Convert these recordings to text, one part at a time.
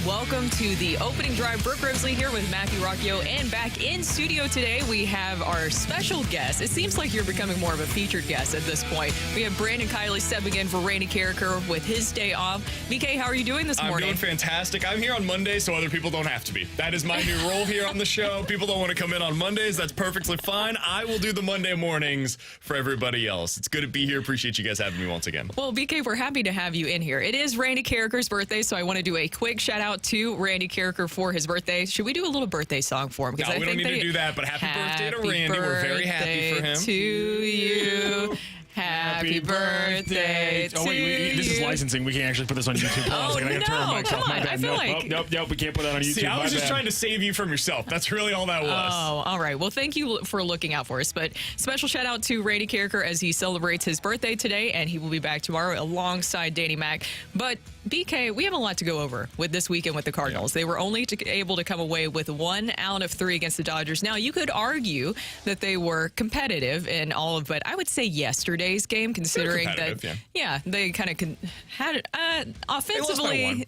welcome to the opening drive. Brooke Risley here with Matthew Rocchio, and back in studio today we have our special guest. It seems like you're becoming more of a featured guest at this point. We have Brandon Kiley stepping in for Randy Carricker with his day off. BK, how are you doing this morning? I'm doing fantastic. I'm here on Mondays so other people don't have to be. That is my new role here on the show. People don't want to come in on Mondays. That's perfectly fine. I will do the Monday mornings for everybody else. It's good to be here. Appreciate you guys having me once again. Well, BK, we're happy to have you in here. It is Randy Carricker's birthday, so I want to do a quick shout out to Randy Carricker for his birthday. Should we do a little birthday song for him? No, we don't need to do that, but happy birthday to Randy. We're very happy for him. To you. Happy birthday to you. This is licensing. We can't actually put this on YouTube. Oh, I gotta turn on my come on. I feel like... Nope, we can't put that on YouTube. See, I was just trying to save you from yourself. That's really all that was. Oh, all right. Well, thank you for looking out for us. But special shout out to Randy Carricker as he celebrates his birthday today, and he will be back tomorrow alongside Danny Mac. But BK, we have a lot to go over with this weekend with the Cardinals. They were only able to come away with 1 out of 3 against the Dodgers. Now, you could argue that they were competitive in all of, but I would say yesterday's game, considering that, they kind of had offensively,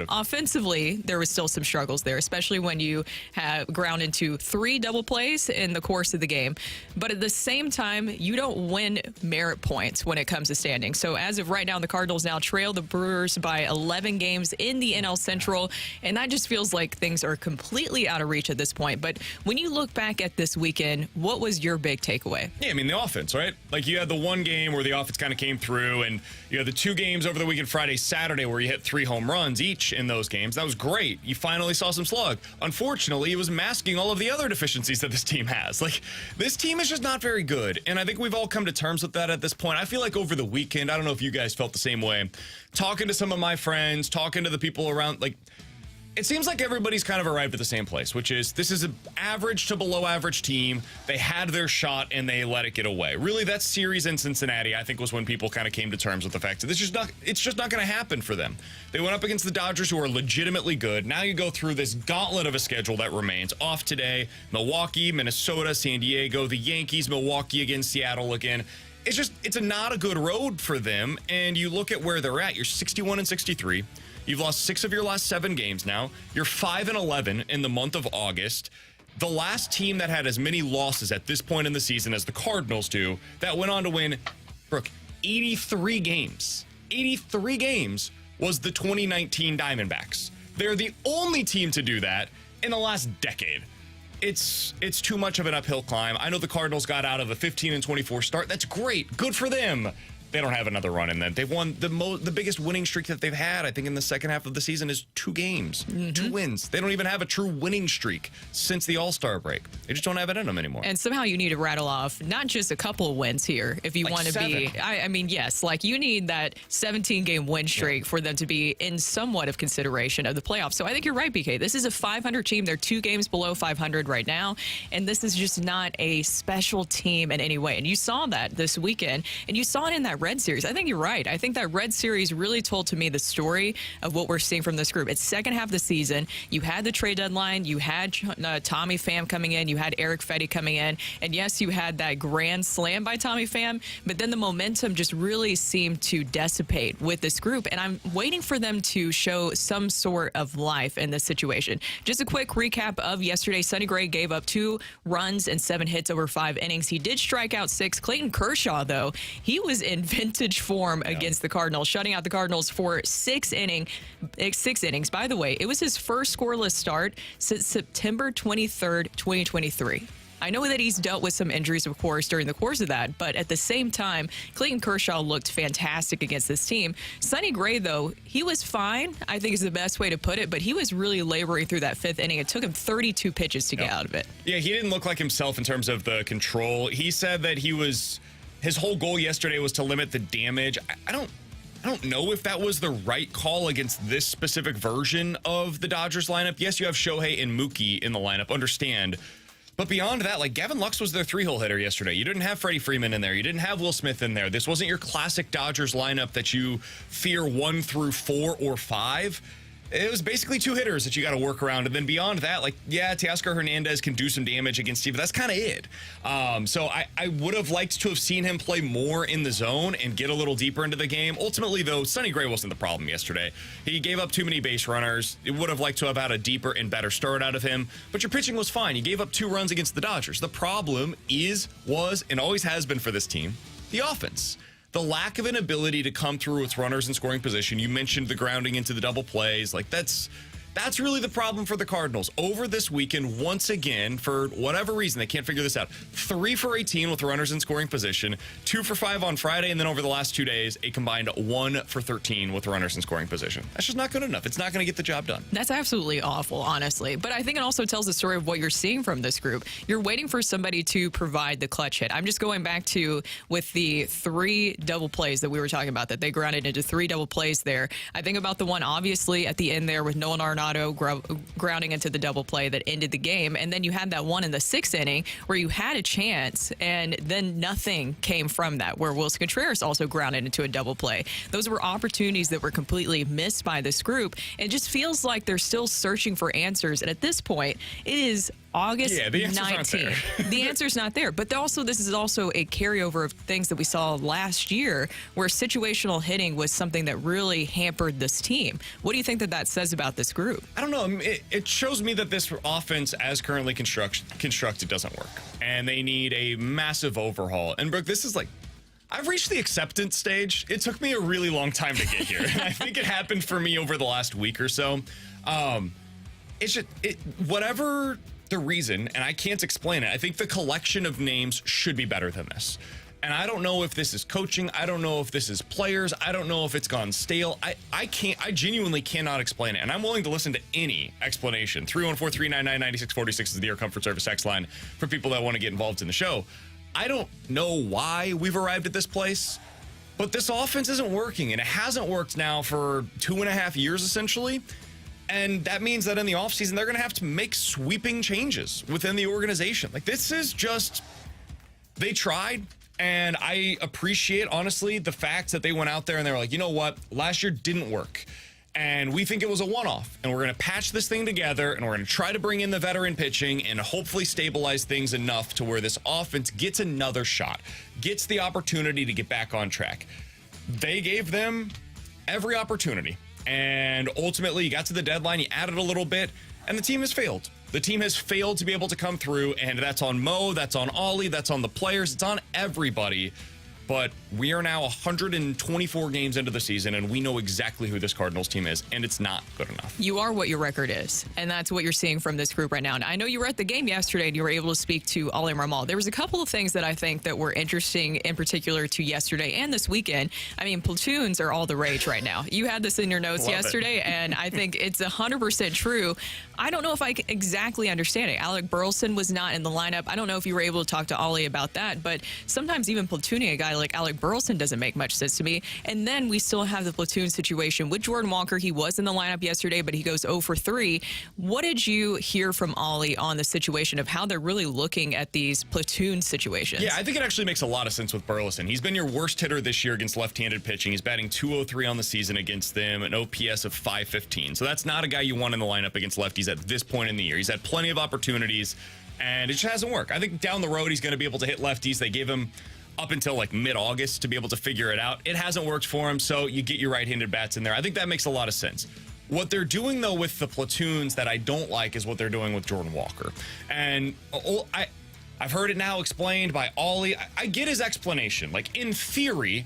offensively, there was still some struggles there, especially when you have ground into 3 double plays in the course of the game. But at the same time, you don't win merit points when it comes to standing. So as of right now, the Cardinals now trail the Brewers by 11 games in the NL Central, and that just feels like things are completely out of reach at this point. But when you look back at this weekend, what was your big takeaway? Yeah, I mean, the offense, right? Like, you had the one game where the offense kind of came through, and you had the 2 games over the weekend, Friday, Saturday, where you hit 3 home runs each in those games. That was great. You finally saw some slug. Unfortunately, it was masking all of the other deficiencies that this team has. Like, this team is just not very good, and I think we've all come to terms with that at this point. I feel like over the weekend, I don't know if you guys felt the same way, talking to some of my friends, talking to the people around, like, it seems like everybody's kind of arrived at the same place, which is this is an average to below average team. They had their shot and they let it get away. Really, that series in Cincinnati, I think, was when people kind of came to terms with the fact that it's just not going to happen for them. They went up against the Dodgers, who are legitimately good. Now you go through this gauntlet of a schedule that remains. Off today, Milwaukee, Minnesota, San Diego, the Yankees, Milwaukee again, Seattle again. It's not a good road for them. And you look at where they're at. You're 61-63. You've lost 6 of your last 7 games now. You're 5-11 in the month of August. The last team that had as many losses at this point in the season as the Cardinals do, that went on to win, Brooke, 83 games. 83 games was the 2019 Diamondbacks. They're the only team to do that in the last decade. It's too much of an uphill climb. I know the Cardinals got out of a 15-24 start. That's great. Good for them. They don't have another run in them. They've won the biggest winning streak that they've had, I think, in the second half of the season is 2 games, 2 wins. They don't even have a true winning streak since the All-Star break. They just don't have it in them anymore. And somehow you need to rattle off not just a couple of wins here if you want to be. I mean, yes, like you need that 17-game win streak for them to be in somewhat of consideration of the playoffs. So I think you're right, BK. This is a 500 team. They're 2 games below 500 right now, and this is just not a special team in any way. And you saw that this weekend, and you saw it in that Red Series. I think you're right. I think that Red Series really told to me the story of what we're seeing from this group. It's second half of the season. You had the trade deadline. You had Tommy Pham coming in. You had Eric Fetty coming in. And yes, you had that grand slam by Tommy Pham, but then the momentum just really seemed to dissipate with this group. And I'm waiting for them to show some sort of life in this situation. Just a quick recap of yesterday. Sonny Gray gave up 2 runs and 7 hits over 5 innings. He did strike out 6. Clayton Kershaw, though, he was in vintage form against the Cardinals, shutting out the Cardinals for 6 innings. By the way, it was his first scoreless start since September 23rd, 2023. I know that he's dealt with some injuries, of course, during the course of that, but at the same time, Clayton Kershaw looked fantastic against this team. Sonny Gray, though, he was fine, I think is the best way to put it, but he was really laboring through that 5th inning. It took him 32 pitches to get out of it. Yeah, he didn't look like himself in terms of the control. He said that his whole goal yesterday was to limit the damage. I don't know if that was the right call against this specific version of the Dodgers lineup. Yes, you have Shohei and Mookie in the lineup, understand. But beyond that, like, Gavin Lux was their 3-hole hitter yesterday. You didn't have Freddie Freeman in there. You didn't have Will Smith in there. This wasn't your classic Dodgers lineup that you fear 1 through 4 or 5. it was basically 2 hitters that you got to work around. And then beyond that, like, yeah, Teoscar Hernandez can do some damage against Steve, but that's kind of it. So I would have liked to have seen him play more in the zone and get a little deeper into the game. Ultimately, though, Sonny Gray wasn't the problem yesterday. He gave up too many base runners. It would have liked to have had a deeper and better start out of him, but your pitching was fine. You gave up 2 runs against the Dodgers. The problem was, and always has been for this team, the offense. The lack of an ability to come through with runners in scoring position. You mentioned the grounding into the double plays. Like, that's really the problem for the Cardinals. Over this weekend, once again, for whatever reason, they can't figure this out. 3 for 18 with runners in scoring position, 2 for 5 on Friday, and then over the last 2 days, a combined 1 for 13 with runners in scoring position. That's just not good enough. It's not going to get the job done. That's absolutely awful, honestly. But I think it also tells the story of what you're seeing from this group. You're waiting for somebody to provide the clutch hit. I'm just going back to with the 3 double plays that we were talking about, that they grounded into 3 double plays there. I think about the one, obviously, at the end there with Nolan Arenado grounding into the double play that ended the game. And then you had that one in the 6th inning where you had a chance and then nothing came from that, where Wilson Contreras also grounded into a double play. Those were opportunities that were completely missed by this group. It just feels like they're still searching for answers. And at this point, it is August 19th. The answer's not there. But this is also a carryover of things that we saw last year, where situational hitting was something that really hampered this team. What do you think that says about this group? I don't know. It shows me that this offense, as currently constructed, doesn't work. And they need a massive overhaul. And, Brooke, this is like, I've reached the acceptance stage. It took me a really long time to get here. And I think it happened for me over the last week or so. Whatever the reason, and I can't explain it, I think the collection of names should be better than this. And I don't know if this is coaching. I don't know if this is players. I don't know if it's gone stale. I genuinely cannot explain it. And I'm willing to listen to any explanation. 314-399-9646 is the Air Comfort Service text line for people that want to get involved in the show. I don't know why we've arrived at this place, but this offense isn't working. And it hasn't worked now for 2.5 years, essentially. And that means that in the offseason, they're going to have to make sweeping changes within the organization. Like, this is just, they tried. And I appreciate, honestly, the fact that they went out there and they were like, you know what? Last year didn't work. And we think it was a one-off. And we're going to patch this thing together. And we're going to try to bring in the veteran pitching and hopefully stabilize things enough to where this offense gets another shot, gets the opportunity to get back on track. They gave them every opportunity. And ultimately, you got to the deadline, you added a little bit, and the team has failed. The team has failed to be able to come through, and that's on Mo, that's on Ollie, that's on the players, it's on everybody. But we are now 124 games into the season, and we know exactly who this Cardinals team is, and it's not good enough. You are what your record is, and that's what you're seeing from this group right now. And I know you were at the game yesterday, and you were able to speak to Ollie Marmol. There was a couple of things that I think that were interesting, in particular to yesterday and this weekend. I mean, platoons are all the rage right now. You had this in your notes yesterday, and I think it's 100% true. I don't know if I exactly understand it. Alec Burleson was not in the lineup. I don't know if you were able to talk to Ollie about that, but sometimes even platooning a guy like Alec Burleson doesn't make much sense to me. And then we still have the platoon situation with Jordan Walker. He was in the lineup yesterday, but he goes 0 for 3. What did you hear from Ollie on the situation of how they're really looking at these platoon situations? Yeah, I think it actually makes a lot of sense with Burleson. He's been your worst hitter this year against left-handed pitching. He's batting .203 on the season against them, an OPS of .515. So that's not a guy you want in the lineup against lefties at this point in the year. He's had plenty of opportunities, and it just hasn't worked. I think down the road, he's going to be able to hit lefties. They gave him up until like mid-August to be able to figure it out. It hasn't worked for him, so you get your right-handed bats in there. I think that makes a lot of sense. What they're doing, though, with the platoons that I don't like is what they're doing with Jordan Walker. And I've heard it now explained by Ollie. I get his explanation. Like, in theory,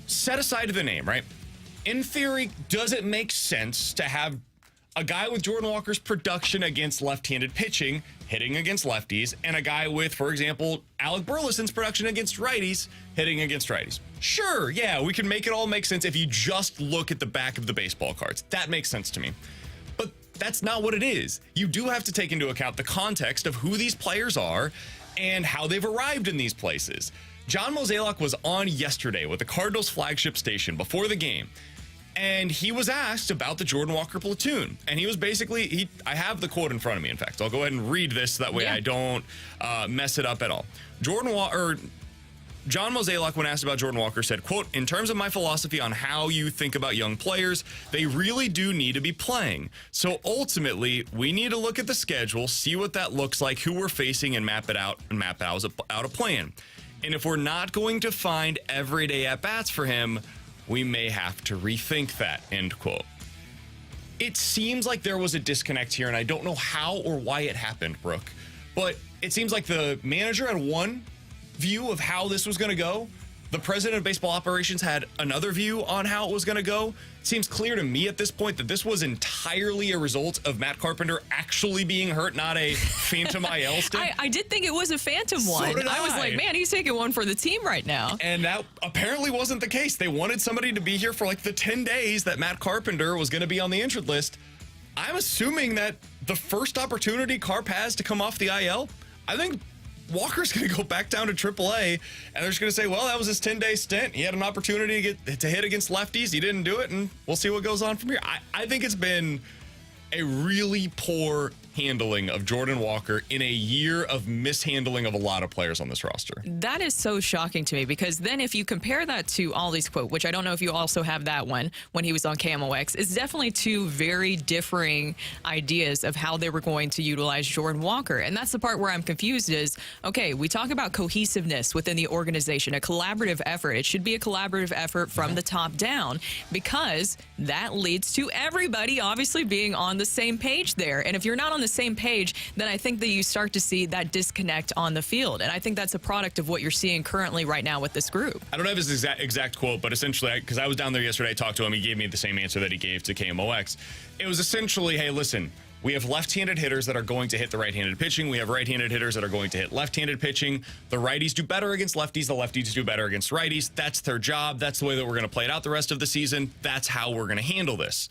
set aside the name, right? In theory, does it make sense to have a guy with Jordan Walker's production against left-handed pitching, hitting against lefties, and a guy with, for example, Alec Burleson's production against righties, hitting against righties? Sure, yeah, we can make it all make sense if you just look at the back of the baseball cards. That makes sense to me. But that's not what it is. You do have to take into account the context of who these players are and how they've arrived in these places. John Mozeliak was on yesterday with the Cardinals flagship station before the game, and he was asked about the Jordan Walker platoon. And he was basically, I have the quote in front of me, in fact. I'll go ahead and read this so that way I don't mess it up at all. John Mozeliak, when asked about Jordan Walker, said, quote, "In terms of my philosophy on how you think about young players, they really do need to be playing. So ultimately, we need to look at the schedule, see what that looks like, who we're facing, and map out a plan. And if we're not going to find everyday at-bats for him, we may have to rethink that," end quote. It seems like there was a disconnect here, and I don't know how or why it happened, Brooke. But it seems like the manager had one view of how this was going to go. The president of baseball operations had another view on how it was going to go. It seems clear to me at this point that this was entirely a result of Matt Carpenter actually being hurt, not a phantom IL stint. I did think it was a phantom one. So did I was like, man, he's taking one for the team right now. And that apparently wasn't the case. They wanted somebody to be here for like the 10 days that Matt Carpenter was going to be on the injured list. I'm assuming that the first opportunity Carp has to come off the IL, I think Walker's going to go back down to AAA, and they're just going to say, well, that was his 10-day stint. He had an opportunity to hit against lefties. He didn't do it, and we'll see what goes on from here. I think it's been a really poor handling of Jordan Walker in a year of mishandling of a lot of players on this roster. That is so shocking to me, because then if you compare that to Ollie's quote, which I don't know if you also have that one when he was on KMOX, it's definitely two very differing ideas of how they were going to utilize Jordan Walker. And that's the part where I'm confused is, okay, we talk about cohesiveness within the organization, a collaborative effort. It should be a collaborative effort from the top down, because that leads to everybody obviously being on the same page there. And if you're not on the same page, then I think that you start to see that disconnect on the field. And I think that's a product of what you're seeing currently right now with this group. I don't have his exact quote, but essentially, because I was down there yesterday, I talked to him, he gave me the same answer that he gave to KMOX. It was essentially, hey, listen, we have left-handed hitters that are going to hit the right-handed pitching. We have right-handed hitters that are going to hit left-handed pitching. The righties do better against lefties. The lefties do better against righties. That's their job. That's the way that we're going to play it out the rest of the season. That's how we're going to handle this.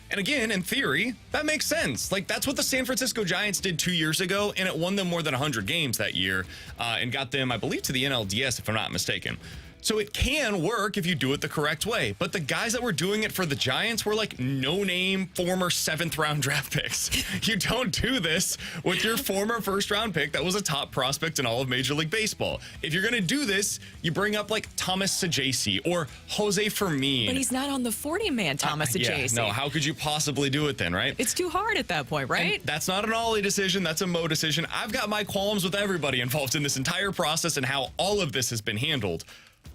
And again, in theory, that makes sense. Like, that's what the San Francisco Giants did 2 years ago, and it won them more than 100 games that year and got them, I believe, to the NLDS, if I'm not mistaken. So it can work if you do it the correct way. But the guys that were doing it for the Giants were like no-name former 7th-round draft picks. You don't do this with your former first-round pick that was a top prospect in all of Major League Baseball. If you're going to do this, you bring up like Thomas Saggese or Jose Fermin. But he's not on the 40-man Thomas Saggese. Yeah, no, how could you possibly do it then, right? It's too hard at that point, right? And that's not an Ollie decision. That's a Mo decision. I've got my qualms with everybody involved in this entire process and how all of this has been handled.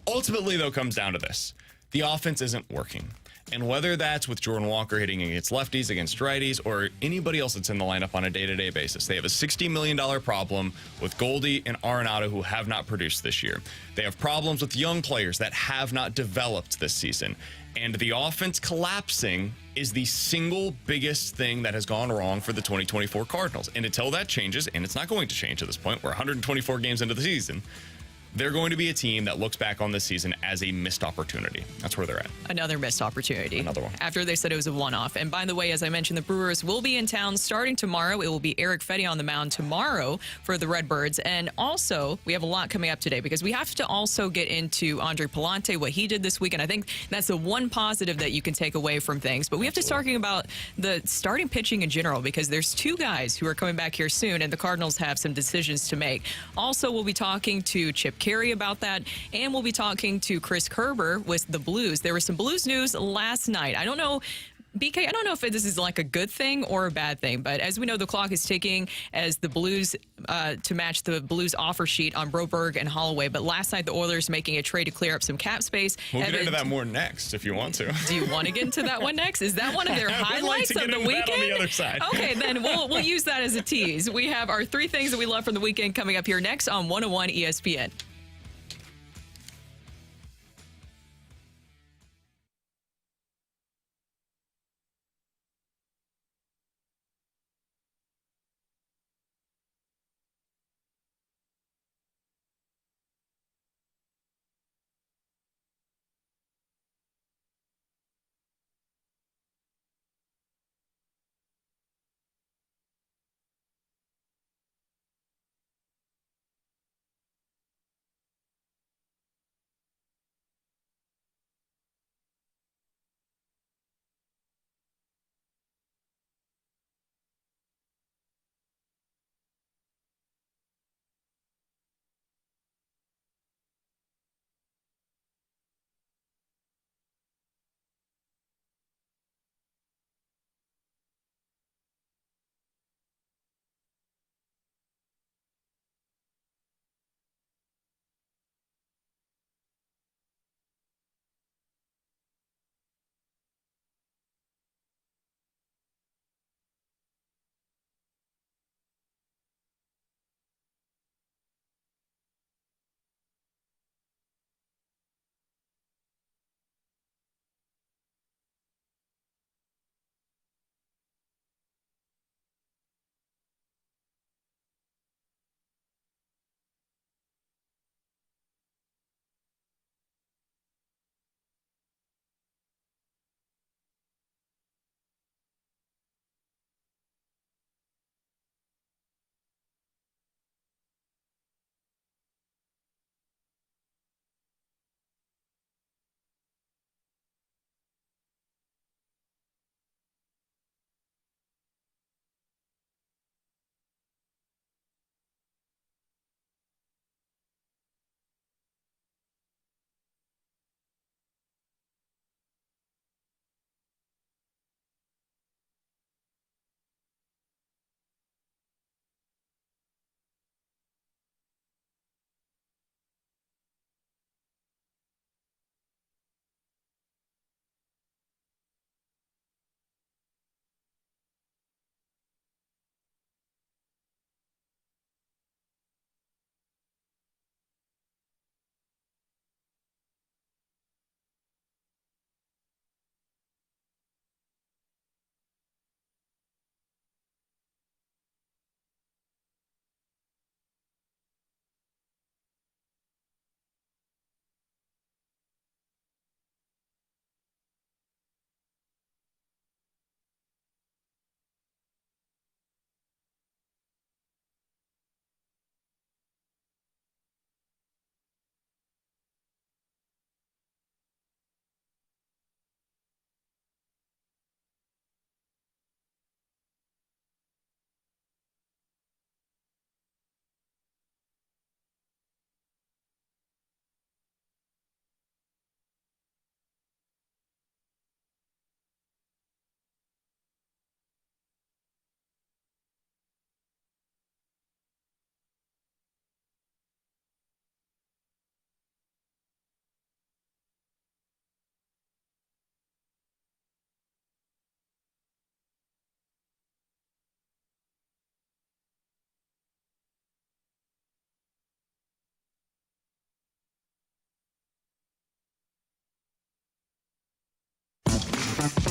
Ultimately, though, comes down to this. The offense isn't working. And whether that's with Jordan Walker hitting against lefties, against righties, or anybody else that's in the lineup on a day-to-day basis, they have a $60 million problem with Goldie and Arenado, who have not produced this year. They have problems with young players that have not developed this season. And the offense collapsing is the single biggest thing that has gone wrong for the 2024 Cardinals. And until that changes, and it's not going to change at this point, we're 124 games into the season, they're going to be a team that looks back on this season as a missed opportunity. That's where they're at. Another missed opportunity. Another one. After they said it was a one-off. And by the way, as I mentioned, the Brewers will be in town starting tomorrow. It will be Eric Fetty on the mound tomorrow for the Redbirds. And also, we have a lot coming up today because we have to also get into Andre Pallante, what he did this week. And I think that's the one positive that you can take away from things. But we have to start talking about the starting pitching in general, because there's two guys who are coming back here soon, and the Cardinals have some decisions to make. Also, we'll be talking to Chip Caray about that, and we'll be talking to Chris Kerber with the Blues. There was some Blues news last night. I don't know, BK, I don't know if this is like a good thing or a bad thing, but as we know, the clock is ticking as the Blues to match the Blues offer sheet on Broberg and Holloway. But last night, the Oilers making a trade to clear up some cap space. We'll get into that more next if you want to. Do you want to get into that one next? Is that one of their highlights of the weekend? On the other side. Okay, then we'll use that as a tease. We have our 3 things that we love from the weekend coming up here next on 101 ESPN.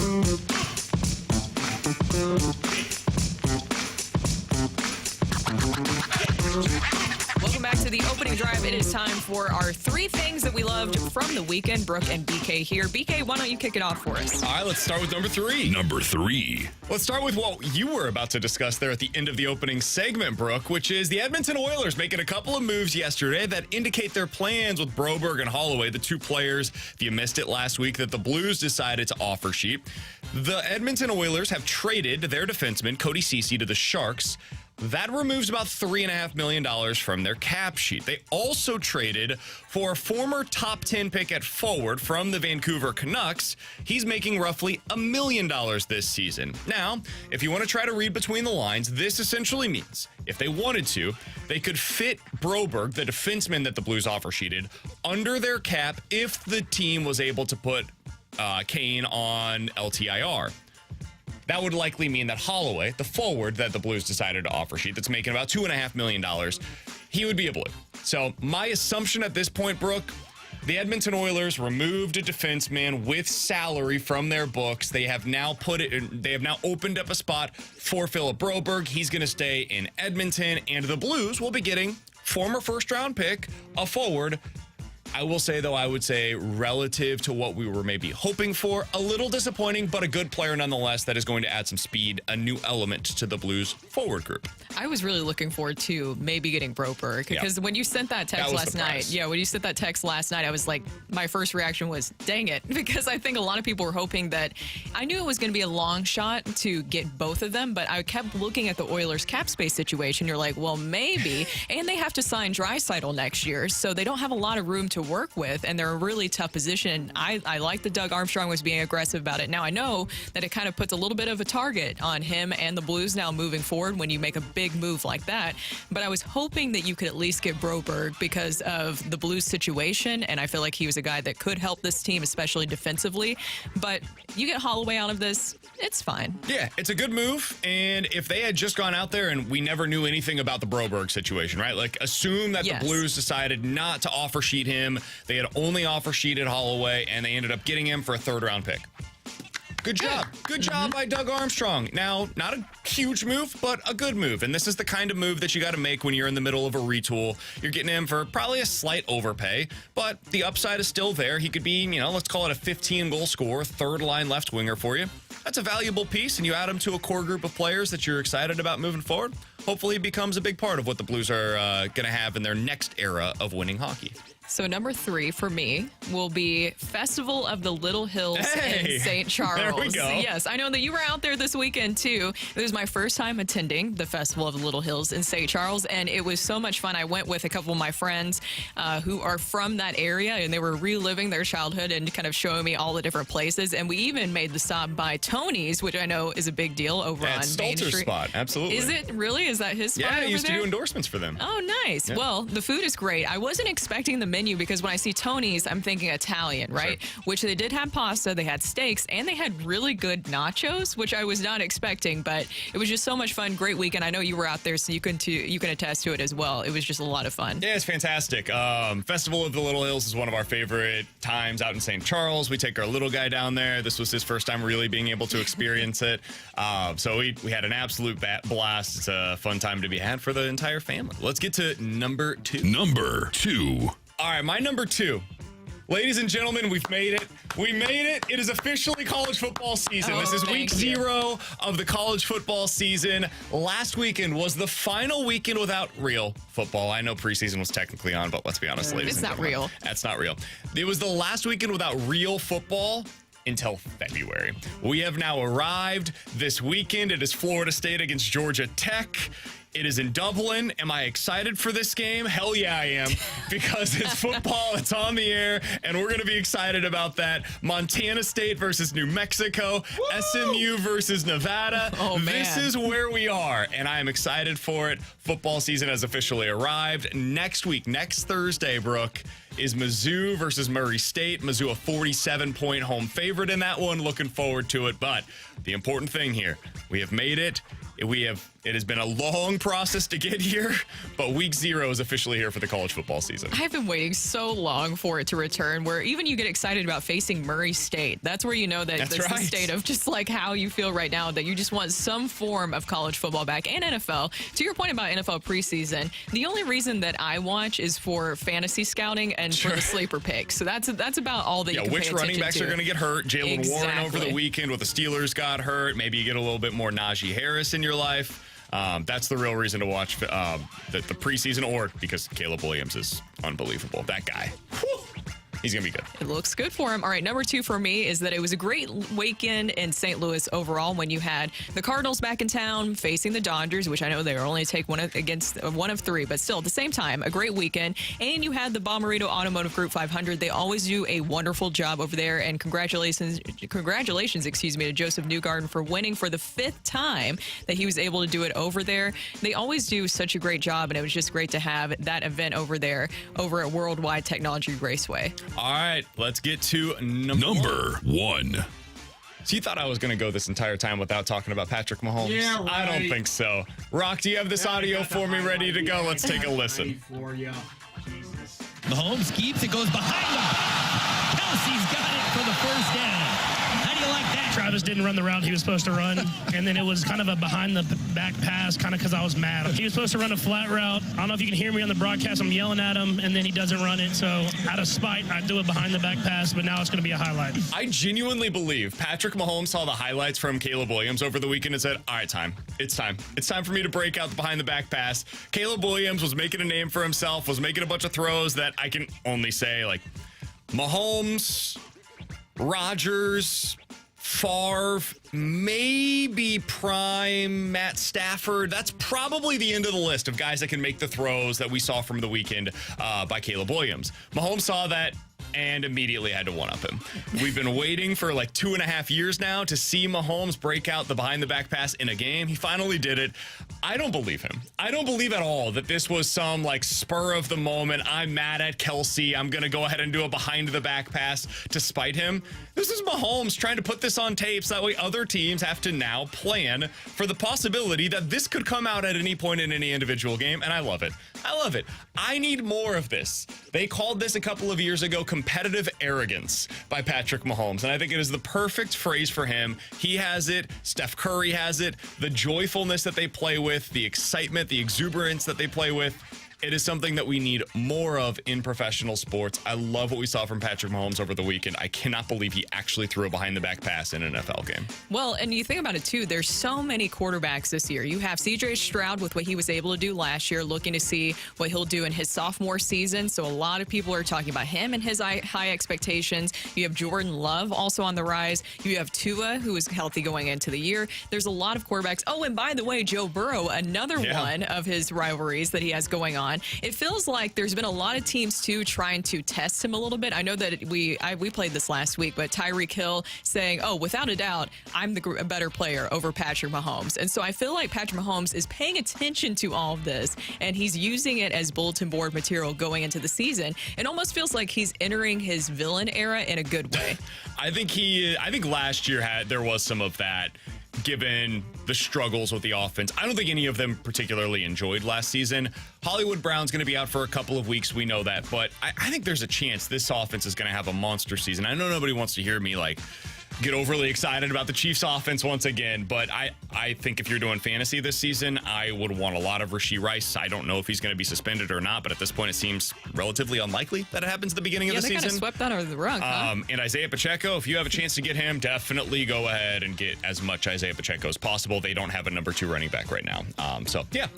Welcome back to the opening drive. It is time for our 3 things that we loved from the weekend. Brooke and BK here. BK, why don't you kick it off for us? All right, let's start with number 3. Number 3. Let's start with what you were about to discuss there at the end of the opening segment, Brooke, which is the Edmonton Oilers making a couple of moves yesterday that indicate their plans with Broberg and Holloway, the 2 players, if you missed it last week, that the Blues decided to offer sheet. The Edmonton Oilers have traded their defenseman, Cody Ceci, to the Sharks. That removes about $3.5 million from their cap sheet. They also traded for a former top 10 pick at forward from the Vancouver Canucks. He's making roughly $1 million this season. Now, if you want to try to read between the lines, this essentially means if they wanted to, they could fit Broberg, the defenseman that the Blues offer sheeted, under their cap if the team was able to put Kane on LTIR. That would likely mean that Holloway, the forward that the Blues decided to offer sheet, that's making about $2.5 million, he would be a Blue. So my assumption at this point, Brooke, the Edmonton Oilers removed a defenseman with salary from their books. They have now opened up a spot for Philip Broberg. He's going to stay in Edmonton, and the Blues will be getting former first-round pick, a forward. I will say, though, I would say relative to what we were maybe hoping for, a little disappointing, but a good player nonetheless that is going to add some speed, a new element to the Blues forward group. I was really looking forward to maybe getting Broberg because when you sent that text last night, when you sent that text last night, I was like, my first reaction was, dang it, because I think a lot of people were hoping that I knew it was going to be a long shot to get both of them, but I kept looking at the Oilers cap space situation. You're like, well, maybe, and they have to sign Draisaitl next year, so they don't have a lot of room to work with, and they're in a really tough position. I like that Doug Armstrong was being aggressive about it. Now, I know that it kind of puts a little bit of a target on him and the Blues now moving forward when you make a big move like that, but I was hoping that you could at least get Broberg because of the Blues situation, and I feel like he was a guy that could help this team, especially defensively, but you get Holloway out of this, it's fine. Yeah, it's a good move, and if they had just gone out there and we never knew anything about the Broberg situation, right? Like, assume that the Blues decided not to offer sheet him. They had only offer sheeted Holloway, and they ended up getting him for a 3rd-round pick. Good job. Good job by Doug Armstrong. Now, not a huge move, but a good move. And this is the kind of move that you got to make when you're in the middle of a retool. You're getting him for probably a slight overpay, but the upside is still there. He could be, let's call it a 15-goal scorer, 3rd-line left winger for you. That's a valuable piece, and you add him to a core group of players that you're excited about moving forward. Hopefully, he becomes a big part of what the Blues are going to have in their next era of winning hockey. So number 3 for me will be Festival of the Little Hills in St. Charles. There we go. Yes, I know that you were out there this weekend too. It was my first time attending the Festival of the Little Hills in St. Charles, and it was so much fun. I went with a couple of my friends who are from that area, and they were reliving their childhood and kind of showing me all the different places. And we even made the stop by Tony's, which I know is a big deal over on Main Street. Spot, absolutely. Is it really? Is that his spot? Yeah, over he used there? to do endorsements for them. Oh, nice. Yeah. Well, the food is great. I wasn't expecting the menu because when I see Tony's, I'm thinking Italian, right? Sure. Which they did have pasta, they had steaks, and they had really good nachos, which I was not expecting, but it was just so much fun. Great weekend. I know you were out there, so you can attest to it as well. It was just a lot of fun. Yeah, it's fantastic. Festival of the Little Hills is one of our favorite times out in St. Charles. We take our little guy down there. This was his first time really being able to experience it. So we had an absolute blast. It's a fun time to be had for the entire family. Let's get to number 2. Number 2. All right, my number 2. Ladies and gentlemen, we've made it. We made it. It is officially college football season. This is week 0 of the college football season. Last weekend was the final weekend without real football. I know preseason was technically on, but let's be honest, ladies and gentlemen. It's not real. That's not real. It was the last weekend without real football until February. We have now arrived this weekend. It is Florida State against Georgia Tech. It is in Dublin. Am I excited for this game? Hell yeah, I am. Because it's football, it's on the air, and we're going to be excited about that. Montana State versus New Mexico. Woo! SMU versus Nevada. Oh, man. This is where we are, and I am excited for it. Football season has officially arrived. Next week, next Thursday, Brooke, is Mizzou versus Murray State. Mizzou, a 47-point home favorite in that one. Looking forward to it. But the important thing here, we have made it. We have It has been a long process to get here, but week 0 is officially here for the college football season. I've been waiting so long for it to return, where even you get excited about facing Murray State. That's where you know that That's there's right. the state of just like how you feel right now, that you just want some form of college football back, and NFL. To your point about NFL preseason, the only reason that I watch is for fantasy scouting and for the sleeper picks. So that's about all that you can which pay running attention backs to. are going to get hurt? Jalen Warren over the Exactly. weekend with the Steelers got hurt. Maybe you get a little bit more Najee Harris in your life. That's the real reason to watch the preseason, or because Caleb Williams is unbelievable. That guy. Whew. He's going to be good. It looks good for him. All right, number 2 for me is that it was a great weekend in St. Louis overall when you had the Cardinals back in town facing the Dodgers, which I know they only take one of 3, but still at the same time, a great weekend. And you had the Bommarito Automotive Group 500. They always do a wonderful job over there, and congratulations, to Joseph Newgarden for winning for the 5th time that he was able to do it over there. They always do such a great job, and it was just great to have that event over there over at Worldwide Technology Raceway. All right, let's get to Number 1. So you thought I was going to go this entire time without talking about Patrick Mahomes? Yeah, right. I don't think so. Rocc, do you have this audio for me ready to go? Let's take a listen. For you. Jesus. Mahomes keeps it, goes behind him. Kelsey's got it for the first down. How do you like that? Travis didn't run the route he was supposed to run, and then it was kind of a behind-the-back pass, kind of because I was mad. He was supposed to run a flat route. I don't know if you can hear me on the broadcast. I'm yelling at him, and then he doesn't run it. So out of spite, I do a behind-the-back pass, but now it's going to be a highlight. I genuinely believe Patrick Mahomes saw the highlights from Caleb Williams over the weekend and said, all right, it's time. It's time for me to break out the behind-the-back pass. Caleb Williams was making a name for himself, was making a bunch of throws that I can only say, like, Mahomes, Rodgers, Favre, maybe prime Matt Stafford. That's probably the end of the list of guys that can make the throws that we saw from the weekend by Caleb Williams. Mahomes saw that and immediately had to one-up him. We've been waiting for like 2.5 years now to see Mahomes break out the behind-the-back pass in a game. He finally did it. I don't believe him. I don't believe at all that this was some like spur of the moment. I'm mad at Kelsey. I'm going to go ahead and do a behind-the-back pass to spite him. This is Mahomes trying to put this on tape so that way other teams have to now plan for the possibility that this could come out at any point in any individual game, and I love it. I love it. I need more of this. They called this a couple of years ago competitive arrogance by Patrick Mahomes, and I think it is the perfect phrase for him. He has it. Steph Curry has it. The joyfulness that they play with, the excitement, the exuberance that they play with. It is something that we need more of in professional sports. I love what we saw from Patrick Mahomes over the weekend. I cannot believe he actually threw a behind-the-back pass in an NFL game. Well, and you think about it, too, there's so many quarterbacks this year. You have C.J. Stroud with what he was able to do last year, looking to see what he'll do in his sophomore season. So a lot of people are talking about him and his high expectations. You have Jordan Love also on the rise. You have Tua, who is healthy going into the year. There's a lot of quarterbacks. Oh, and by the way, Joe Burrow, another one of his rivalries that he has going on. It feels like there's been a lot of teams, too, trying to test him a little bit. I know that we played this last week, but Tyreek Hill saying, oh, without a doubt, I'm a better player over Patrick Mahomes. And so I feel like Patrick Mahomes is paying attention to all of this, and he's using it as bulletin board material going into the season. It almost feels like he's entering his villain era in a good way. I think last year there was some of that, given the struggles with the offense. I don't think any of them particularly enjoyed last season. Hollywood Brown's going to be out for a couple of weeks. We know that. But I think there's a chance this offense is going to have a monster season. I know nobody wants to hear me get overly excited about the Chiefs offense once again, but I think if you're doing fantasy this season, I would want a lot of Rashee Rice. I don't know if he's going to be suspended or not, but at this point it seems relatively unlikely that it happens at the beginning of the season. Yeah, they kind of swept that under the rug, huh? And Isaiah Pacheco, if you have a chance to get him, definitely go ahead and get as much Isaiah Pacheco as possible. They don't have a number 2 running back right now.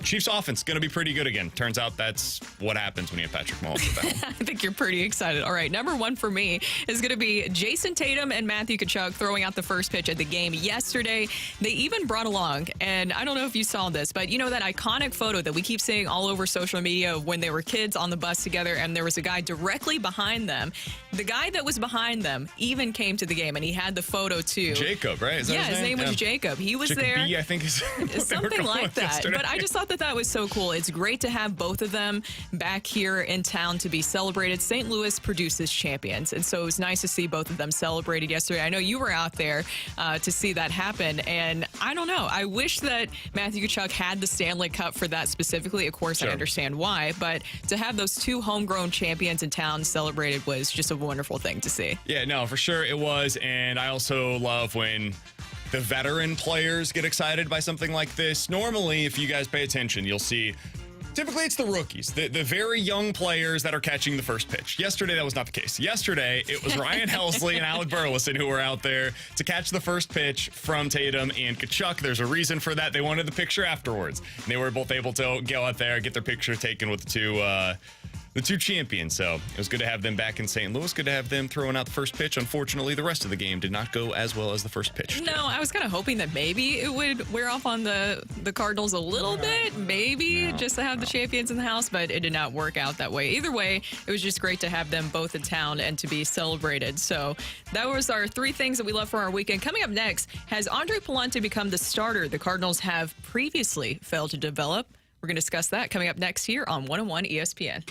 Chiefs offense going to be pretty good again. Turns out that's what happens when you have Patrick Mahomes at home. I think you're pretty excited. All right, number 1 for me is going to be Jason Tatum and Matthew Tkachuk throwing out the first pitch at the game yesterday. They even brought along, and I don't know if you saw this, but you know that iconic photo that we keep seeing all over social media of when they were kids on the bus together, and there was a guy directly behind them. The guy that was behind them even came to the game, and he had the photo too. Jacob, right? Is that his name was Jacob. He was Jacob there. B, I think is something like that. Yesterday. But I just thought that was so cool. It's great to have both of them back here in town to be celebrated. St. Louis produces champions, and so it was nice to see both of them celebrated yesterday. I know you you were out there to see that happen. And I don't know. I wish that Matthew Tkachuk had the Stanley Cup for that specifically. Of course, I understand why. But to have those two homegrown champions in town celebrated was just a wonderful thing to see. Yeah, no, for sure it was. And I also love when the veteran players get excited by something like this. Normally, if you guys pay attention, you'll see typically it's the rookies, the very young players that are catching the first pitch. Yesterday, that was not the case. Yesterday, it was Ryan Helsley and Alec Burleson who were out there to catch the first pitch from Tatum and Tkachuk. There's a reason for that. They wanted the picture afterwards. And they were both able to go out there, get their picture taken with the two champions. So it was good to have them back in St. Louis. Good to have them throwing out the first pitch. Unfortunately, the rest of the game did not go as well as the first pitch. No, I was kind of hoping that maybe it would wear off on the Cardinals a little bit, maybe just to have the champions in the house, but it did not work out that way. Either way, it was just great to have them both in town and to be celebrated. So that was our three things that we love for our weekend. Coming up next, has Andre Pallante become the starter the Cardinals have previously failed to develop? We're going to discuss that coming up next here on 101 ESPN.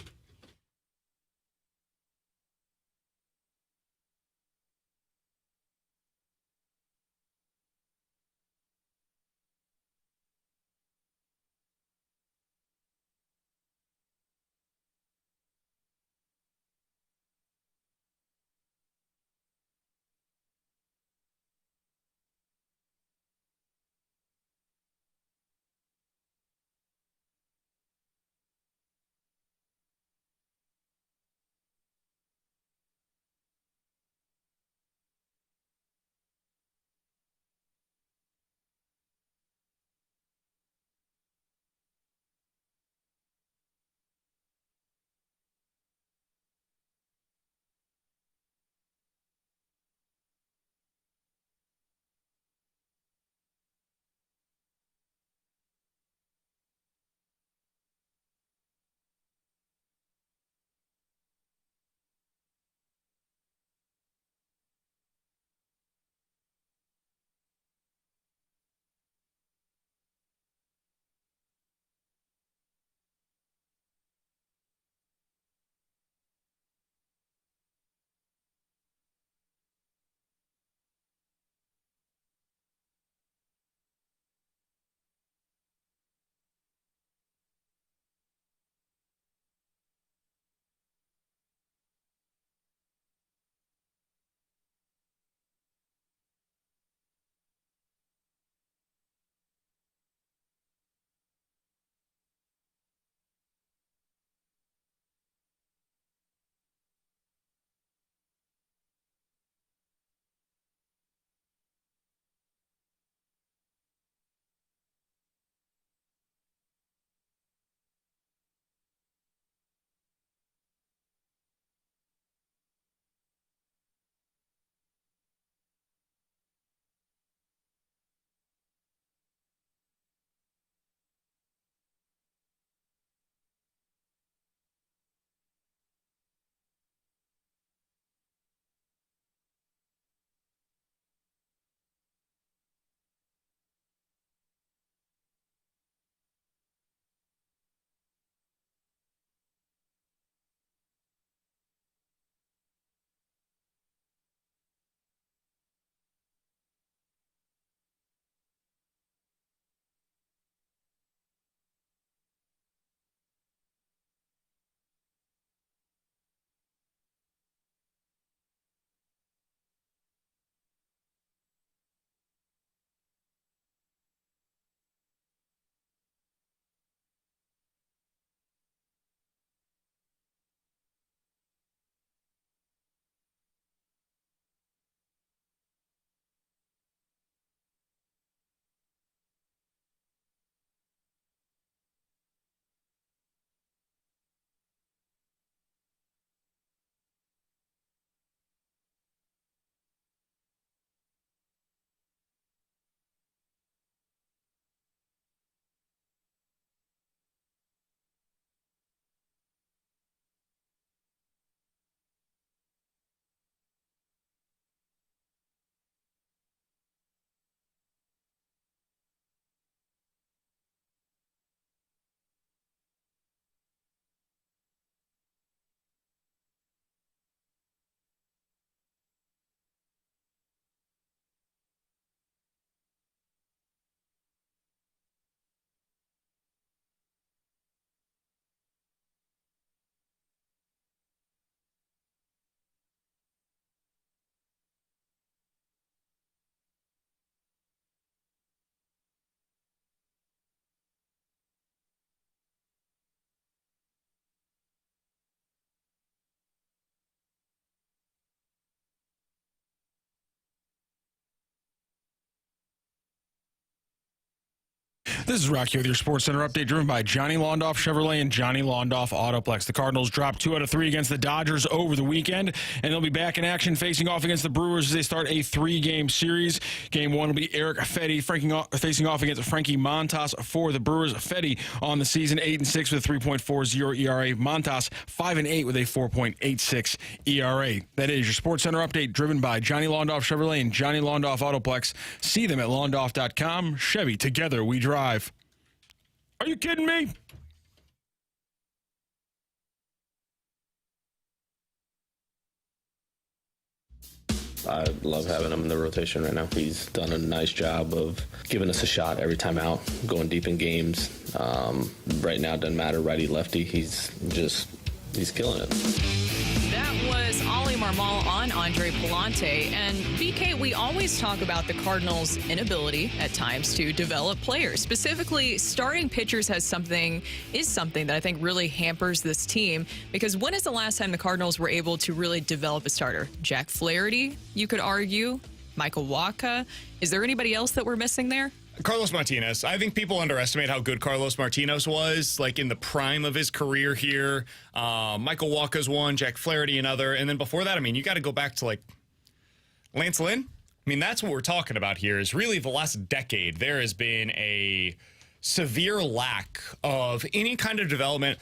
This is Rocc here with your Sports Center update, driven by Johnny Londoff Chevrolet and Johnny Londoff Autoplex. The Cardinals dropped 2 out of 3 against the Dodgers over the weekend, and they'll be back in action facing off against the Brewers as they start a 3-game series. Game 1 will be Eric Fetty facing off against Frankie Montas for the Brewers. Fetty on the season 8-6 with a 3.40 ERA. Montas 5-8 with a 4.86 ERA. That is your Sports Center update, driven by Johnny Londoff Chevrolet and Johnny Londoff Autoplex. See them at londoff.com. Chevy, together we drive. Are you kidding me? I love having him in the rotation right now. He's done a nice job of giving us a shot every time out, going deep in games. Right now, it doesn't matter, righty, lefty. He's killing it. That was Ollie Marmol on Andre Pallante. And BK, we always talk about the Cardinals' inability at times to develop players. Specifically, starting pitchers is something that I think really hampers this team, because when is the last time the Cardinals were able to really develop a starter? Jack Flaherty, you could argue. Michael Wacha. Is there anybody else that we're missing there? Carlos Martinez. I think people underestimate how good Carlos Martinez was, like in the prime of his career here. Michael Wacha's one, Jack Flaherty another. And then before that, I mean, you got to go back to like Lance Lynn. I mean, that's what we're talking about here, is really the last decade. There has been a severe lack of any kind of development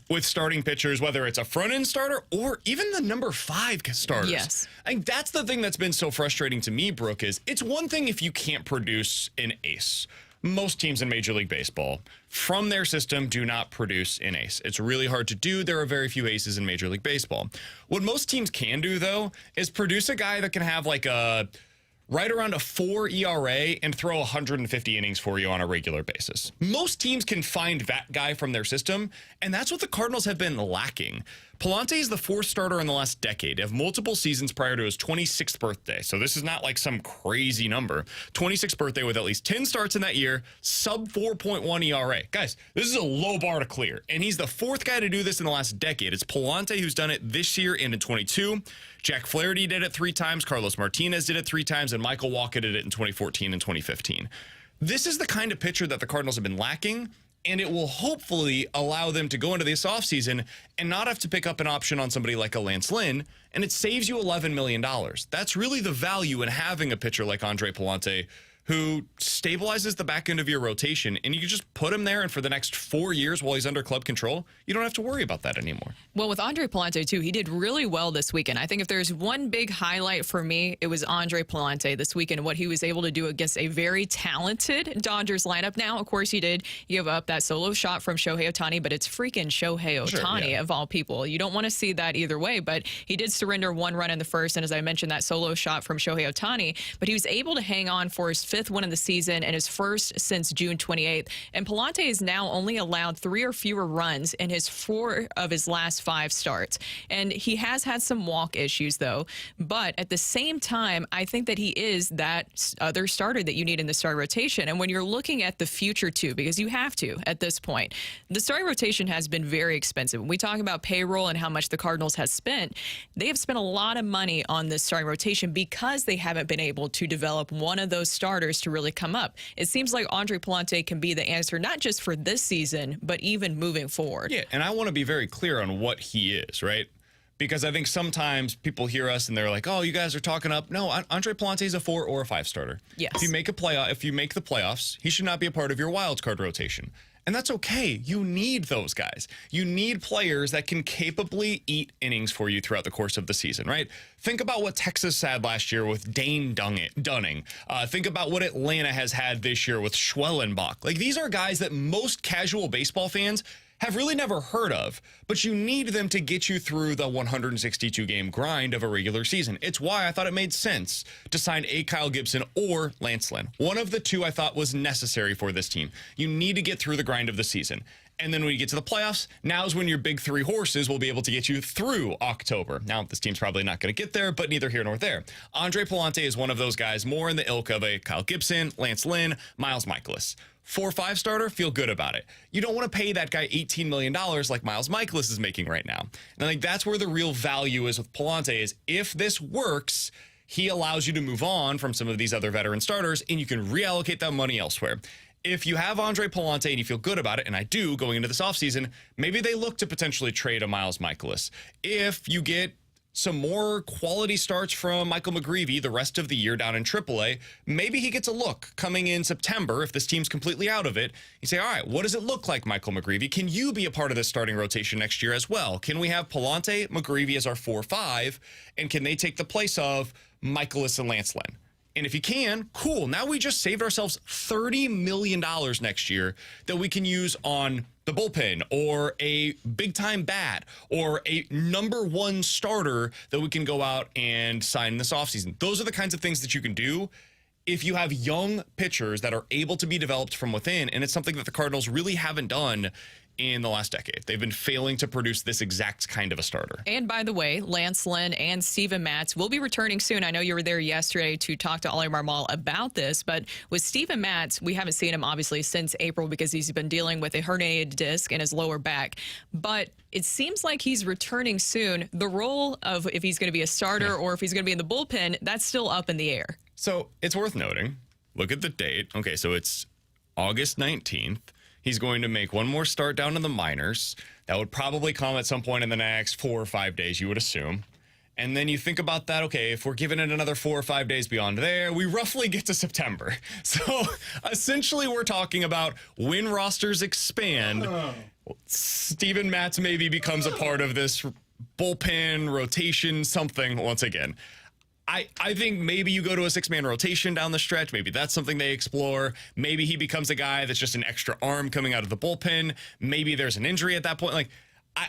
with starting pitchers, whether it's a front-end starter or even the number 5 starters. Yes. I think that's the thing that's been so frustrating to me, Brooke, is it's one thing if you can't produce an ace. Most teams in Major League Baseball, from their system, do not produce an ace. It's really hard to do. There are very few aces in Major League Baseball. What most teams can do, though, is produce a guy that can have like a right around a 4 ERA and throw 150 innings for you on a regular basis. Most teams can find that guy from their system, and that's what the Cardinals have been lacking. Pallante is the 4th starter in the last decade, of multiple seasons prior to his 26th birthday. So this is not like some crazy number. 26th birthday with at least 10 starts in that year, sub 4.1 ERA. Guys, this is a low bar to clear, and he's the 4th guy to do this in the last decade. It's Pallante who's done it this year and in 22. Jack Flaherty did it 3 times, Carlos Martinez did it 3 times, and Michael Wacha did it in 2014 and 2015. This is the kind of pitcher that the Cardinals have been lacking, and it will hopefully allow them to go into this offseason and not have to pick up an option on somebody like a Lance Lynn, and it saves you $11 million. That's really the value in having a pitcher like Andre Pallante, who stabilizes the back end of your rotation, and you can just put him there, and for the next 4 years while he's under club control, you don't have to worry about that anymore. Well, with Andre Pallante, too, he did really well this weekend. I think if there's one big highlight for me, it was Andre Pallante this weekend, what he was able to do against a very talented Dodgers lineup. Now, of course, he did give up that solo shot from Shohei Ohtani, but it's freaking Shohei Ohtani, Sure, yeah. of all people. You don't want to see that either way, but he did surrender 1 run in the first, and as I mentioned, that solo shot from Shohei Ohtani, but he was able to hang on for his 5th win of the season and his first since June 28th. And Pallante is now only allowed 3 or fewer runs in his 4 of his last 5 starts. And he has had some walk issues, though. But at the same time, I think that he is that other starter that you need in the starting rotation. And when you're looking at the future, too, because you have to at this point, the starting rotation has been very expensive. When we talk about payroll and how much the Cardinals has spent, they have spent a lot of money on this starting rotation because they haven't been able to develop one of those starters to really come up. It seems like Andre Pallante can be the answer, not just for this season, but even moving forward. Yeah, and I want to be very clear on what he is, right? Because I think sometimes people hear us and they're like, "Oh, you guys are talking up." No, Andre Pallante is a 4 or a 5 starter. Yes. If you make the playoffs, he should not be a part of your wild card rotation. And that's okay. You need those guys. You need players that can capably eat innings for you throughout the course of the season, right? Think about what Texas had last year with Dane Dunning. Think about what Atlanta has had this year with Schwellenbach. Like, these are guys that most casual baseball fans have really never heard of, but you need them to get you through the 162-game grind of a regular season. It's why I thought it made sense to sign a Kyle Gibson or Lance Lynn. One of the two I thought was necessary for this team. You need to get through the grind of the season. And then when you get to the playoffs, now's when your big 3 horses will be able to get you through October. Now, this team's probably not going to get there, but neither here nor there. Andre Pallante is one of those guys, more in the ilk of a Kyle Gibson, Lance Lynn, Miles Mikolas. 4-5 starter, feel good about it. You don't want to pay that guy $18 million like Miles Mikolas is making right now. And I think that's where the real value is with Pallante, is if this works, he allows you to move on from some of these other veteran starters, and you can reallocate that money elsewhere. if you have Andre Pallante and you feel good about it, and I do going into this offseason, maybe they look to potentially trade a Miles Michaelis. If you get some more quality starts from Michael McGreevy the rest of the year down in AAA, maybe he gets a look coming in September if this team's completely out of it. You say, all right, what does it look like, Michael McGreevy? Can you be a part of this starting rotation next year as well? Can we have Pallante, McGreevy as our 4-5, and can they take the place of Michaelis and Lance Lynn? And if you can, cool. Now we just saved ourselves $30 million next year that we can use on the bullpen or a big-time bat or a #1 starter that we can go out and sign this offseason. Those are the kinds of things that you can do if you have young pitchers that are able to be developed from within, and it's something that the Cardinals really haven't done in the last decade. They've been failing to produce this exact kind of a starter. And by the way, Lance Lynn and Steven Matz will be returning soon. I know you were there yesterday to talk to Oli Marmol about this, but with Steven Matz, we haven't seen him obviously since April because he's been dealing with a herniated disc in his lower back. But it seems like he's returning soon. The role of if he's going to be a starter or if he's going to be in the bullpen, that's still up in the air. So it's worth noting. Look at the date. Okay, so it's August 19th. He's going to make one more start down in the minors. That would probably come at some point in the next 4 or 5 days, you would assume. And then you think about that, okay, if we're giving it another 4 or 5 days beyond there, we roughly get to September. So essentially we're talking about when rosters expand, Steven Matz maybe becomes a part of this bullpen rotation, something once again. I think maybe you go to a 6-man rotation down the stretch. Maybe that's something they explore. Maybe he becomes a guy that's just an extra arm coming out of the bullpen. Maybe there's an injury at that point. Like,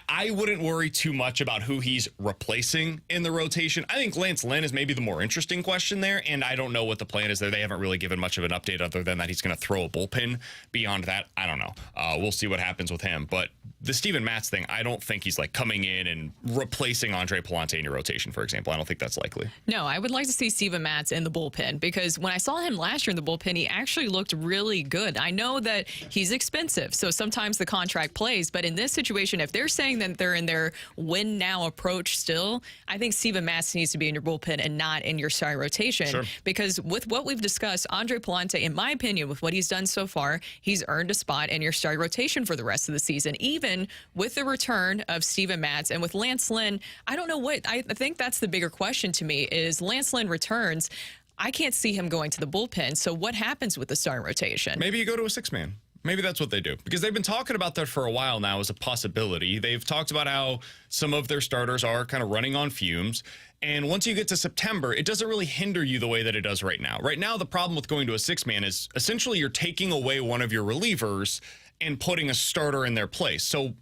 I wouldn't worry too much about who he's replacing in the rotation. I think Lance Lynn is maybe the more interesting question there, and I don't know what the plan is there. They haven't really given much of an update other than that he's going to throw a bullpen. Beyond that, I don't know. We'll see what happens with him. But the Steven Matz thing, I don't think he's like coming in and replacing Andre Pallante in your rotation, for example. I don't think that's likely. No, I would like to see Steven Matz in the bullpen because when I saw him last year in the bullpen, he actually looked really good. I know that he's expensive, so sometimes the contract plays. But in this situation, if they're saying that they're in their win now approach still, I think Steven Matz needs to be in your bullpen and not in your starting rotation. Sure. Because with what we've discussed, Andre Pallante, in my opinion, with what he's done so far, he's earned a spot in your starting rotation for the rest of the season, even with the return of Steven Matz. And with Lance Lynn, I don't know what, I think that's the bigger question to me is Lance Lynn returns. I can't see him going to the bullpen. So what happens with the starting rotation? Maybe you go to a 6-man. Maybe that's what they do because they've been talking about that for a while now as a possibility. They've talked about how some of their starters are kind of running on fumes. And once you get to September, it doesn't really hinder you the way that it does right now. Right now, the problem with going to a 6-man is essentially you're taking away one of your relievers and putting a starter in their place. So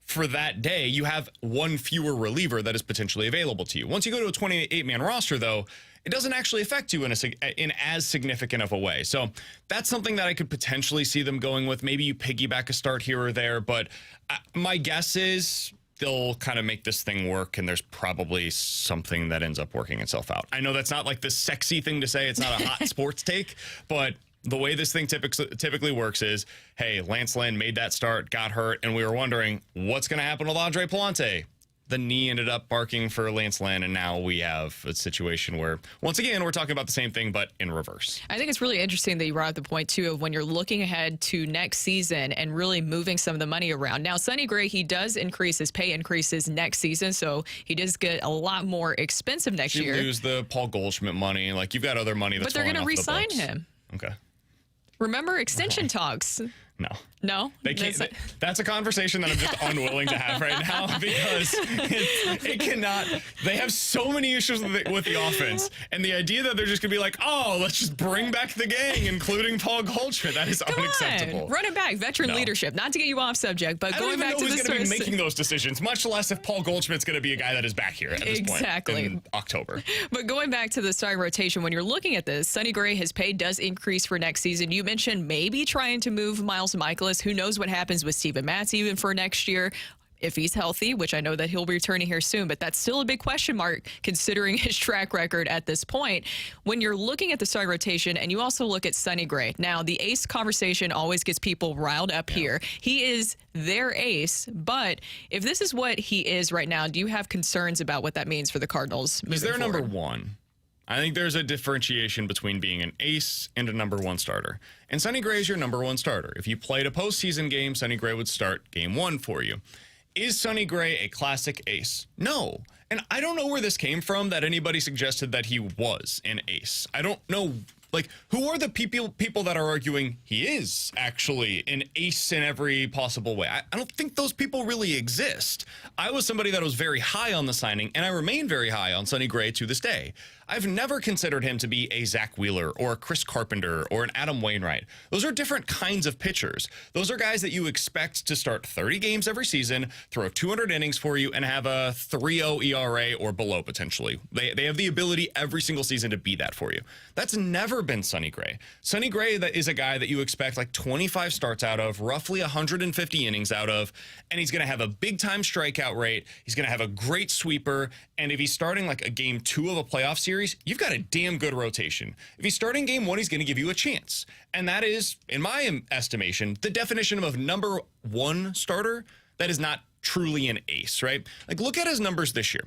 for that day, you have one fewer reliever that is potentially available to you. Once you go to a 28-man roster, though, it doesn't actually affect you in as significant of a way. So that's something that I could potentially see them going with. Maybe you piggyback a start here or there, but my guess is they'll kind of make this thing work, and there's probably something that ends up working itself out. I know that's not like the sexy thing to say. It's not a hot sports take, but the way this thing typically works is, hey, Lance Lynn made that start, got hurt, and we were wondering what's going to happen with Andre Pallante. The knee ended up barking for Lance Lynn, and now we have a situation where, once again, we're talking about the same thing, but in reverse. I think it's really interesting that you brought up the point, too, of when you're looking ahead to next season and really moving some of the money around. Now, Sonny Gray, he does increase his pay increases next season, so he does get a lot more expensive next year. You lose the Paul Goldschmidt money. Like, you've got other money that's but they're going to re-sign him. Okay. Remember extension talks? No. No? They can't. That's a conversation that I'm just unwilling to have right now because it cannot. They have so many issues with the offense, and the idea that they're just gonna be like, oh, let's just bring back the gang, including Paul Goldschmidt. That is unacceptable. Run it back, veteran leadership. Not to get you off subject, but going back to who's the going to be making those decisions. Much less if Paul Goldschmidt's going to be a guy that is back here at this point in October. But going back to the starting rotation, when you're looking at this, Sonny Gray, his pay does increase for next season. You mentioned maybe trying to move Miles Michaelis. Who knows what happens with Steven Matz even for next year if he's healthy, which I know that he'll be returning here soon, but that's still a big question mark considering his track record at this point. When you're looking at the starting rotation and you also look at Sonny Gray, now the ace conversation always gets people riled up here. He is their ace, but if this is what he is right now, do you have concerns about what that means for the Cardinals moving He's their forward? number one. I think there's a differentiation between being an ace and a number one starter. And Sonny Gray is your number one starter. If you played a postseason game, Sonny Gray would start game one for you. Is Sonny Gray a classic ace? No. And I don't know where this came from that anybody suggested that he was an ace. I don't know. Like, who are the people that are arguing he is actually an ace in every possible way? I don't think those people really exist. I was somebody that was very high on the signing, and I remain very high on Sonny Gray to this day. I've never considered him to be a Zach Wheeler or a Chris Carpenter or an Adam Wainwright. Those are different kinds of pitchers. Those are guys that you expect to start 30 games every season, throw 200 innings for you, and have a 3.0 ERA or below potentially. They have the ability every single season to be that for you. That's never been Sonny Gray. Sonny Gray is a guy that you expect like 25 starts out of, roughly 150 innings out of, and he's going to have a big-time strikeout rate. He's going to have a great sweeper, and if he's starting like a game 2 of a playoff series, you've got a damn good rotation. If he's starting game 1, he's going to give you a chance. And that is, in my estimation, the definition of number one starter that is not truly an ace, right? Like, look at his numbers this year.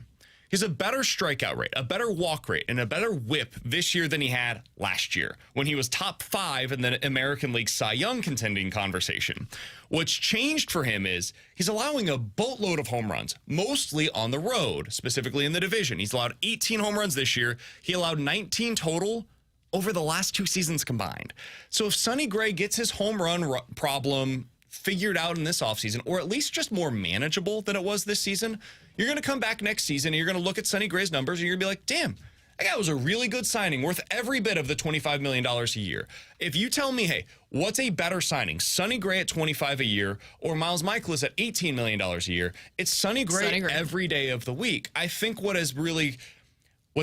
He has a better strikeout rate, a better walk rate, and a better whip this year than he had last year when he was top 5 in the American League Cy Young contending conversation. What's changed for him is he's allowing a boatload of home runs, mostly on the road, specifically in the division. He's allowed 18 home runs this year. He allowed 19 total over the last 2 seasons combined. So if Sonny Gray gets his home run problem figured out in this offseason, or at least just more manageable than it was this season, you're going to come back next season and you're going to look at Sonny Gray's numbers and you're going to be like, damn, that guy was a really good signing, worth every bit of the $25 million a year. If you tell me, hey, what's a better signing, Sonny Gray at $25 a year or Miles Mikolas at $18 million a year, it's Sonny Gray every day of the week. I think what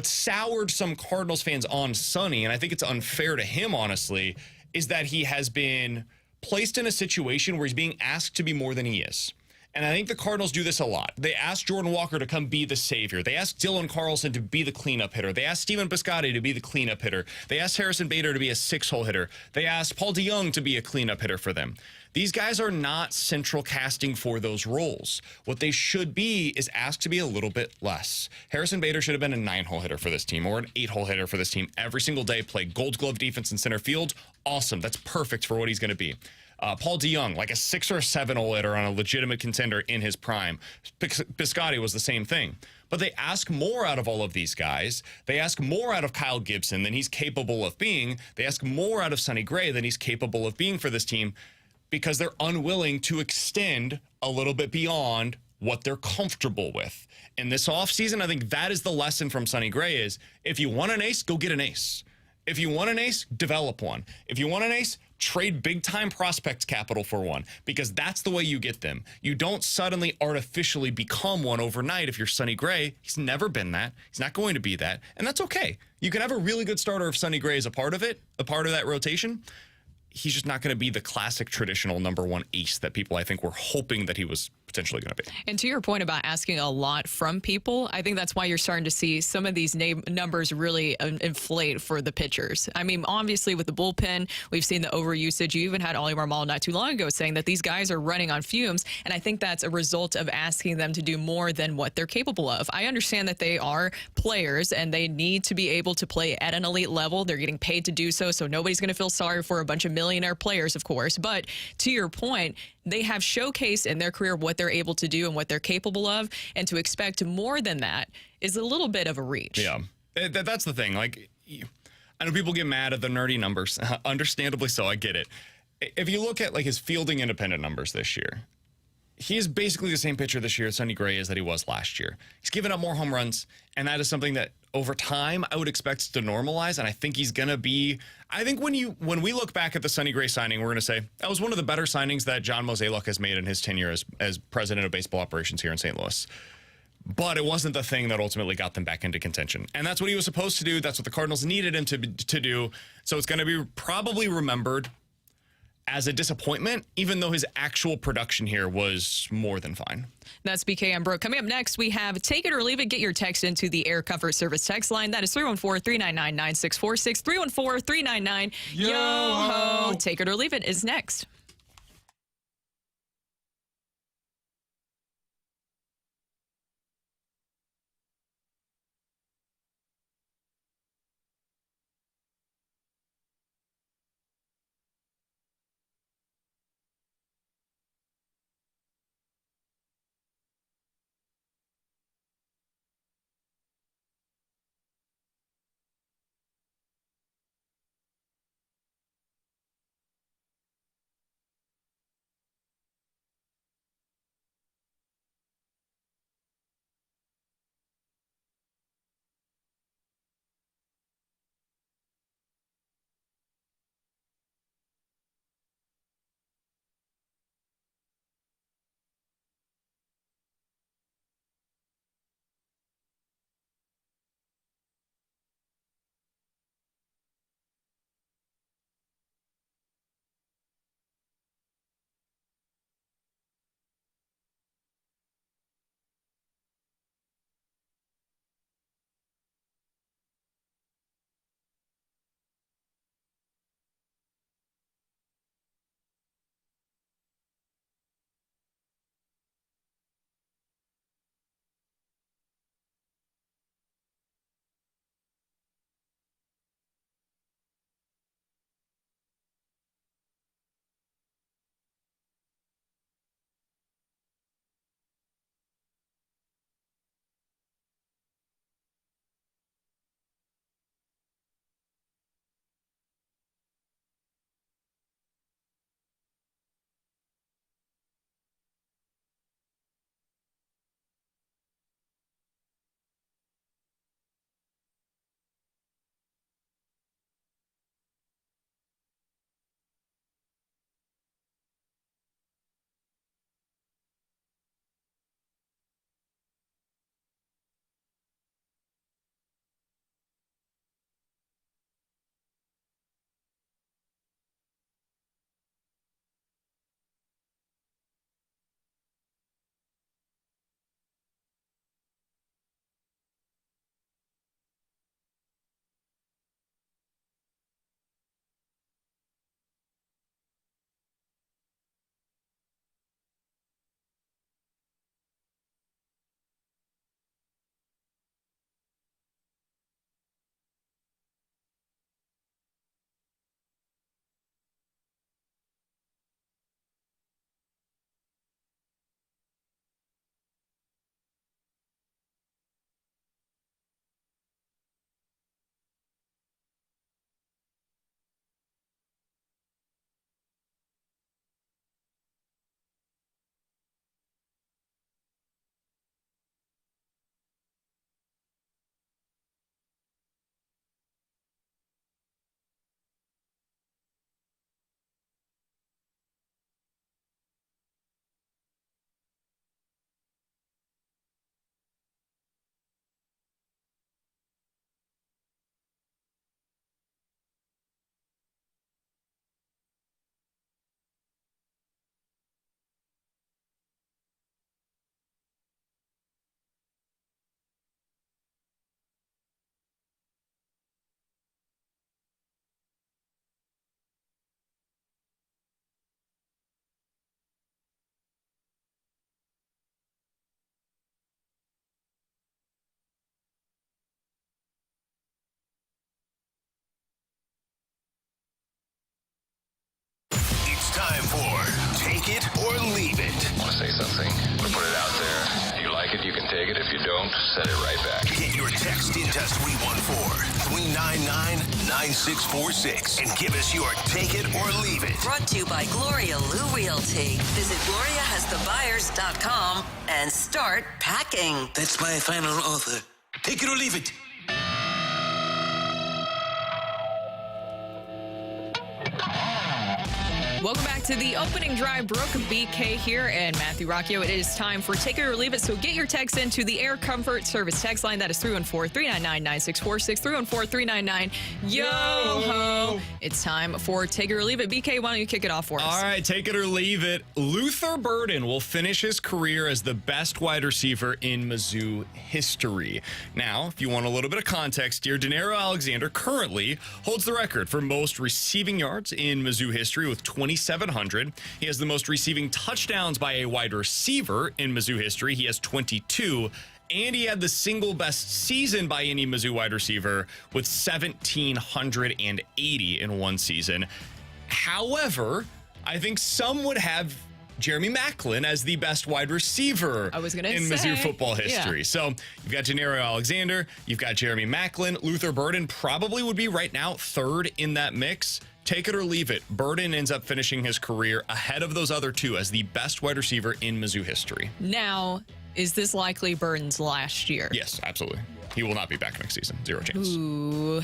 soured some Cardinals fans on Sonny, and I think it's unfair to him, honestly, is that he has been placed in a situation where he's being asked to be more than he is. And I think the Cardinals do this a lot. They ask Jordan Walker to come be the savior. They ask Dylan Carlson to be the cleanup hitter. They ask Steven Piscotty to be the cleanup hitter. They ask Harrison Bader to be a 6-hole hitter. They ask Paul DeJong to be a cleanup hitter for them. These guys are not central casting for those roles. What they should be is asked to be a little bit less. Harrison Bader should have been a 9-hole hitter for this team or an 8-hole hitter for this team every single day, play Gold Glove defense in center field. Awesome. That's perfect for what he's going to be. Paul DeJong, like a 6 or 7-hole hitter on a legitimate contender in his prime. Piscotty was the same thing. But they ask more out of all of these guys. They ask more out of Kyle Gibson than he's capable of being. They ask more out of Sonny Gray than he's capable of being for this team because they're unwilling to extend a little bit beyond what they're comfortable with. In this offseason, I think that is the lesson from Sonny Gray is if you want an ace, go get an ace. If you want an ace, develop one. If you want an ace, trade big-time prospect capital for one, because that's the way you get them. You don't suddenly artificially become one overnight if you're Sonny Gray. He's never been that. He's not going to be that, and that's okay. You can have a really good starter if Sonny Gray is a part of it, a part of that rotation. He's just not going to be the classic traditional number one ace that people, I think, were hoping that he was potentially going to be. And to your point about asking a lot from people, I think that's why you're starting to see some of these numbers really inflate for the pitchers. I mean, obviously with the bullpen, we've seen the overusage. You even had Ollie Marmol not too long ago saying that these guys are running on fumes, and I think that's a result of asking them to do more than what they're capable of. I understand that they are players and they need to be able to play at an elite level. They're getting paid to do so, so nobody's going to feel sorry for a bunch of millionaire players, of course. But to your point, they have showcased in their career what they're able to do and what they're capable of, and to expect more than that is a little bit of a reach. Yeah, that's the thing. Like, I know people get mad at the nerdy numbers. Understandably so, I get it. If you look at like his fielding independent numbers this year, he is basically the same pitcher this year as Sonny Gray is that he was last year. He's given up more home runs, and that is something that over time I would expect to normalize, and I think he's going to be. I think when we look back at the Sonny Gray signing, we're going to say that was one of the better signings that John Mozeliak has made in his tenure as president of baseball operations here in St. Louis. But it wasn't the thing that ultimately got them back into contention. And that's what he was supposed to do. That's what the Cardinals needed him to do. So it's going to be probably remembered as a disappointment, even though his actual production here was more than fine. That's BK and Brooke. Coming up next, we have Take It or Leave It. Get your text into the Air Comfort Service text line. That is 314-399-9646. 314-399-YO-HO. Take It or Leave It is next. something. Put it out there. If you like it, you can take it. If you don't, send it right back. Get your text into 314-399-9646 and give us your take it or leave it. Brought to you by Gloria Lou Realty. Visit GloriaHasTheBuyers.com and start packing. That's my final offer. Take it or leave it. Welcome back to the opening drive. Brooke, BK here, and Matthew Rocchio. It is time for Take It or Leave It. So get your text into the Air Comfort Service text line. That is 314-399-9646, 314-399-YO-HO. It's time for Take It or Leave It. BK, why don't you kick it off for us? All right, take it or leave it. Luther Burden will finish his career as the best wide receiver in Mizzou history. Now, if you want a little bit of context here, Denaro Alexander currently holds the record for most receiving yards in Mizzou history with 2,700. He has the most receiving touchdowns by a wide receiver in Mizzou history. He has 22. And he had the single best season by any Mizzou wide receiver with 1,780 in one season. However, I think some would have Jeremy Maclin as the best wide receiver in Mizzou football history. Yeah. So you've got Denaro Alexander, you've got Jeremy Maclin. Luther Burden probably would be right now third in that mix. Take it or leave it. Burden ends up finishing his career ahead of those other two as the best wide receiver in Mizzou history. Now, is this likely Burden's last year? Yes, absolutely. He will not be back next season. Zero chance. Ooh,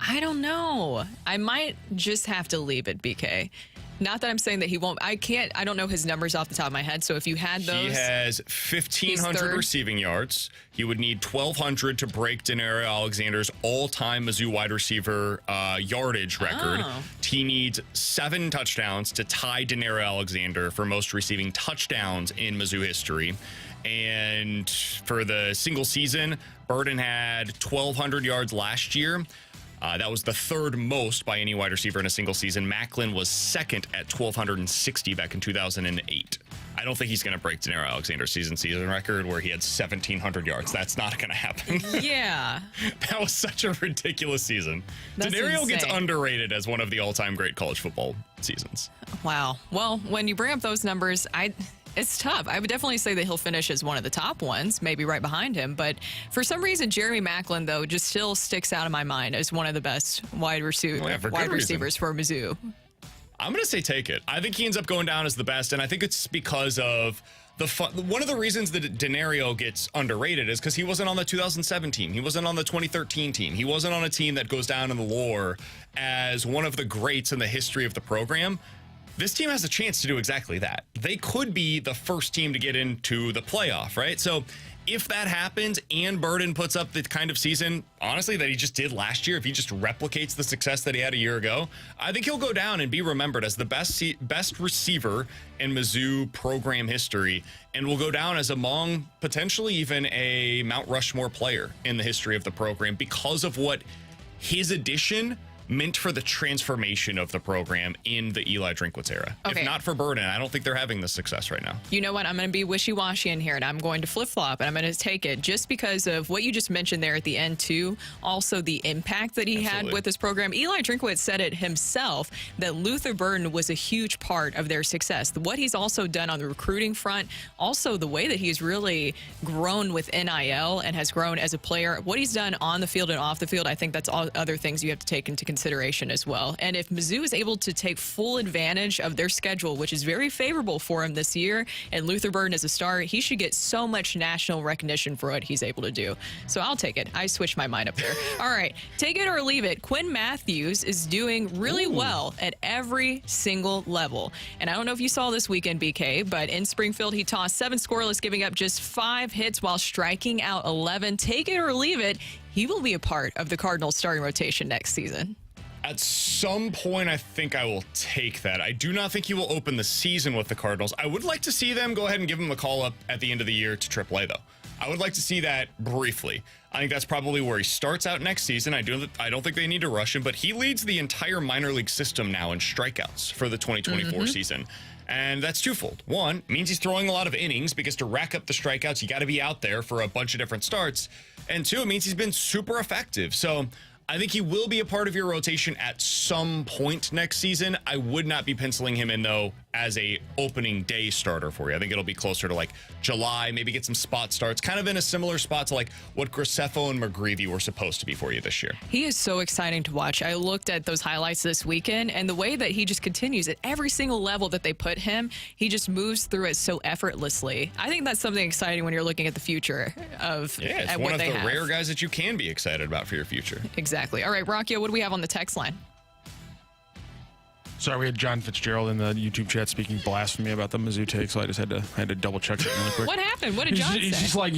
I don't know. I might just have to leave it, BK. Not that I'm saying that he won't. I don't know his numbers off the top of my head. So if you had those. He has 1,500 receiving yards. He would need 1,200 to break Denaro Alexander's all-time Mizzou wide receiver yardage record. Oh. He needs 7 touchdowns to tie Denaro Alexander for most receiving touchdowns in Mizzou history. And for the single season, Burden had 1,200 yards last year. That was the third most by any wide receiver in a single season. Maclin was second at 1,260 back in 2008. I don't think he's going to break Denaro Alexander's season record where he had 1,700 yards. That's not going to happen. Yeah. That was such a ridiculous season. That's Denaro insane. gets underrated as one of the all-time great college football seasons. Wow. Well, when you bring up those numbers, it's tough. I would definitely say that he'll finish as one of the top ones, maybe right behind him. But for some reason, Jeremy Maclin, though, just still sticks out in my mind as one of the best wide receivers for Mizzou. I'm going to say take it. I think he ends up going down as the best, and I think it's because of one of the reasons that Denaro gets underrated is because he wasn't on the 2007 team. He wasn't on the 2013 team. He wasn't on a team that goes down in the lore as one of the greats in the history of the program. This team has a chance to do exactly that. They could be the first team to get into the playoff, right? So if that happens and Burden puts up the kind of season, honestly, that he just did last year, if he just replicates the success that he had a year ago, I think he'll go down and be remembered as the best receiver in Mizzou program history, and will go down as among potentially even a Mount Rushmore player in the history of the program because of what his addition meant for the transformation of the program in the Eli Drinkwitz era. Okay. If not for Burden, I don't think they're having this success right now. You know what? I'm going to be wishy-washy in here, and I'm going to flip-flop, and I'm going to take it just because of what you just mentioned there at the end, too. Also, the impact that he had with this program. Eli Drinkwitz said it himself that Luther Burden was a huge part of their success. What he's also done on the recruiting front, also the way that he's really grown with NIL and has grown as a player, what he's done on the field and off the field, I think that's all other things you have to take into consideration as well. And if Mizzou is able to take full advantage of their schedule, which is very favorable for him this year, and Luther Burden is a star, he should get so much national recognition for what he's able to do. So I'll take it. I switched my mind up there. All right, take it or leave it. Quinn Matthews is doing really well at every single level. And I don't know if you saw this weekend, BK, but in Springfield, he tossed 7 scoreless, giving up just 5 hits while striking out 11. Take it or leave it. He will be a part of the Cardinals starting rotation next season. At some point, I think I will take that. I do not think he will open the season with the Cardinals. I would like to see them go ahead and give him a call up at the end of the year to AAA, though. I would like to see that briefly. I think that's probably where he starts out next season. I don't think they need to rush him, but he leads the entire minor league system now in strikeouts for the 2024 season. And that's twofold. One, means he's throwing a lot of innings because to rack up the strikeouts, you got to be out there for a bunch of different starts. And two, it means he's been super effective. So I think he will be a part of your rotation at some point next season. I would not be penciling him in, though, as a opening day starter for you. I think it'll be closer to like July, maybe get some spot starts, kind of in a similar spot to like what Graceffo and McGreevy were supposed to be for you this year. He is so exciting to watch. I looked at those highlights this weekend, and the way that he just continues at every single level that they put him, he just moves through it so effortlessly. I think that's something exciting when you're looking at the future of it's at one what of they the have. rare guys that you can be excited about for your future. Exactly. All right, Rocchio, what do we have on the text line? Sorry, we had John Fitzgerald in the YouTube chat speaking blasphemy about the Mizzou take, so I just had to double check that really quick. What happened? What did John say? He's just like,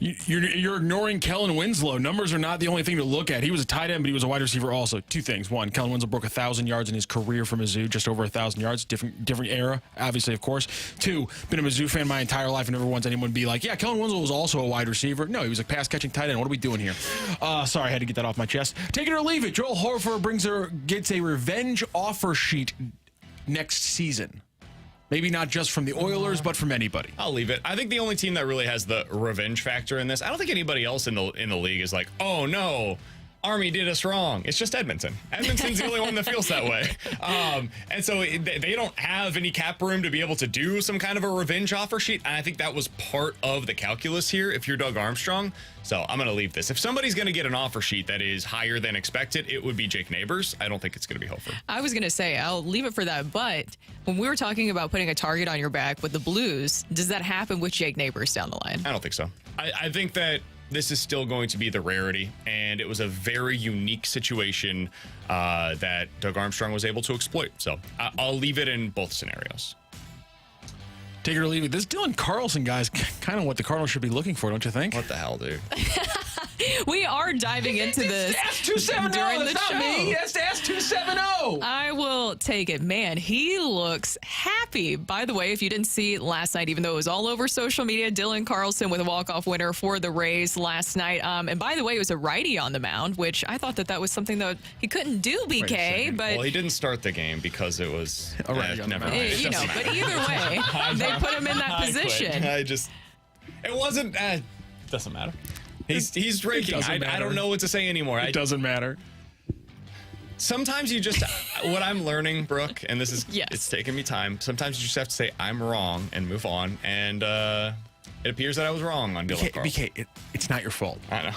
you're ignoring Kellen Winslow. Numbers are not the only thing to look at. He was a tight end, but he was a wide receiver also. Two things. One, Kellen Winslow broke 1,000 yards in his career for Mizzou, just over 1,000 yards. Different era, obviously, of course. Two, been a Mizzou fan my entire life and never once anyone be like, yeah, Kellen Winslow was also a wide receiver. No, he was a pass-catching tight end. What are we doing here? Sorry, I had to get that off my chest. Take it or leave it. Joel Horfer gets a revenge offer sheet next season. Maybe not just from the Oilers, but from anybody. I'll leave it. I think the only team that really has the revenge factor in this, I don't think anybody else in the league is like, oh no, Army did us wrong. It's just Edmonton. Edmonton's the only one that feels that way. And so they don't have any cap room to be able to do some kind of a revenge offer sheet. And I think that was part of the calculus here if you're Doug Armstrong. So I'm going to leave this. If somebody's going to get an offer sheet that is higher than expected, it would be Jake Neighbors. I don't think it's going to be Hofer. I was going to say, I'll leave it for that. But when we were talking about putting a target on your back with the Blues, does that happen with Jake Neighbors down the line? I don't think so. I think that this is still going to be the rarity, and it was a very unique situation that Doug Armstrong was able to exploit. So I'll leave it in both scenarios. Take it or leave it. This Dylan Carlson guy's kind of what the Cardinals should be looking for, don't you think? What the hell, dude? We are diving into this during the show. Me. That's S270. I will take it. Man, he looks happy. By the way, if you didn't see it last night, even though it was all over social media, Dylan Carlson with a walk-off winner for the Rays last night. And by the way, it was a righty on the mound, which I thought that was something that he couldn't do, BK. But well, he didn't start the game because it was a righty. Never mind. You know, but either way, they put him in that position. It wasn't. Doesn't matter. He's raking. I don't know what to say anymore. It doesn't matter. Sometimes you just, what I'm learning, Brooke, and this is, yes. It's taken me time. Sometimes you just have to say, I'm wrong and move on. And it appears that I was wrong on Dylan Carlson. BK, it's not your fault. I know.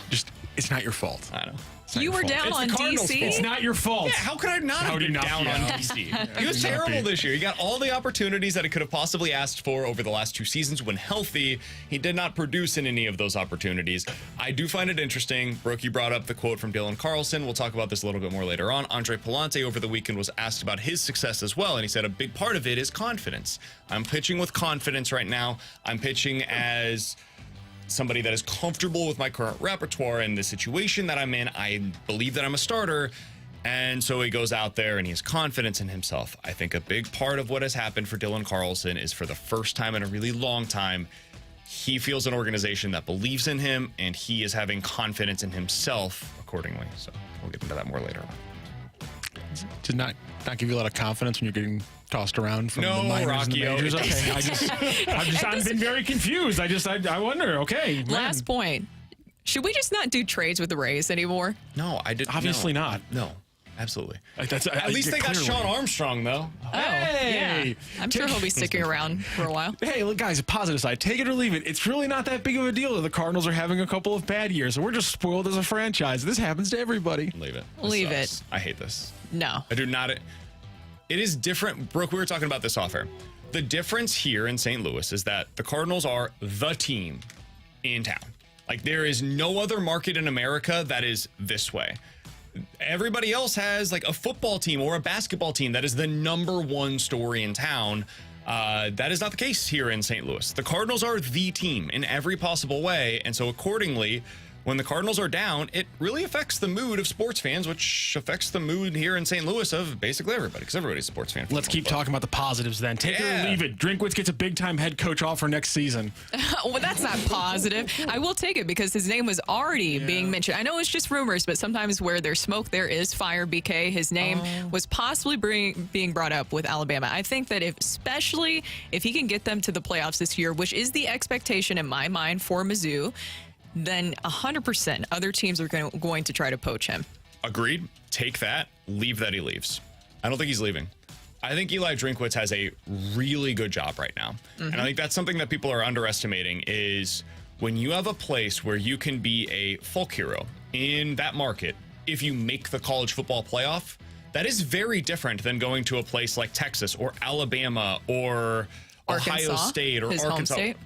It's not your fault. I know. You were down on DC. It's not your fault. Yeah, how could I not have been down on DC? He was terrible this year. He got all the opportunities that he could have possibly asked for over the last 2 seasons when healthy. He did not produce in any of those opportunities. I do find it interesting. Brooke, you brought up the quote from Dylan Carlson. We'll talk about this a little bit more later on. Andre Pallante over the weekend was asked about his success as well, and he said a big part of it is confidence. I'm pitching with confidence right now. I'm pitching as somebody that is comfortable with my current repertoire and the situation that I'm in. I believe that I'm a starter. And so he goes out there and he has confidence in himself. I think a big part of what has happened for Dylan Carlson is for the first time in a really long time, he feels an organization that believes in him and he is having confidence in himself accordingly. So we'll get into that more later on. Did not give you a lot of confidence when you're getting tossed around from No, the minors and the Rocchio. majors? Okay, I've been very confused. I wonder. Okay, man. Last point. Should we just not do trades with the Rays anymore? No, I did. Obviously no. not. No, absolutely. At least they got clearly. Sean Armstrong, though. Hey! Yeah. I'm sure he'll be sticking around for a while. Hey, look, guys, positive side. Take it or leave it. It's really not that big of a deal that the Cardinals are having a couple of bad years. We're just spoiled as a franchise. This happens to everybody. Leave it. Leave sucks. it. I hate this. No. I do not. It is different. Brooke, we were talking about this off air. The difference here in St. Louis is that the Cardinals are the team in town. Like, there is no other market in America that is this way. Everybody else has like a football team or a basketball team that is the #1 story in town. That is not the case here in St. Louis. The Cardinals are the team in every possible way. And so accordingly, when the Cardinals are down, it really affects the mood of sports fans, which affects the mood here in St. Louis of basically everybody, because everybody's a sports fan. Let's keep talking about the positives then. Take it or leave it. Drinkwitz gets a big-time head coach offer next season. Well, that's not positive. I will take it because his name was already being mentioned. I know it's just rumors, but sometimes where there's smoke, there is fire, BK. His name was possibly being brought up with Alabama. I think that especially if he can get them to the playoffs this year, which is the expectation in my mind for Mizzou, then 100% other teams are going to try to poach him. Agreed. Take that. Leave that he leaves. I don't think he's leaving. I think Eli Drinkwitz has a really good job right now. And I think that's something that people are underestimating is when you have a place where you can be a folk hero in that market, if you make the college football playoff, that is very different than going to a place like Texas or Alabama or Arkansas, Ohio State or his Arkansas. home state.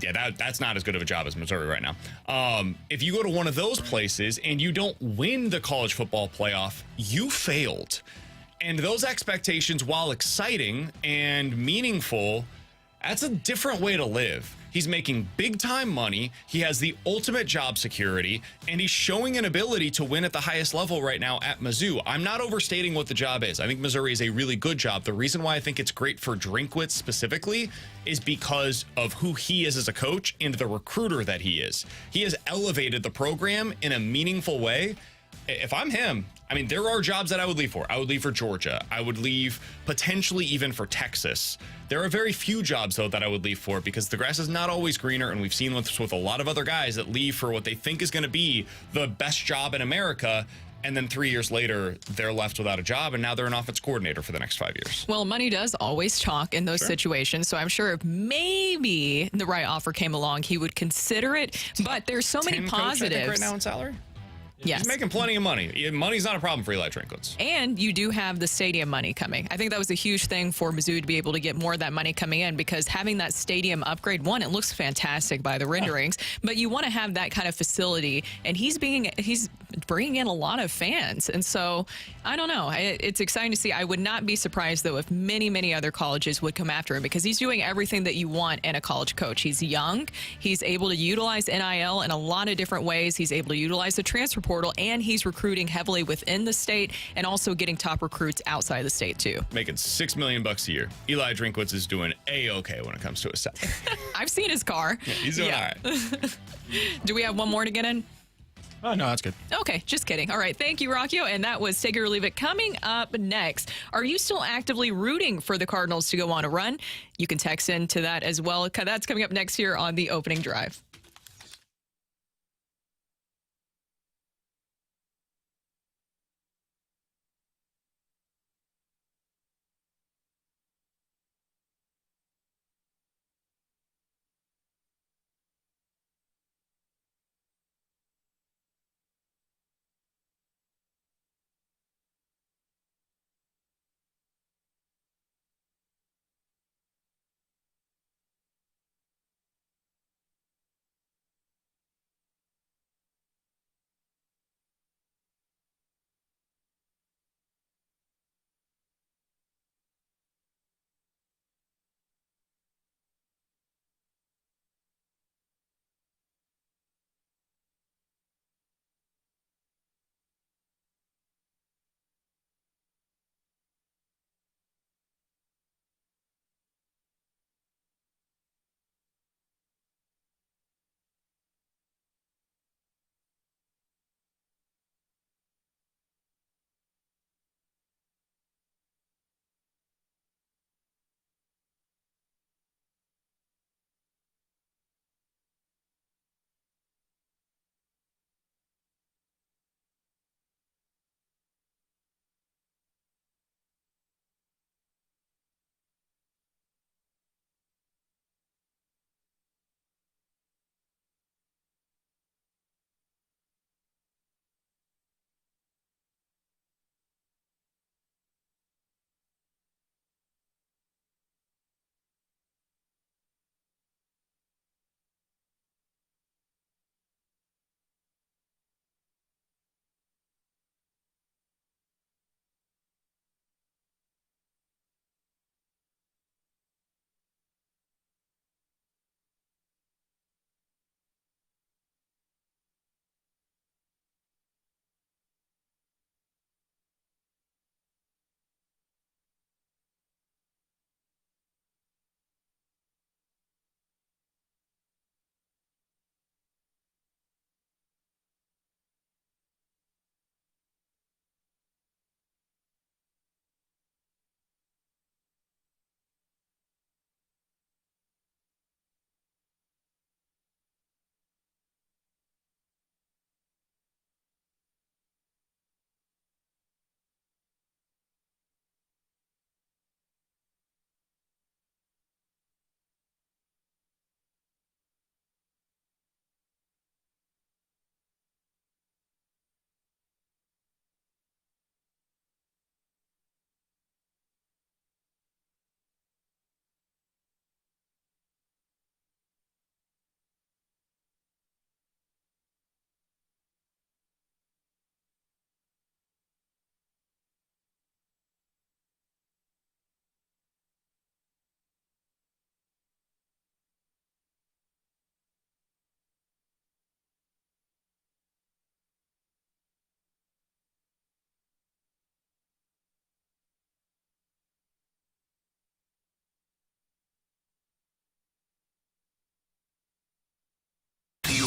Yeah, that's not as good of a job as Missouri right now. If you go to one of those places and you don't win the college football playoff, you failed. And those expectations, while exciting and meaningful, that's a different way to live. He's making big time money. He has the ultimate job security, and he's showing an ability to win at the highest level right now at Mizzou. I'm not overstating what the job is. I think Missouri is a really good job. The reason why I think it's great for Drinkwitz specifically is because of who he is as a coach and the recruiter that he is. He has elevated the program in a meaningful way. If I'm him, I mean, there are jobs that I would leave for. I would leave for Georgia. I would leave potentially even for Texas. There are very few jobs, though, that I would leave for because the grass is not always greener. And we've seen this with a lot of other guys that leave for what they think is going to be the best job in America. And then 3 years later, they're left without a job. And now they're an offense coordinator for the next 5 years. Well, money does always talk in those situations. So I'm sure if maybe the right offer came along, he would consider it. But there's so many positives. Coach, I think, right now in salary? Yes. He's making plenty of money. Money's not a problem for Eli Drinkwitz. And you do have the stadium money coming. I think that was a huge thing for Mizzou to be able to get more of that money coming in because having that stadium upgrade, one, it looks fantastic by the renderings, but you want to have that kind of facility. And he's bringing in a lot of fans. And so, I don't know. It's exciting to see. I would not be surprised, though, if many, many other colleges would come after him because he's doing everything that you want in a college coach. He's young. He's able to utilize NIL in a lot of different ways. He's able to utilize the transfer portal, and he's recruiting heavily within the state and also getting top recruits outside the state, too. Making $6 million a year. Eli Drinkwitz is doing A-okay when it comes to his salary. I've seen his car. Yeah, he's doing all right. Do we have one more to get in? Oh, no, that's good. Okay, just kidding. All right, thank you, Rocchio. And that was Take It or Leave It. Coming up next, are you still actively rooting for the Cardinals to go on a run? You can text into that as well. That's coming up next here on the opening drive.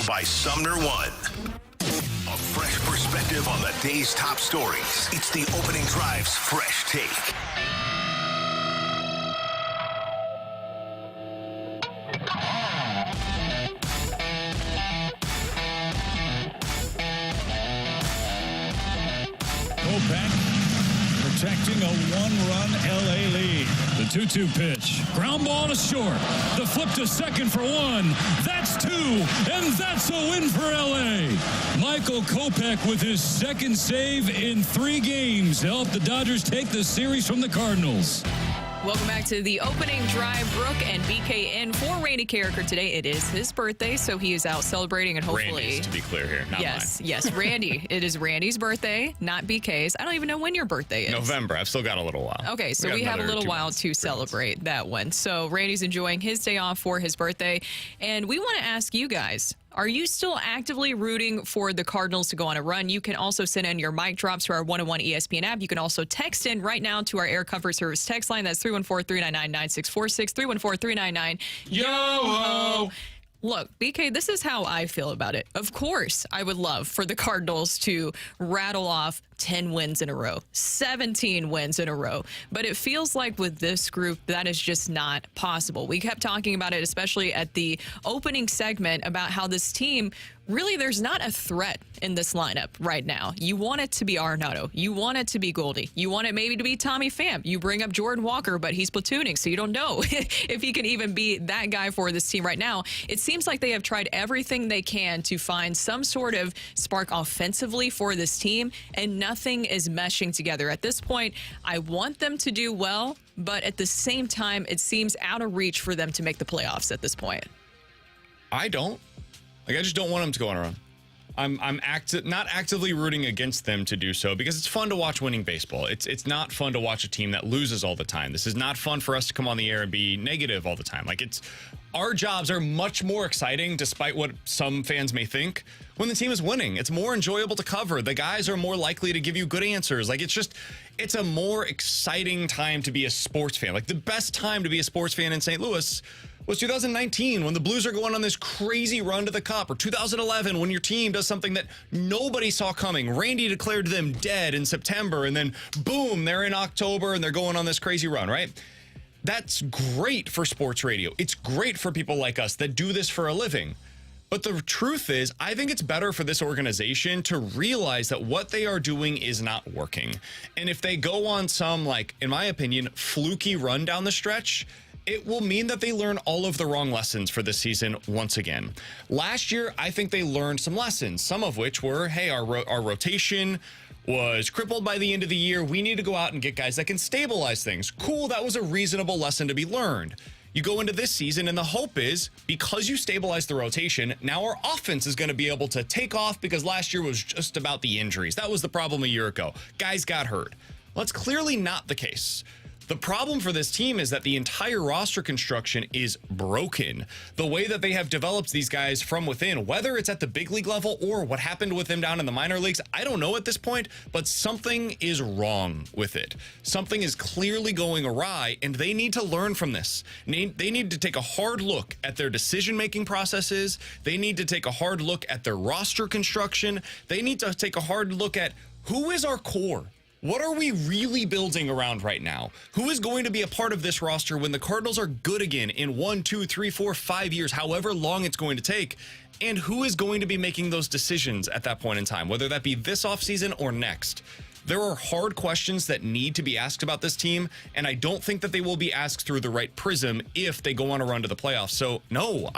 by Sumner One. A fresh perspective on the day's top stories. It's the Opening Drive's Fresh Take. Protecting a one-run LA lead. The 2-2 pitch. Ground ball to short. The flip to second for one. That's two. And that's a win for LA. Michael Kopech with his second save in 3 games helped the Dodgers take the series from the Cardinals. Welcome back to the Opening Drive. Brooke and BK in for Randy Carricker today. It is his birthday, so he is out celebrating and hopefully... Randy's, to be clear here, not yes, mine. Yes, Randy. It is Randy's birthday, not BK's. I don't even know when your birthday is. November. I've still got a little while. Okay, so we have a little while to celebrate that one. So Randy's enjoying his day off for his birthday. And we want to ask you guys, are you still actively rooting for the Cardinals to go on a run? You can also send in your mic drops to our 101 ESPN app. You can also text in right now to our Air Comfort Service text line. That's 314-399-9646, 314-399. Yo-ho! Look, BK, this is how I feel about it. Of course, I would love for the Cardinals to rattle off 10 wins in a row, 17 wins in a row. But it feels like with this group, that is just not possible. We kept talking about it, especially at the opening segment, about how this team, really, there's not a threat in this lineup right now. You want it to be Arenado. You want it to be Goldie. You want it maybe to be Tommy Pham. You bring up Jordan Walker, but he's platooning, so you don't know if he can even be that guy for this team right now. It seems like they have tried everything they can to find some sort of spark offensively for this team, and nothing is meshing together. At this point, I want them to do well, but at the same time, it seems out of reach for them to make the playoffs at this point. I don't. I just don't want them to go on a run. I'm not actively rooting against them to do so because it's fun to watch winning baseball. It's not fun to watch a team that loses all the time. This is not fun for us to come on the air and be negative all the time. Our jobs are much more exciting, despite what some fans may think, when the team is winning. It's more enjoyable to cover. The guys are more likely to give you good answers. It's a more exciting time to be a sports fan. The best time to be a sports fan in St. Louis was 2019 when the Blues are going on this crazy run to the Cup, or 2011 when your team does something that nobody saw coming. Randy declared them dead in September, and then boom, they're in October and they're going on this crazy run, right? That's great for sports radio. It's great for people like us that do this for a living. But the truth is, I think it's better for this organization to realize that what they are doing is not working. And if they go on some, in my opinion, fluky run down the stretch, it will mean that they learn all of the wrong lessons for this season once again. Last year, I think they learned some lessons, some of which were, hey, our rotation was crippled by the end of the year. We need to go out and get guys that can stabilize things. Cool, that was a reasonable lesson to be learned. You go into this season, and the hope is, because you stabilize the rotation, now our offense is going to be able to take off, because last year was just about the injuries. That was the problem a year ago. Guys got hurt. Well, that's clearly not the case. The problem for this team is that the entire roster construction is broken. The way that they have developed these guys from within, whether it's at the big league level or what happened with them down in the minor leagues, I don't know at this point, but something is wrong with it. Something is clearly going awry, and they need to learn from this. They need to take a hard look at their decision-making processes. They need to take a hard look at their roster construction. They need to take a hard look at who is our core. What are we really building around right now? Who is going to be a part of this roster when the Cardinals are good again in 1, 2, 3, 4, 5 years, however long it's going to take? And who is going to be making those decisions at that point in time, whether that be this offseason or next? There are hard questions that need to be asked about this team, and I don't think that they will be asked through the right prism if they go on a run to the playoffs. So, no,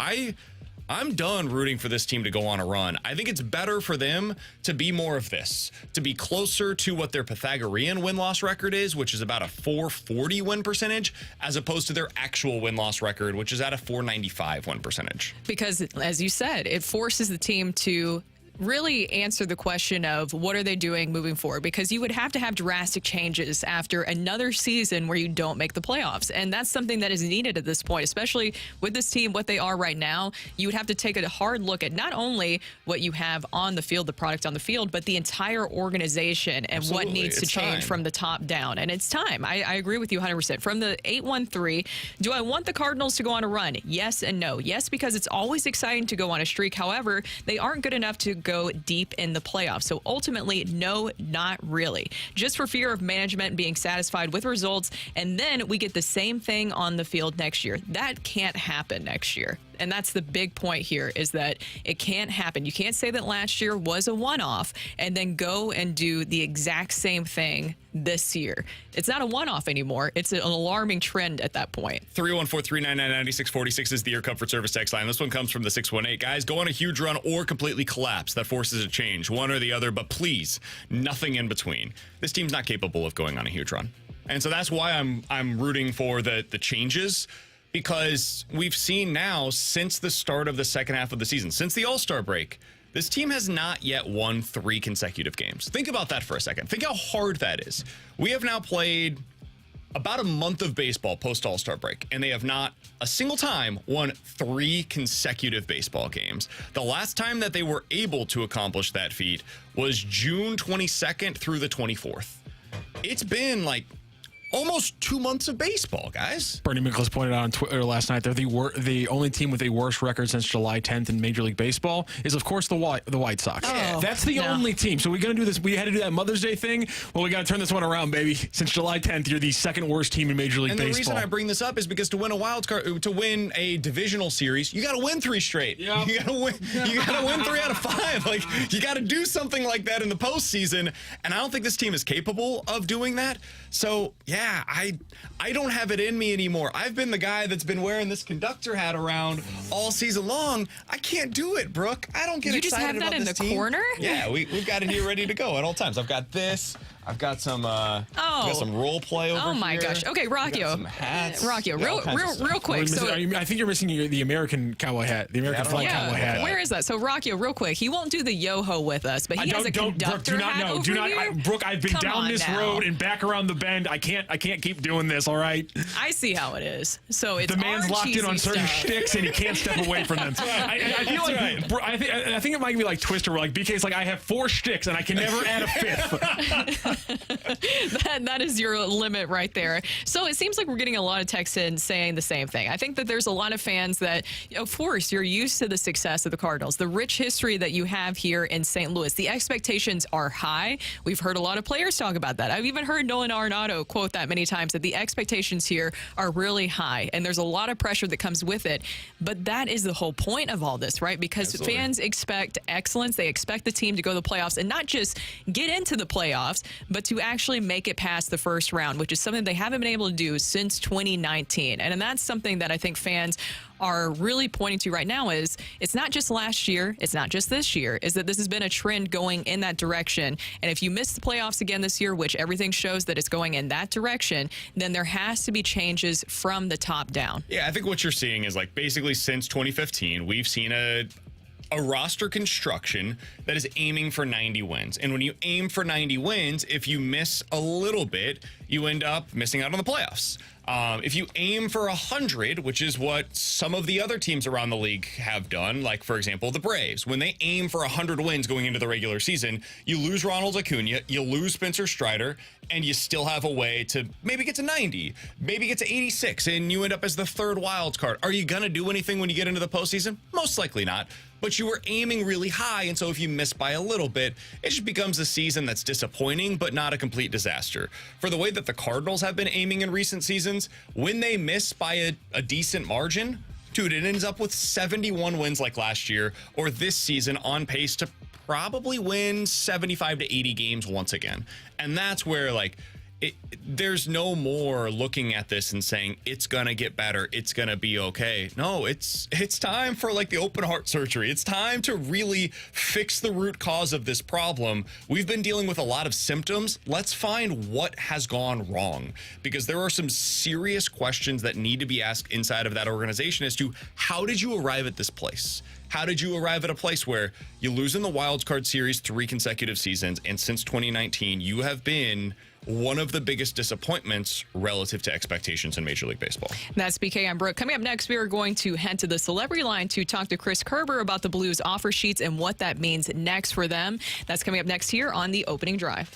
I'm done rooting for this team to go on a run. I think it's better for them to be more of this, to be closer to what their Pythagorean win-loss record is, which is about a 440 win percentage, as opposed to their actual win-loss record, which is at a 495 win percentage. Because, as you said, it forces the team to really answer the question of what are they doing moving forward, because you would have to have drastic changes after another season where you don't make the playoffs. And that's something that is needed at this point, especially with this team, what they are right now. You would have to take a hard look at not only what you have on the field, the product on the field, but the entire organization and what needs to change from the top down. And it's time. I agree with you 100%. From the 8-1-3, do I want the Cardinals to go on a run? Yes and no. Yes, because it's always exciting to go on a streak. However, they aren't good enough to go deep in the playoffs. So ultimately, no, not really. Just for fear of management being satisfied with results, and then we get the same thing on the field next year. That can't happen next year. And that's the big point here, is that it can't happen. You can't say that last year was a one-off and then go and do the exact same thing this year. It's not a one-off anymore. It's an alarming trend at that point. 314-399-9646 is the Air Comfort Service text line. This one comes from the 618. Guys, go on a huge run or completely collapse. That forces a change, one or the other, but please, nothing in between. This team's not capable of going on a huge run. And so that's why I'm rooting for the changes, because we've seen now since the start of the second half of the season, since the All-Star break, this team has not yet won 3 consecutive games. Think about that for a second. Think how hard that is. We have now played about a month of baseball post All-Star break, and they have not a single time won 3 consecutive baseball games. The last time that they were able to accomplish that feat was June 22nd through the 24th. It's been like almost 2 months of baseball, guys. Bernie Miklasz pointed out on Twitter last night they're the only team with a worse record since July 10th in Major League Baseball is, of course, the White Sox. Oh, that's the only team. So we're going to do this. We had to do that Mother's Day thing. Well, we got to turn this one around, baby. Since July 10th, you're the second worst team in Major League Baseball. And the reason I bring this up is because to win a wild card, to win a divisional series, you got to win 3 straight. Yep. You got to win. You got to win 3 out of 5. Like, you got to do something like that in the postseason. And I don't think this team is capable of doing that. So yeah, I don't have it in me anymore. I've been the guy that's been wearing this conductor hat around all season long. I can't do it, Brooke. I don't get excited about this team. You just have that in the corner? Yeah, we've got it here ready to go at all times. I've got this. I've got some got some role play over here. Oh my gosh. Okay, Rockio. Some hats. Rockio, real quick. So I think you're missing the American cowboy hat, the American flag cowboy hat. Where is that? So Rockio, real quick. He won't do the yo-ho with us, but he has a conductor hat over here. Brooke, I've been down this road and back around the bend. I can't keep doing this, all right? I see how it is. So it's the man's locked in on certain shticks and he can't step away from them. I feel like I think it might be like Twister, where like BK's like, I have 4 shticks and I can never add a 5th. that is your limit right there. So it seems like we're getting a lot of texts in saying the same thing. I think that there's a lot of fans that, of course, you're used to the success of the Cardinals, the rich history that you have here in St. Louis. The expectations are high. We've heard a lot of players talk about that. I've even heard Nolan Arenado quote that many times, that the expectations here are really high, and there's a lot of pressure that comes with it. But that is the whole point of all this, right? Because fans expect excellence. They expect the team to go to the playoffs and not just get into the playoffs, but to actually make it past the first round, which is something they haven't been able to do since 2019. And that's something that I think fans are really pointing to right now. Is it's not just last year, it's not just this year, is that this has been a trend going in that direction. And if you miss the playoffs again this year, which everything shows that it's going in that direction, then there has to be changes from the top down. Yeah, I think what you're seeing is, like, basically since 2015, we've seen a roster construction that is aiming for 90 wins. And when you aim for 90 wins, if you miss a little bit, you end up missing out on the playoffs. If you aim for 100, which is what some of the other teams around the league have done, like, for example, the Braves, when they aim for 100 wins going into the regular season, you lose Ronald Acuna, you lose Spencer Strider, and you still have a way to maybe get to 90, maybe get to 86, and you end up as the 3rd wild card. Are you going to do anything when you get into the postseason? Most likely not. But you were aiming really high, and so if you miss by a little bit, it just becomes a season that's disappointing, but not a complete disaster. For the way that the Cardinals have been aiming in recent seasons, when they miss by a decent margin, dude, it ends up with 71 wins like last year, or this season on pace to probably win 75 to 80 games once again. And that's where, like, there's no more looking at this and saying it's gonna get better, it's gonna be okay. No, it's time for like the open heart surgery. It's time to really fix the root cause of this problem. We've been dealing with a lot of symptoms. Let's find what has gone wrong, because there are some serious questions that need to be asked inside of that organization as to how did you arrive at this place? How did you arrive at a place where you lose in the wild card series 3 consecutive seasons, and since 2019 you have been one of the biggest disappointments relative to expectations in Major League Baseball? That's BK. I'm Brooke. Coming up next, we are going to head to the celebrity line to talk to Chris Kerber about the Blues offer sheets and what that means next for them. That's coming up next here on the Opening Drive.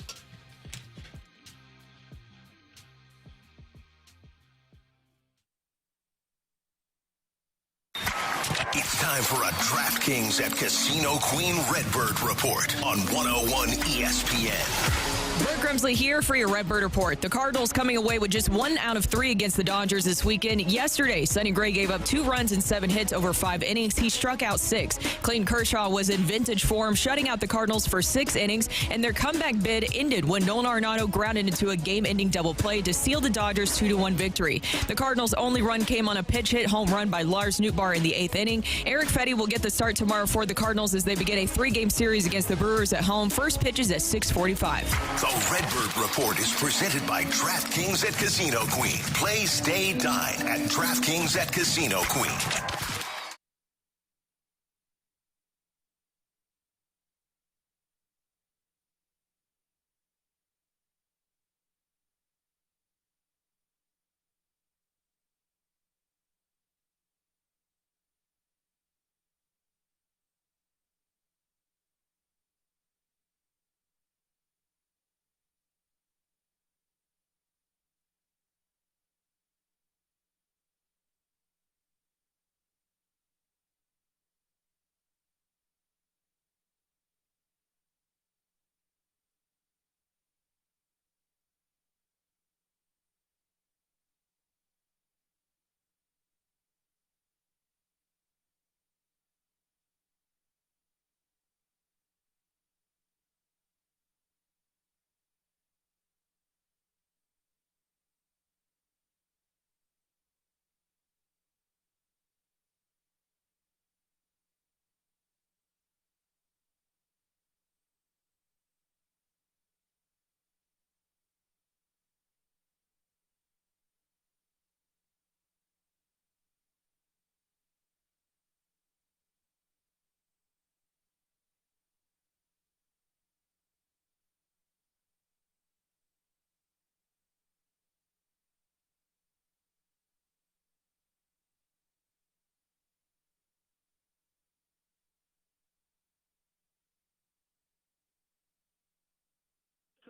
It's time for a DraftKings at Casino Queen Redbird report on 101 ESPN. Brooke Grimsley here for your Redbird report. The Cardinals coming away with just 1 out of 3 against the Dodgers this weekend. Yesterday, Sonny Gray gave up 2 runs and 7 hits over 5 innings. He struck out 6. Clayton Kershaw was in vintage form, shutting out the Cardinals for 6 innings, and their comeback bid ended when Nolan Arenado grounded into a game-ending double play to seal the Dodgers' 2-1 victory. The Cardinals' only run came on a pinch-hit home run by Lars Nootbaar in the 8th inning. Eric Fetty will get the start tomorrow for the Cardinals as they begin a 3-game series against the Brewers at home. First pitch is at 6:45. The Redbird Report is presented by DraftKings at Casino Queen. Play, stay, dine at DraftKings at Casino Queen.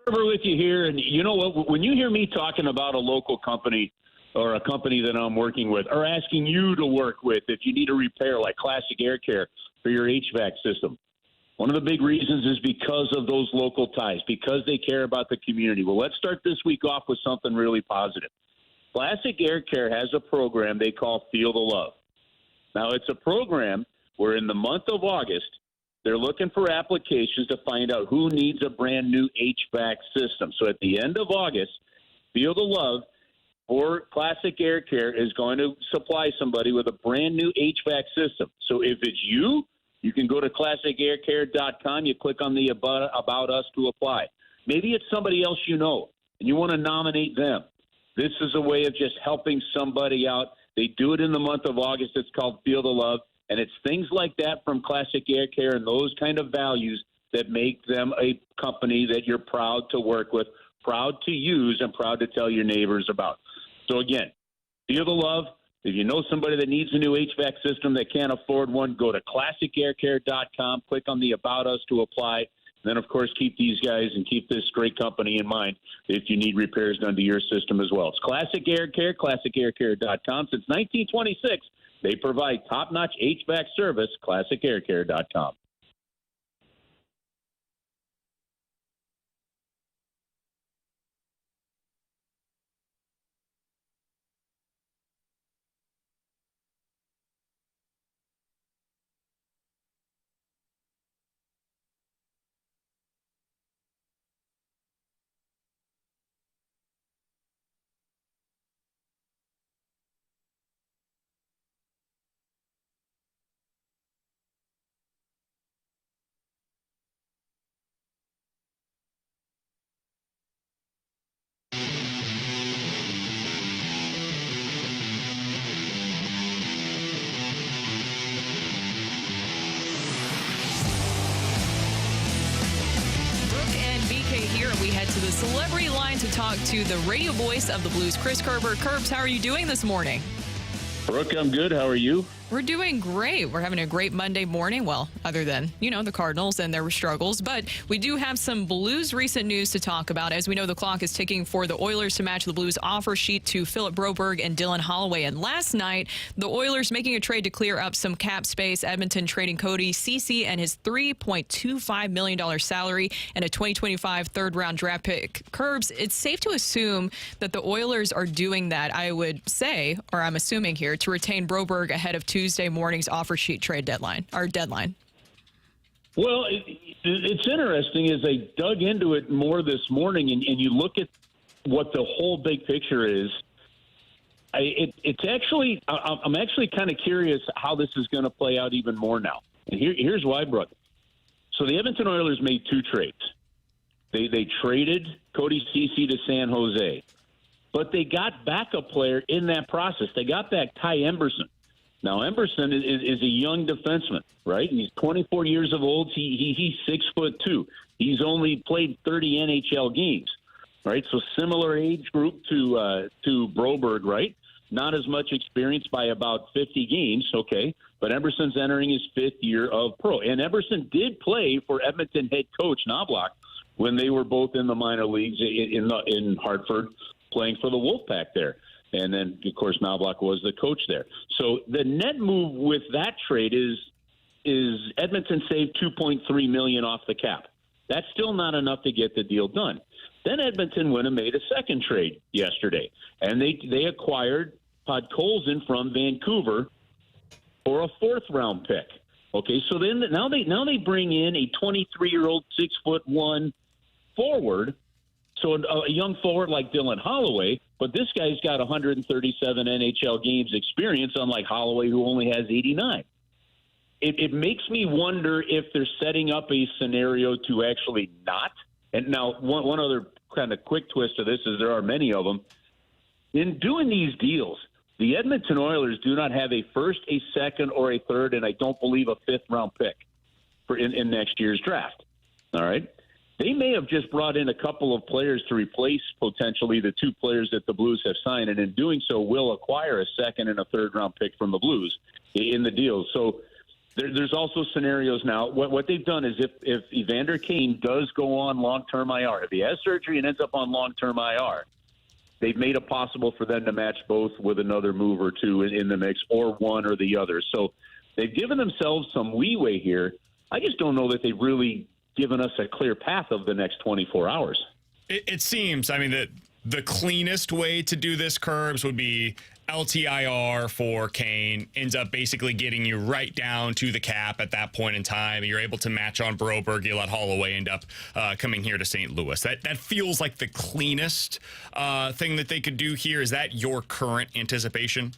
Kerber with you here, and you know what? When you hear me talking about a local company or a company that I'm working with, or asking you to work with if you need a repair like Classic Air Care for your HVAC system, one of the big reasons is because of those local ties, because they care about the community. Well, let's start this week off with something really positive. Classic Air Care has a program they call Feel the Love. Now, it's a program where in the month of August, they're looking for applications to find out who needs a brand new HVAC system. So at the end of August, Feel the Love for Classic Air Care is going to supply somebody with a brand new HVAC system. So if it's you, you can go to classicaircare.com. You click on the about Us to apply. Maybe it's somebody else you know, and you want to nominate them. This is a way of just helping somebody out. They do it in the month of August. It's called Feel the Love. And it's things like that from Classic Air Care and those kind of values that make them a company that you're proud to work with, proud to use, and proud to tell your neighbors about. So, again, Feel the Love. If you know somebody that needs a new HVAC system that can't afford one, go to classicaircare.com, click on the About Us to apply. And then, of course, keep these guys and keep this great company in mind if you need repairs done to your system as well. It's Classic Air Care, classicaircare.com. Since 1926, they provide top-notch HVAC service, classicaircare.com. we head to the celebrity line to talk to the radio voice of the Blues, Chris Kerber. Kerbs, how are you doing this morning? Brooke, I'm good. How are you? We're doing great. We're having a great Monday morning. Well, other than, the Cardinals and their struggles. But we do have some Blues recent news to talk about. As we know, the clock is ticking for the Oilers to match the Blues offer sheet to Philip Broberg and Dylan Holloway. And last night, the Oilers making a trade to clear up some cap space. Edmonton trading Cody Ceci and his $3.25 million salary and a 2025 third-round draft pick. Kerbs, it's safe to assume that the Oilers are doing that, I would say, or I'm assuming here, to retain Broberg ahead of Tuesday morning's offer sheet trade deadline. Well, it's interesting as I dug into it more this morning, and you look at what the whole big picture is. I'm actually kind of curious how this is going to play out even more now. And here's why, Brooke. So the Edmonton Oilers made two trades. They traded Cody Ceci to San Jose, but they got back a player in that process. They got back Ty Emberson. Now, Emberson is a young defenseman, right? He's 24 years of old. He's 6'2". He's only played 30 NHL games, right? So similar age group to Broberg, right? Not as much experience by about 50 games, okay? But Emberson's entering his fifth year of pro. And Emberson did play for Edmonton head coach Knobloch when they were both in the minor leagues in Hartford playing for the Wolfpack there. And then, of course, Knobloch was the coach there. So the net move with that trade is Edmonton saved $2.3 million off the cap. That's still not enough to get the deal done. Then Edmonton went and made a second trade yesterday, and they acquired Podkolzin from Vancouver for a fourth-round pick. Okay, so then now they bring in a 23-year-old 6'1" forward. So a young forward like Dylan Holloway, but this guy's got 137 NHL games experience, unlike Holloway, who only has 89. It makes me wonder if they're setting up a scenario to actually not. And now one other kind of quick twist to this is there are many of them. In doing these deals, the Edmonton Oilers do not have a first, a second, or a third, and I don't believe a fifth-round pick in next year's draft. All right? They may have just brought in a couple of players to replace potentially the two players that the Blues have signed, and in doing so will acquire a second and a third-round pick from the Blues in the deal. So there's also scenarios now. What they've done is if Evander Kane does go on long-term IR, if he has surgery and ends up on long-term IR, they've made it possible for them to match both with another move or two in the mix, or one or the other. So they've given themselves some leeway here. I just don't know that they've really given us a clear path of the next 24 hours. It seems, that the cleanest way to do this, Kerbs, would be LTIR for Kane, ends up basically getting you right down to the cap at that point in time. You're able to match on Broberg. You let Holloway end up coming here to St. Louis. That feels like the cleanest thing that they could do here. Is that your current anticipation?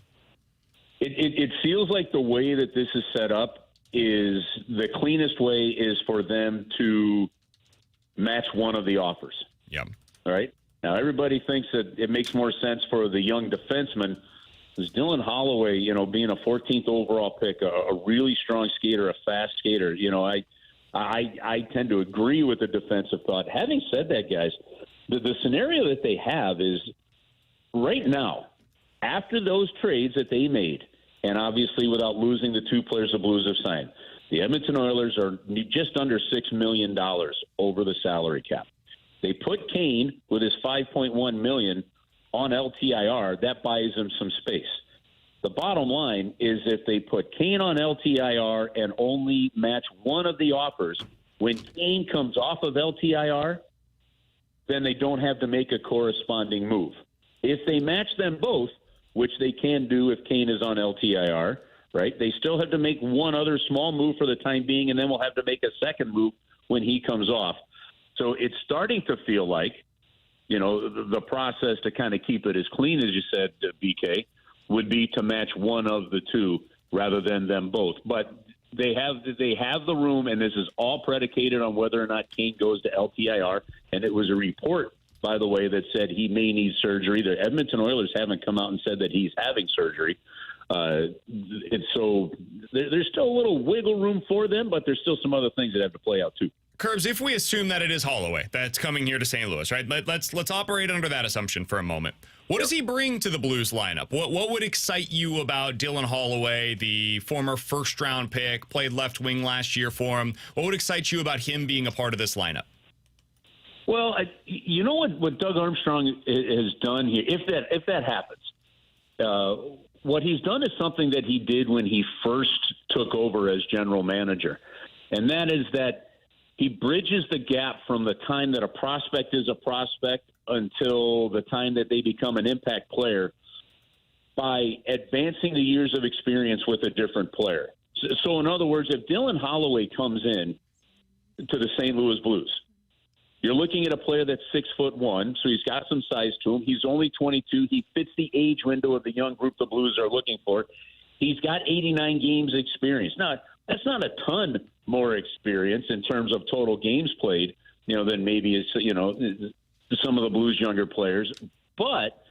It feels like the way that this is set up is the cleanest way is for them to match one of the offers. Yeah. All right. Now, everybody thinks that it makes more sense for the young defenseman. Because Dylan Holloway, being a 14th overall pick, a really strong skater, a fast skater, I tend to agree with the defensive thought. Having said that, guys, the scenario that they have is right now, after those trades that they made, and obviously without losing the two players the Blues have signed, the Edmonton Oilers are just under $6 million over the salary cap. They put Kane with his $5.1 million on LTIR. That buys them some space. The bottom line is if they put Kane on LTIR and only match one of the offers, when Kane comes off of LTIR, then they don't have to make a corresponding move. If they match them both, which they can do if Kane is on LTIR, right? They still have to make one other small move for the time being, and then we'll have to make a second move when he comes off. So it's starting to feel like, the process to kind of keep it as clean as you said, BK, would be to match one of the two rather than them both. But they have the room, and this is all predicated on whether or not Kane goes to LTIR. And it was a report, by the way, that said he may need surgery. The Edmonton Oilers haven't come out and said that he's having surgery. And so there's still a little wiggle room for them, but there's still some other things that have to play out too. Kerbs, if we assume that it is Holloway that's coming here to St. Louis, right? Let's operate under that assumption for a moment. What does he bring to the Blues lineup? What would excite you about Dylan Holloway, the former first-round pick, played left wing last year for him? What would excite you about him being a part of this lineup? Well, you know what Doug Armstrong has done here, if that happens, what he's done is something that he did when he first took over as general manager, and that is that he bridges the gap from the time that a prospect is a prospect until the time that they become an impact player by advancing the years of experience with a different player. So in other words, if Dylan Holloway comes in to the St. Louis Blues, you're looking at a player that's 6'1", so he's got some size to him. He's only 22. He fits the age window of the young group the Blues are looking for. He's got 89 games experience. Now, that's not a ton more experience in terms of total games played, than maybe some of the Blues' younger players. But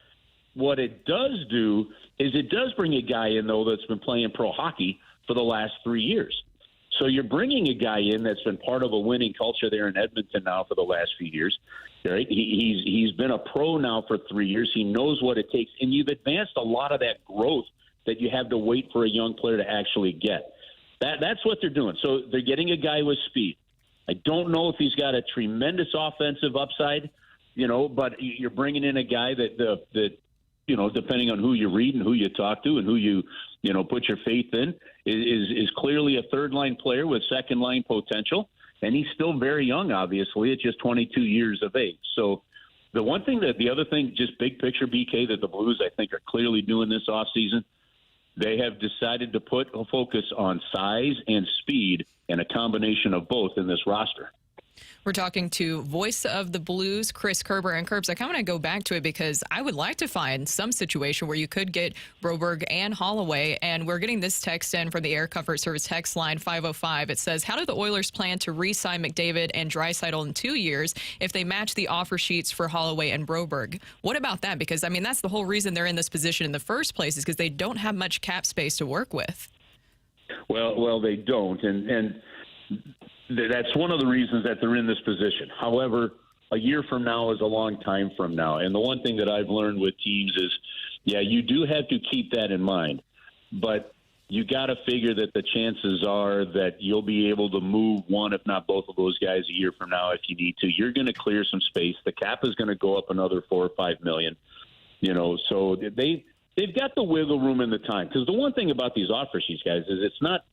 what it does do is it does bring a guy in, though, that's been playing pro hockey for the last 3 years. So you're bringing a guy in that's been part of a winning culture there in Edmonton now for the last few years. Right? He's been a pro now for 3 years. He knows what it takes, and you've advanced a lot of that growth that you have to wait for a young player to actually get. That's what they're doing. So they're getting a guy with speed. I don't know if he's got a tremendous offensive upside, but you're bringing in a guy that depending on who you read and who you talk to and who you put your faith in, is clearly a third-line player with second-line potential. And he's still very young, obviously, at just 22 years of age. So the other thing, just big picture, BK, that the Blues, I think, are clearly doing this offseason, they have decided to put a focus on size and speed and a combination of both in this roster. We're talking to voice of the Blues, Chris Kerber. And Kerbs, I kind of want to go back to it because I would like to find some situation where you could get Broberg and Holloway. And we're getting this text in from the Air Comfort Service text line 505. It says, how do the Oilers plan to re-sign McDavid and Draisaitl in 2 years if they match the offer sheets for Holloway and Broberg? What about that? Because, that's the whole reason they're in this position in the first place is because they don't have much cap space to work with. Well, they don't. And that's one of the reasons that they're in this position. However, a year from now is a long time from now. And the one thing that I've learned with teams is, you do have to keep that in mind. But you got to figure that the chances are that you'll be able to move one, if not both of those guys a year from now if you need to. You're going to clear some space. The cap is going to go up another $4 or $5 million. So they've got the wiggle room and the time. Because the one thing about these offer sheets, guys, is it's not –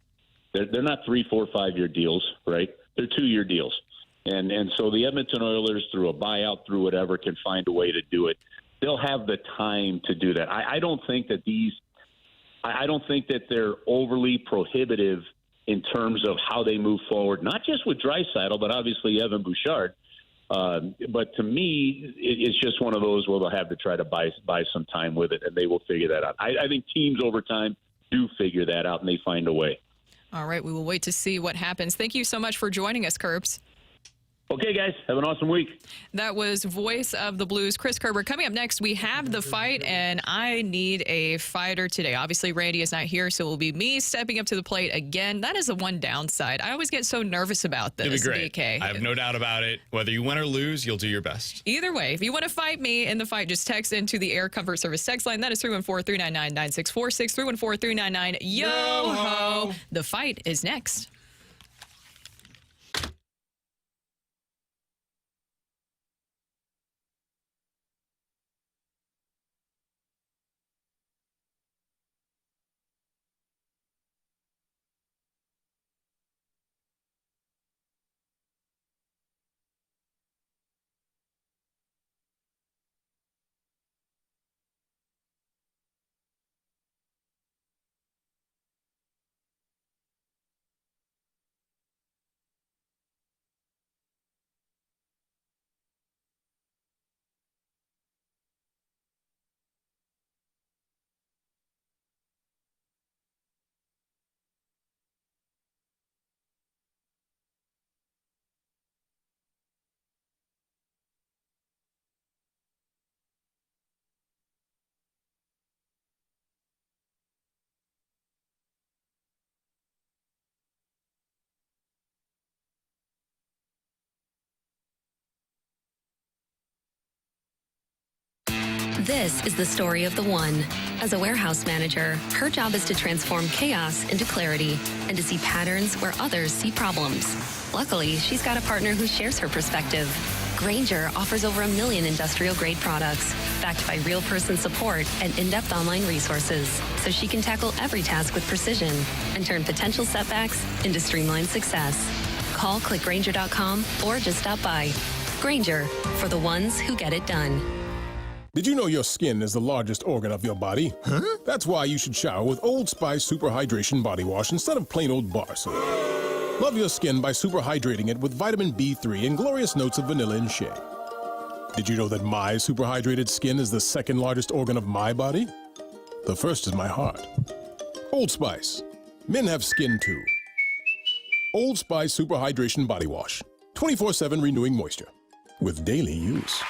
they're not 3, 4, 5 year deals, right? They're 2-year deals. And so the Edmonton Oilers, through a buyout, through whatever, can find a way to do it. They'll have the time to do that. I don't think that they're overly prohibitive in terms of how they move forward, not just with Draisaitl, but obviously Evan Bouchard. But to me, it's just one of those where they'll have to try to buy some time with it, and they will figure that out. I think teams over time do figure that out, and they find a way. All right, we will wait to see what happens. Thank you so much for joining us, Kerbs. Okay, guys. Have an awesome week. That was voice of the Blues, Chris Kerber. Coming up next, we have the fight, and I need a fighter today. Obviously, Randy is not here, so it will be me stepping up to the plate again. That is the one downside. I always get so nervous about this, It'll be great. DK. I have no doubt about it. Whether you win or lose, you'll do your best. Either way, if you want to fight me in the fight, just text into the Air Comfort Service text line. That is 314-399-9646, 314-399-YO-HO. The fight is next. This is the story of the one. As a warehouse manager, her job is to transform chaos into clarity and to see patterns where others see problems. Luckily, she's got a partner who shares her perspective. Grainger offers over 1 million industrial-grade products, backed by real-person support and in-depth online resources, so she can tackle every task with precision and turn potential setbacks into streamlined success. Call clickgrainger.com or just stop by. Grainger, for the ones who get it done. Did you know your skin is the largest organ of your body? Huh? That's why you should shower with Old Spice Super Hydration Body Wash instead of plain old bar soap. Love your skin by super hydrating it with vitamin B3 and glorious notes of vanilla and shea. Did you know that my super hydrated skin is the second largest organ of my body? The first is my heart. Old Spice. Men have skin too. Old Spice Super Hydration Body Wash. 24/7 renewing moisture. With daily use.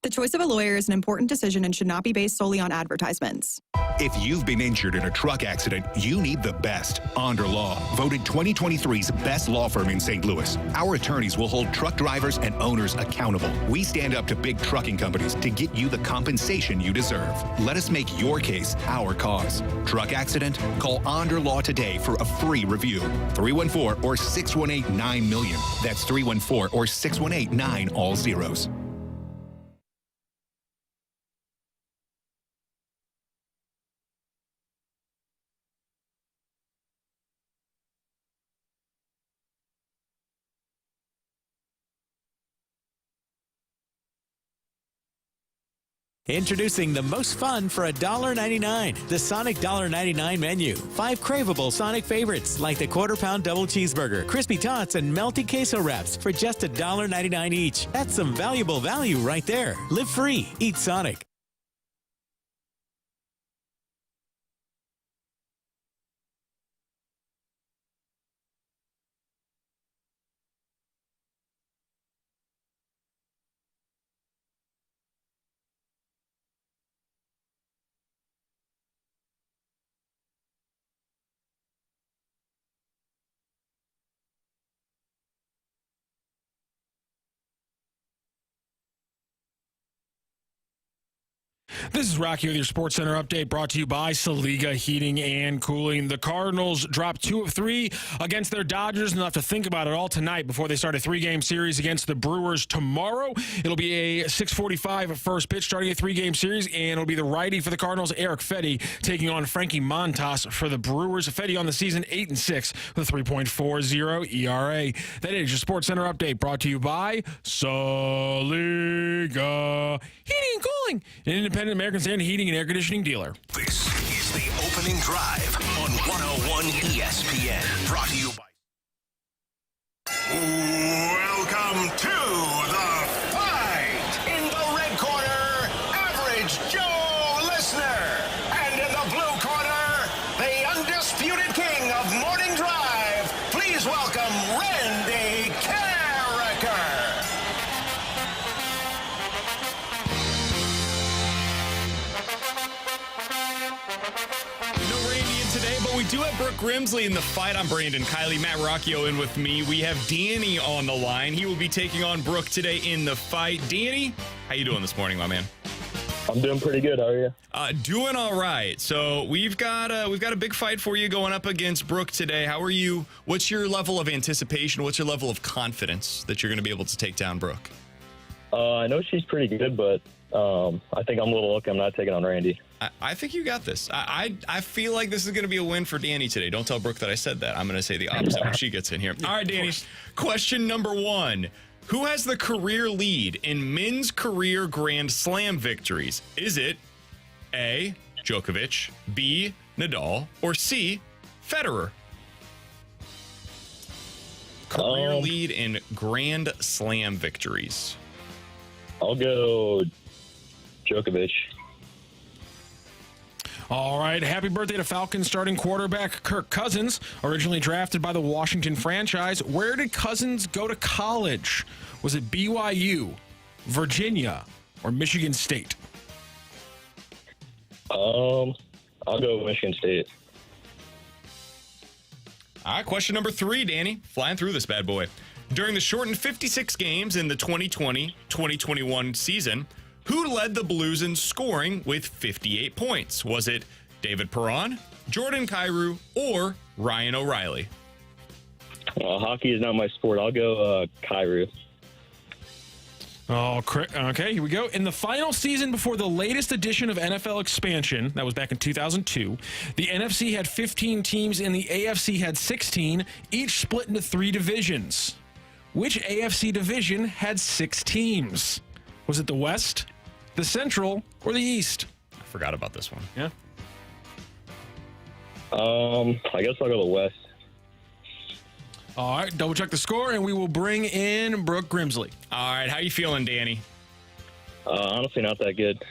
The choice of a lawyer is an important decision and should not be based solely on advertisements. If you've been injured in a truck accident, you need the best. Onder Law, voted 2023's best law firm in St. Louis. Our attorneys will hold truck drivers and owners accountable. We stand up to big trucking companies to get you the compensation you deserve. Let us make your case our cause. Truck accident? Call Onder Law today for a free review. 314 or 618-9-million. That's 314 or 618-9 all zeros. Introducing the most fun for $1.99. The Sonic $1.99 menu. 5 craveable Sonic favorites like the quarter-pound double cheeseburger, crispy tots, and melty queso wraps for just $1.99 each. That's some valuable value right there. Live free. Eat Sonic. This is Rocky with your Sports Center update, brought to you by Saliga Heating and Cooling. The Cardinals dropped 2 of 3 against their Dodgers, and they'll have to think about it all tonight before they start a 3-game series against the Brewers tomorrow. It'll be a 6:45 first pitch starting a 3-game series, and it'll be the righty for the Cardinals, Eric Fedde, taking on Frankie Montas for the Brewers. Fedde on the season 8-6 with a 3.40 ERA. That is your Sports Center update, brought to you by Saliga Heating and Cooling, an independent American Standard heating and air conditioning dealer. This is the opening drive on 101 ESPN. Brought to you by. Welcome to the fight. In the red corner, Average Joe Listener. And in the blue corner, the undisputed king of morning drive. Please welcome Randy Carricker. Today, but we do have Brooke Grimsley in the fight. I'm Brandon Kiley, Matt Rocchio in with me. We have Danny on the line. He will be taking on Brooke today in the fight. Danny, how you doing this morning, my man? I'm doing pretty good. How are you? Doing all right. So we've got a big fight for you going up against Brooke today. How are you? What's your level of anticipation? What's your level of confidence that you're going to be able to take down Brooke? I know she's pretty good, but I think I'm a little lucky I'm not taking on Randy. I think you got this. I feel like this is going to be a win for Danny today. Don't tell Brooke that I said that. I'm going to say the opposite when she gets in here. All right, Danny. Question number 1. Who has the career lead in men's career Grand Slam victories? Is it A, Djokovic, B, Nadal, or C, Federer? Career lead in Grand Slam victories. I'll go Djokovic. All right, happy birthday to Falcons starting quarterback Kirk Cousins, originally drafted by the Washington franchise. Where did Cousins go to college? Was it BYU, Virginia, or Michigan State? I'll go Michigan State. All right, question number 3, Danny. Flying through this bad boy. During the shortened 56 games in the 2020-2021 season, who led the Blues in scoring with 58 points? Was it David Perron, Jordan Kyrou, or Ryan O'Reilly? Hockey is not my sport. I'll go Kyrou. Oh, okay, here we go. In the final season before the latest edition of NFL expansion, that was back in 2002, the NFC had 15 teams and the AFC had 16, each split into 3 divisions. Which AFC division had 6 teams? Was it the West, the Central, or the East? I forgot about this one. Yeah. I guess I'll go the West. All right, double check the score, and we will bring in Brooke Grimsley. All right, how you feeling, Danny? Honestly, not that good.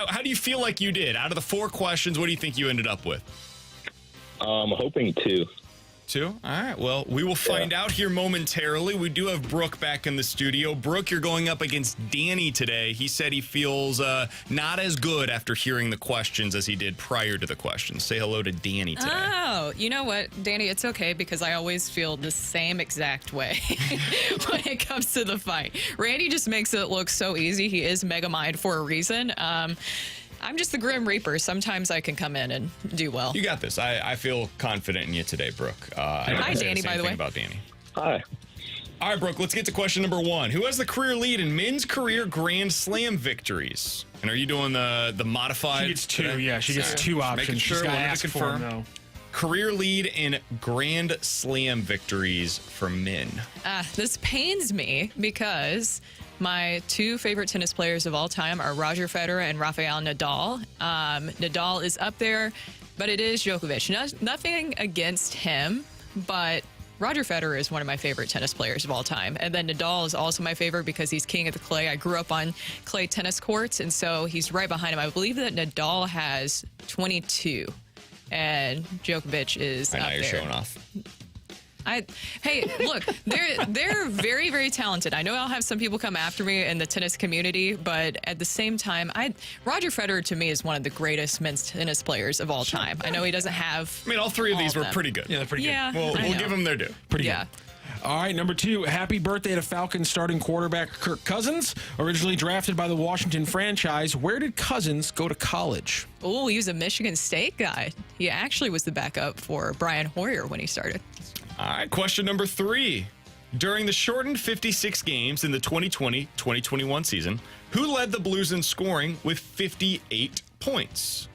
How do you feel like you did? Out of the 4 questions, what do you think you ended up with? I'm hoping 2. 2? All right. Well, we will find out here momentarily. We do have Brooke back in the studio. Brooke, you're going up against Danny today. He said he feels not as good after hearing the questions as he did prior to the questions. Say hello to Danny today. Oh, you know what, Danny? It's okay because I always feel the same exact way when it comes to the fight. Randy just makes it look so easy. He is Megamind for a reason. I'm just the Grim Reaper. Sometimes I can come in and do well. You got this. I feel confident in you today, Brooke. Hi, Danny, by the way. About Danny. Hi. All right, Brooke, let's get to question number 1. Who has the career lead in men's career Grand Slam victories? And are you doing the modified? She gets 2, yeah. She gets 2 options. Making sure, She's got to wanted ask to confirm. for them, Career lead in Grand Slam victories for men. This pains me because my 2 favorite tennis players of all time are Roger Federer and Rafael Nadal. Nadal is up there, but it is Djokovic. Nothing against him, but Roger Federer is one of my favorite tennis players of all time. And then Nadal is also my favorite because he's king of the clay. I grew up on clay tennis courts, and so he's right behind him. I believe that Nadal has 22. And Djokovic is I know up you're there. showing off. Hey, look, they're very, very talented. I know I'll have some people come after me in the tennis community, but at the same time, Roger Federer to me is one of the greatest men's tennis players of all time. I know he doesn't have. I mean, all 3 of these were pretty good. Yeah, they're pretty good. We'll give them their due. Pretty good. All right, number 2, happy birthday to Falcons starting quarterback Kirk Cousins, originally drafted by the Washington franchise. Where did Cousins go to college? Oh, he was a Michigan State guy. He actually was the backup for Brian Hoyer when he started. All right, question number 3. During the shortened 56 games in the 2020-2021 season, who led the Blues in scoring with 58 points?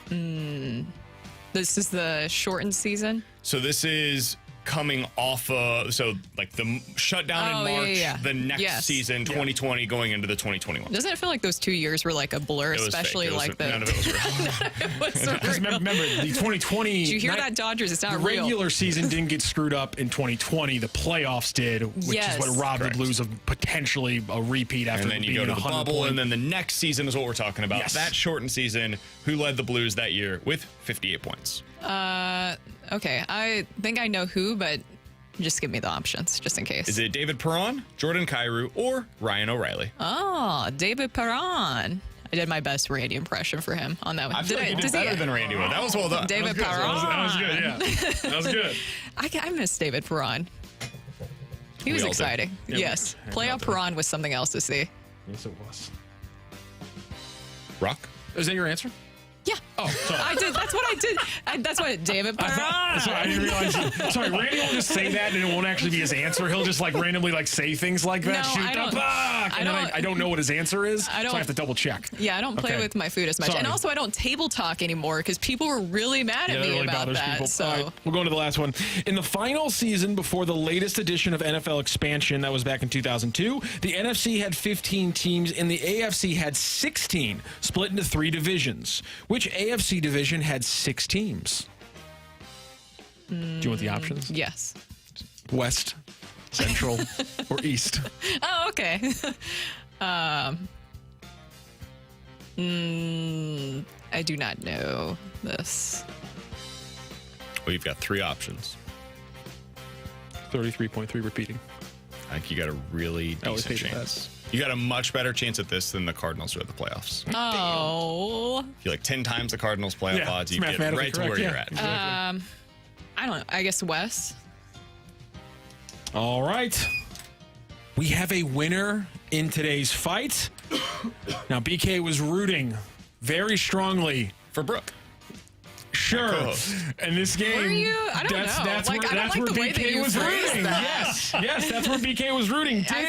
This is the shortened season? So this is coming off of, like the shutdown in March, the next season, 2020, going into the 2021. Doesn't it feel like those 2 years were like a blur, especially like the... None of it was real. Remember, the 2020... Did you hear that, Dodgers? It's not the real. regular season didn't get screwed up in 2020. The playoffs did, which is what robbed the Blues of potentially a repeat after and then you being go to the bubble, and then the next season is what we're talking about. Yes. That shortened season, who led the Blues that year with 58 points? Okay, I think I know who, but just give me the options, just in case. Is it David Perron, Jordan Kyrou, or Ryan O'Reilly? Oh, David Perron. I did my best Randy impression for him on that one. I feel like you did better than Randy would. That was well done. David Perron. That was good, yeah. That was good. I miss David Perron. He was exciting. Yeah, yes. Playoff Perron was something else to see. Yes, it was. Rocc? Is that your answer? Yeah. Oh, sorry. I did. That's what I did. That's what David put on. I didn't realize. Sorry, Randy will just say that and it won't actually be his answer. He'll just randomly say things like that. No, Shoot I the don't- puck. And then I don't know what his answer is, so I have to double check. Yeah, I don't play Okay. with my food as much. Sorry. And also, I don't table talk anymore because people were really mad at that me really about bothers that. people. So All right, we'll go into the last one. In the final season before the latest edition of NFL expansion, that was back in 2002, the NFC had 15 teams and the AFC had 16, split into 3 divisions. Which AFC division had 6 teams? Do you want the options? Yes. West, Central, or East? Oh, okay. I do not know this. Well, you've got 3 options. 33.3 repeating. I think you got a really decent chance. You got a much better chance at this than the Cardinals do at the playoffs. Oh. If you 10 times the Cardinals playoff Yeah, odds, it's you get mathematically right to correct, where yeah. you're at. Exactly. I don't know. I guess Wes. All right. We have a winner in today's fight. Now, BK was rooting very strongly for Brooke. Sure. And this game, Were you? I don't know. That's Like, where, I don't that's like where the way that BK you was phrased rooting. that. Yes, that's where BK was rooting. I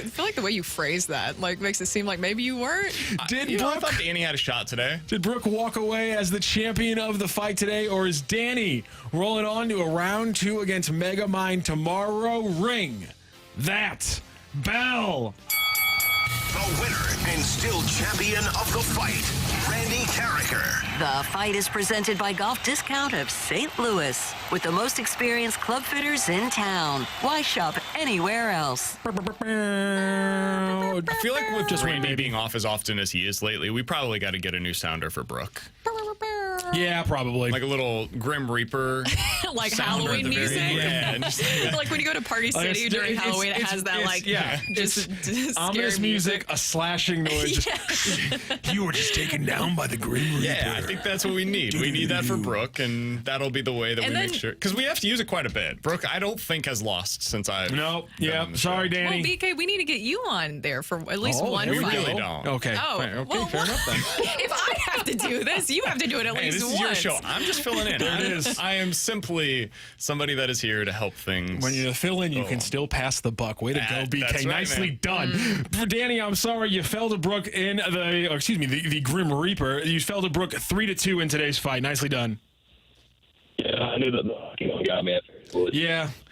feel like the way you phrase that makes it seem like maybe you weren't. Did I thought Danny had a shot today. Did Brooke walk away as the champion of the fight today, or is Danny rolling on to a round 2 against Megamind tomorrow? Ring that bell. The winner and still champion of the fight, Randy Carricker. The fight is presented by Golf Discount of St. Louis, with the most experienced club fitters in town. Why shop anywhere else? I feel like with just Randy being off as often as he is lately, we probably got to get a new sounder for Brooke. Yeah, probably. Like a little Grim Reaper. Like sounder Halloween at the very music? end. Yeah. and just- Like when you go to Party Like, City during Halloween, it has that just ominous scary music, a slashing noise. Just, you were just taken down by the Grim Reaper. Yeah, I think that's what we need. We need that for Brooke, and that'll be the way that And we then- make sure. Because we have to use it quite a bit. Brooke, I don't think has lost since I've. No, been yeah, on the sorry, show. Danny. Well, BK, we need to get you on there for at least one we fight. really don't. Okay. Oh, okay, well, fair enough then. If I have to do this, you have to do it at Hey, least this once. is your show. I'm just filling in. There it is. I am simply somebody that is here to help things. When you fill in, you can still pass the buck. Way to go, BK. That's right, Nicely man. done. For Danny, I'm sorry you fell to Brooke in the Grim Reaper. You fell to Brooke 3-2 in today's fight. Nicely done. Yeah, I knew that the hockey one got me at first.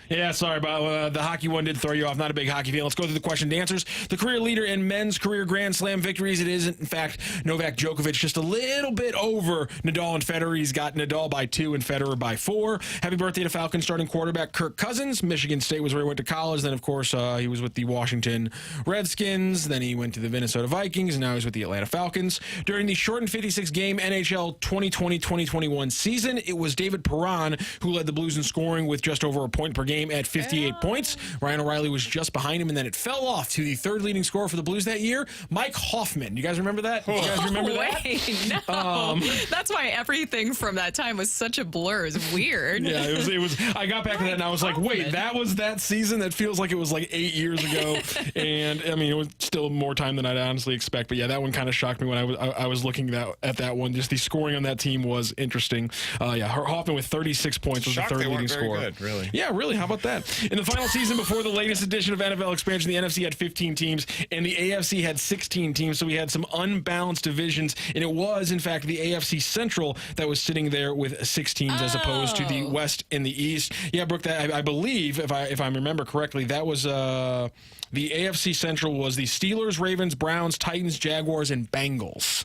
Yeah, sorry about the hockey one did throw you off. Not a big hockey fan. Let's go through the question and answers. The career leader in men's career Grand Slam victories. It isn't, in fact, Novak Djokovic, just a little bit over Nadal and Federer. He's got Nadal by 2 and Federer by 4. Happy birthday to Falcons starting quarterback Kirk Cousins. Michigan State was where he went to college. Then, of course, he was with the Washington Redskins. Then he went to the Minnesota Vikings, and now he's with the Atlanta Falcons. During the shortened 56-game NHL 2020-2021 season, it was David Perron who led the Blues in scoring with just over a point per game at 58 points. Ryan O'Reilly was just behind him, and then it fell off to the third leading scorer for the Blues that year, Mike Hoffman. You guys remember that? You guys remember that? Wait, no. That's why everything from that time was such a blur. It's weird. Yeah, it was. I got back to that, and I was like, wait, that was that season? That feels like it was 8 years ago. And, I mean, it was still more time than I'd honestly expect. But, yeah, that one kind of shocked me when I was looking at that one. Just the scoring on that team was interesting. Hoffman with 36 points was Shocked the third they weren't leading very scorer. good, really. Yeah, really. How about that? In the final season before the latest edition of NFL expansion, the NFC had 15 teams and the AFC had 16 teams. So we had some unbalanced divisions, and it was, in fact, the AFC Central that was sitting there with 6 teams as opposed to the West and the East. Yeah, Brooke, that, I believe, if I remember correctly, that was the AFC Central was the Steelers, Ravens, Browns, Titans, Jaguars, and Bengals.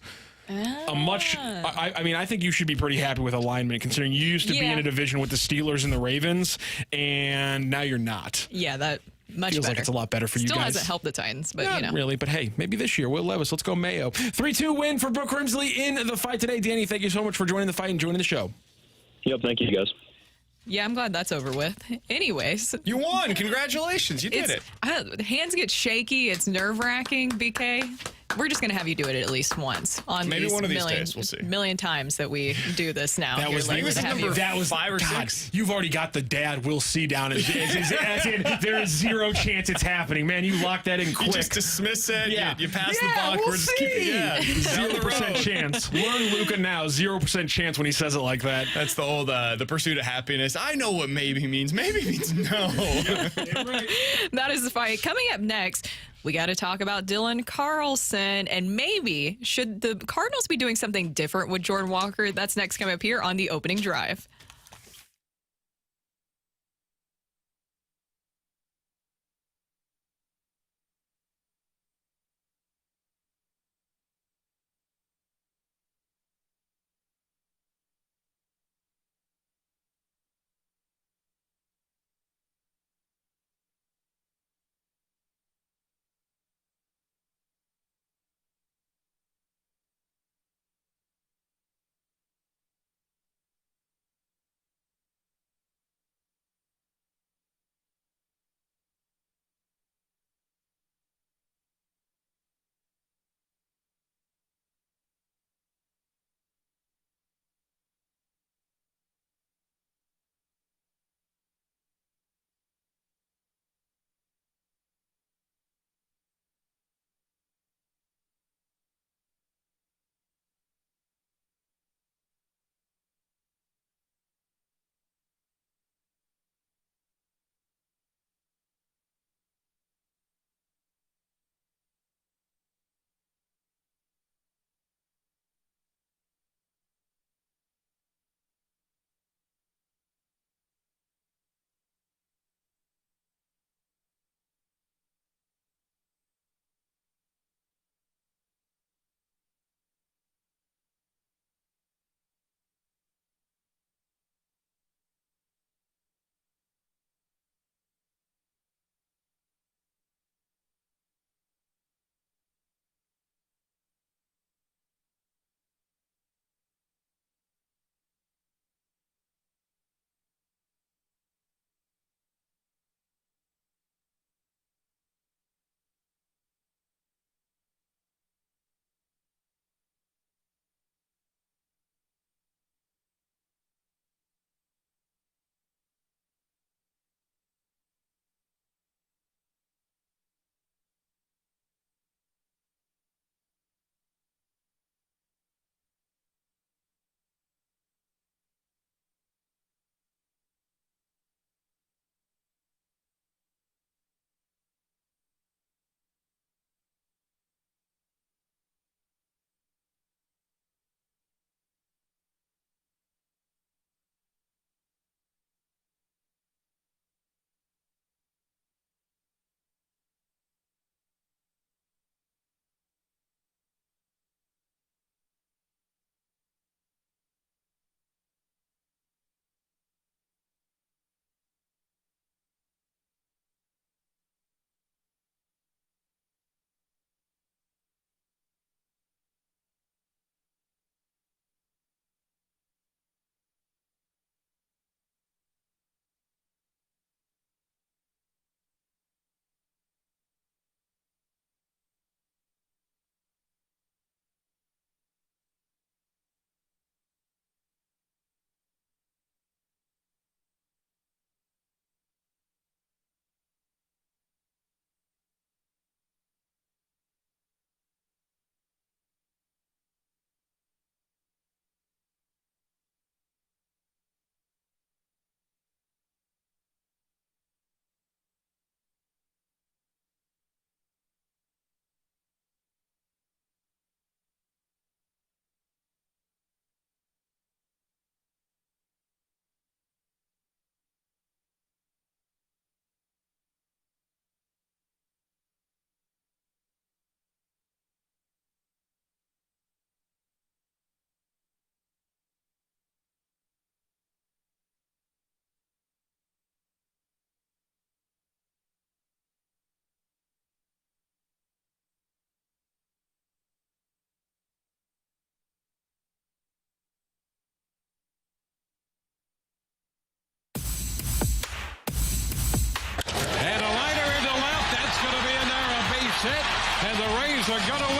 I think you should be pretty happy with alignment, considering you used to be in a division with the Steelers and the Ravens, and now you're not. Yeah, that much Feels better. like it's a lot better for you Still guys. hasn't helped the Titans, but Not really, but hey, maybe this year. Will Levis, let's go Mayo. 3-2 win for Brooke Grimsley in the fight today. Danny, thank you so much for joining the fight and joining the show. Yep, thank you, guys. Yeah, I'm glad that's over with. Anyways. You won. Congratulations. You did it. Hands get shaky. It's nerve-wracking, BK. we're just going to have you do it at least once on Maybe these one of these days. We'll see. million times that we do this now. That was number 5 or 6. You've already got the dad we'll see down as in there is zero chance it's happening, man. You lock that in quick. You just dismiss it. Yeah. You pass the buck. We'll We're just keeping 0% chance. Learn Luca now. 0% chance when he says it like that. That's the old the pursuit of happiness. I know what maybe means. Maybe means no. That is the fight. Coming up next, we got to talk about Dylan Carlson, and maybe should the Cardinals be doing something different with Jordan Walker? That's next coming up here on the opening drive.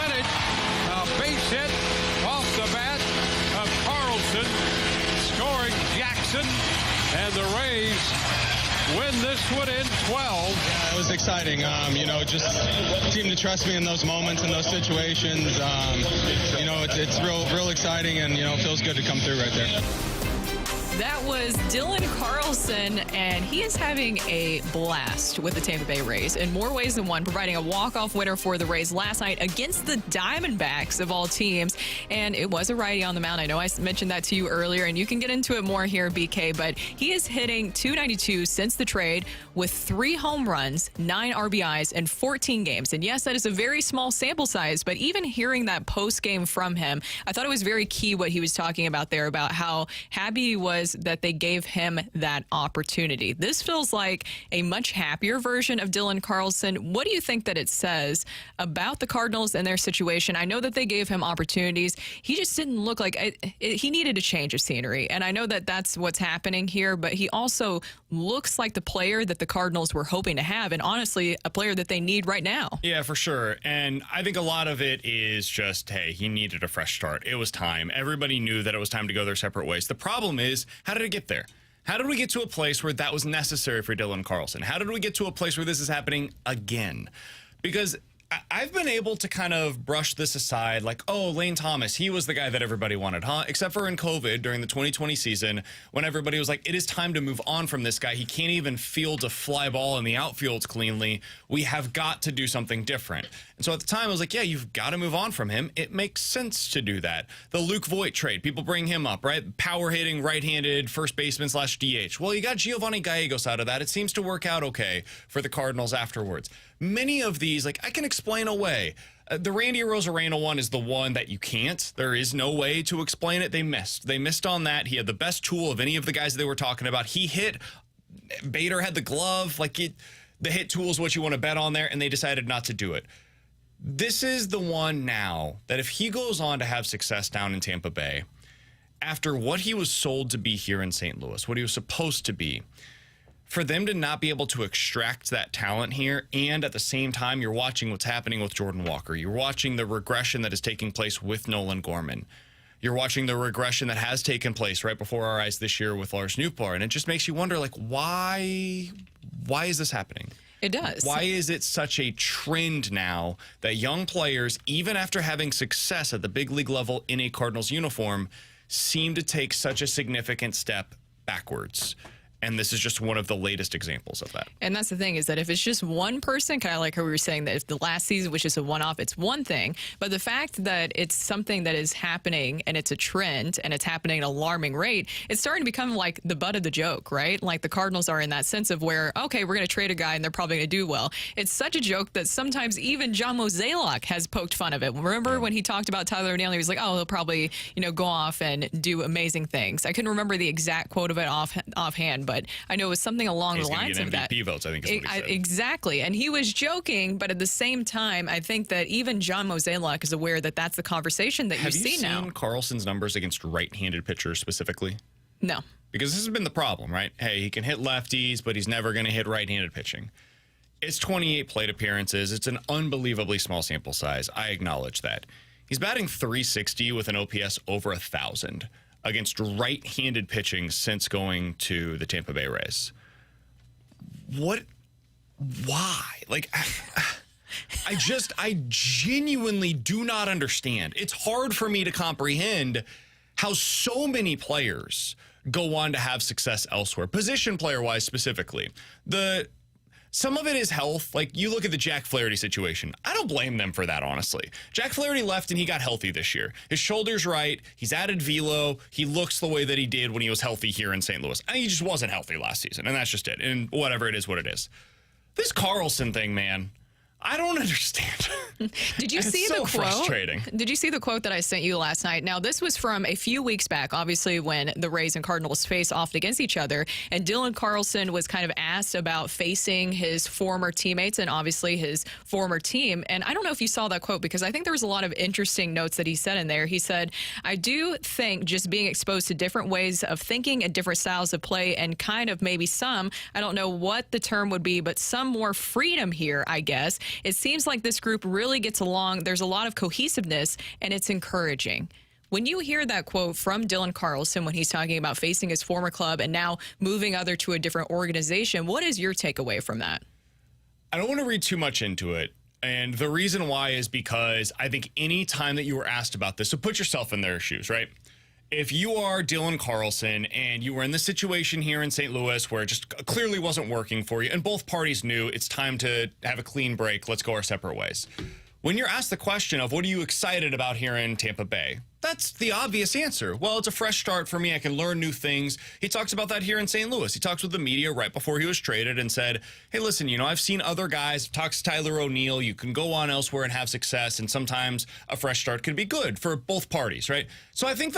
win it. A base hit off the bat of Carlson, scoring Jackson, and the Rays win this one in 12. Yeah, it was exciting. Just team to trust me in those moments, in those situations. It's real exciting, and it feels good to come through right there. That was Dylan Carlson, and he is having a blast with the Tampa Bay Rays in more ways than one, providing a walk-off winner for the Rays last night against the Diamondbacks of all teams. And it was a righty on the mound. I know I mentioned that to you earlier, and you can get into it more here, BK, but he is hitting .292 since the trade with 3 home runs, 9 RBIs, and 14 games. And yes, that is a very small sample size, but even hearing that post-game from him, I thought it was very key what he was talking about there, about how happy he was that they gave him that opportunity. This feels like a much happier version of Dylan Carlson. What do you think that it says about the Cardinals and their situation? I know that they gave him opportunities. He just didn't look like he needed a change of scenery. And I know that that's what's happening here, but he also looks like the player that the Cardinals were hoping to have, and honestly, a player that they need right now. Yeah, for sure. And I think a lot of it is just, hey, he needed a fresh start. It was time. Everybody knew that it was time to go their separate ways. The problem is, how did it get there? How did we get to a place where that was necessary for Dylan Carlson? How did we get to a place where this is happening again? Because I've been able to kind of brush this aside, like, oh, Lane Thomas, he was the guy that everybody wanted, huh? Except for in COVID during the 2020 season, when everybody was like, it is time to move on from this guy. He can't even field a fly ball in the outfield cleanly. We have got to do something different. And so at the time, I was like, yeah, you've got to move on from him. It makes sense to do that. The Luke Voit trade, people bring him up, right? Power hitting, right-handed, first baseman / DH. Well, you got Giovanni Gallegos out of that. It seems to work out okay for the Cardinals afterwards. Many of these, like, I can explain away. The Randy Arozarena one is the one that you can't. There is no way to explain it. They missed. They missed on that. He had the best tool of any of the guys they were talking about. He hit. Bader had the glove. Like, the hit tool is what you want to bet on there, and they decided not to do it. This is the one now that if he goes on to have success down in Tampa Bay, after what he was sold to be here in St. Louis, what he was supposed to be, for them to not be able to extract that talent here, and at the same time, you're watching what's happening with Jordan Walker. You're watching the regression that is taking place with Nolan Gorman. You're watching the regression that has taken place right before our eyes this year with Lars Nootbaar, and it just makes you wonder, like, why is this happening? It does. Why is it such a trend now that young players, even after having success at the big league level in a Cardinals uniform, seem to take such a significant step backwards? And this is just one of the latest examples of that. And that's the thing, is that if it's just one person, kind of like how we were saying that if the last season was just a one-off, it's one thing. But the fact that it's something that is happening and it's a trend and it's happening at an alarming rate, it's starting to become like the butt of the joke, right? Like the Cardinals are in that sense of where, okay, we're going to trade a guy and they're probably going to do well. It's such a joke that sometimes even John Mozeliak has poked fun of it. Remember when he talked about Tyler O'Neill, he was like, oh, he'll probably, go off and do amazing things. I couldn't remember the exact quote of it offhand, but I know it was something along the lines of that. MVP votes, I think is what he said. Exactly. And he was joking, but at the same time, I think that even John Mozeliak is aware that that's the conversation that you see now. Have you seen Carlson's numbers against right-handed pitchers specifically? No. Because this has been the problem, right? Hey, he can hit lefties, but he's never going to hit right-handed pitching. It's 28 plate appearances. It's an unbelievably small sample size. I acknowledge that. He's batting .360 with an OPS over 1,000. Against right-handed pitching since going to the Tampa Bay Rays. Why? Like, I genuinely do not understand. It's hard for me to comprehend how so many players go on to have success elsewhere, position player-wise specifically. Some of it is health. Like, you look at the Jack Flaherty situation. I don't blame them for that, honestly. Jack Flaherty left and he got healthy this year. His shoulder's right. He's added velo. He looks the way that he did when he was healthy here in St. Louis. And he just wasn't healthy last season, and that's just it. And whatever it is, what it is. This Carlson thing, man, I don't understand. Did you see the quote? Frustrating. Did you see the quote that I sent you last night? Now, this was from a few weeks back, obviously, when the Rays and Cardinals faced off against each other. And Dylan Carlson was kind of asked about facing his former teammates and obviously his former team. And I don't know if you saw that quote, because I think there was a lot of interesting notes that he said in there. He said, I do think just being exposed to different ways of thinking and different styles of play and kind of maybe some, I don't know what the term would be, but some more freedom here, I guess, It seems like this group really gets along. There's a lot of cohesiveness, and it's encouraging. When you hear that quote from Dylan Carlson when he's talking about facing his former club and now moving other to a different organization, what is your takeaway from that? I don't want to read too much into it. And the reason why is because I think any time that you were asked about this, so put yourself in their shoes, right? If you are Dylan Carlson and you were in this situation here in St. Louis where it just clearly wasn't working for you and both parties knew it's time to have a clean break, let's go our separate ways. When you're asked the question of what are you excited about here in Tampa Bay, that's the obvious answer. Well, it's a fresh start for me. I can learn new things. He talks about that here in St. Louis. He talks with the media right before he was traded and said, hey, listen, I've seen other guys, talks to Tyler O'Neill. You can go on elsewhere and have success, and sometimes a fresh start could be good for both parties, right? So I think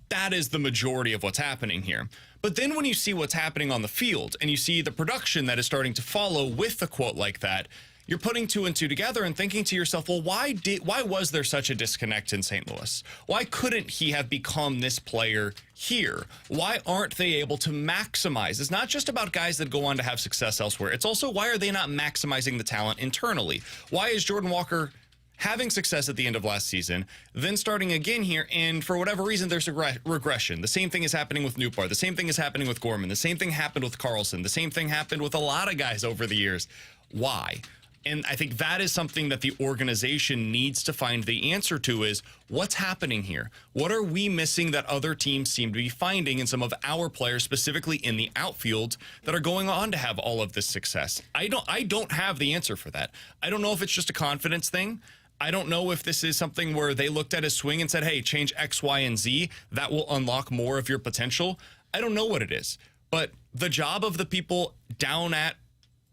that is the majority of what's happening here. But then when you see what's happening on the field and you see the production that is starting to follow with a quote like that, you're putting two and two together and thinking to yourself, well, why was there such a disconnect in St. Louis? Why couldn't he have become this player here? Why aren't they able to maximize? It's not just about guys that go on to have success elsewhere. It's also why are they not maximizing the talent internally? Why is Jordan Walker having success at the end of last season, then starting again here, and for whatever reason, there's a regression. The same thing is happening with Newpar. The same thing is happening with Gorman. The same thing happened with Carlson. The same thing happened with a lot of guys over the years. Why? And I think that is something that the organization needs to find the answer to is what's happening here? What are we missing that other teams seem to be finding in some of our players, specifically in the outfield, that are going on to have all of this success? I don't have the answer for that. I don't know if it's just a confidence thing. I don't know if this is something where they looked at his swing and said, hey, change X, Y, and Z. That will unlock more of your potential. I don't know what it is. But the job of the people down at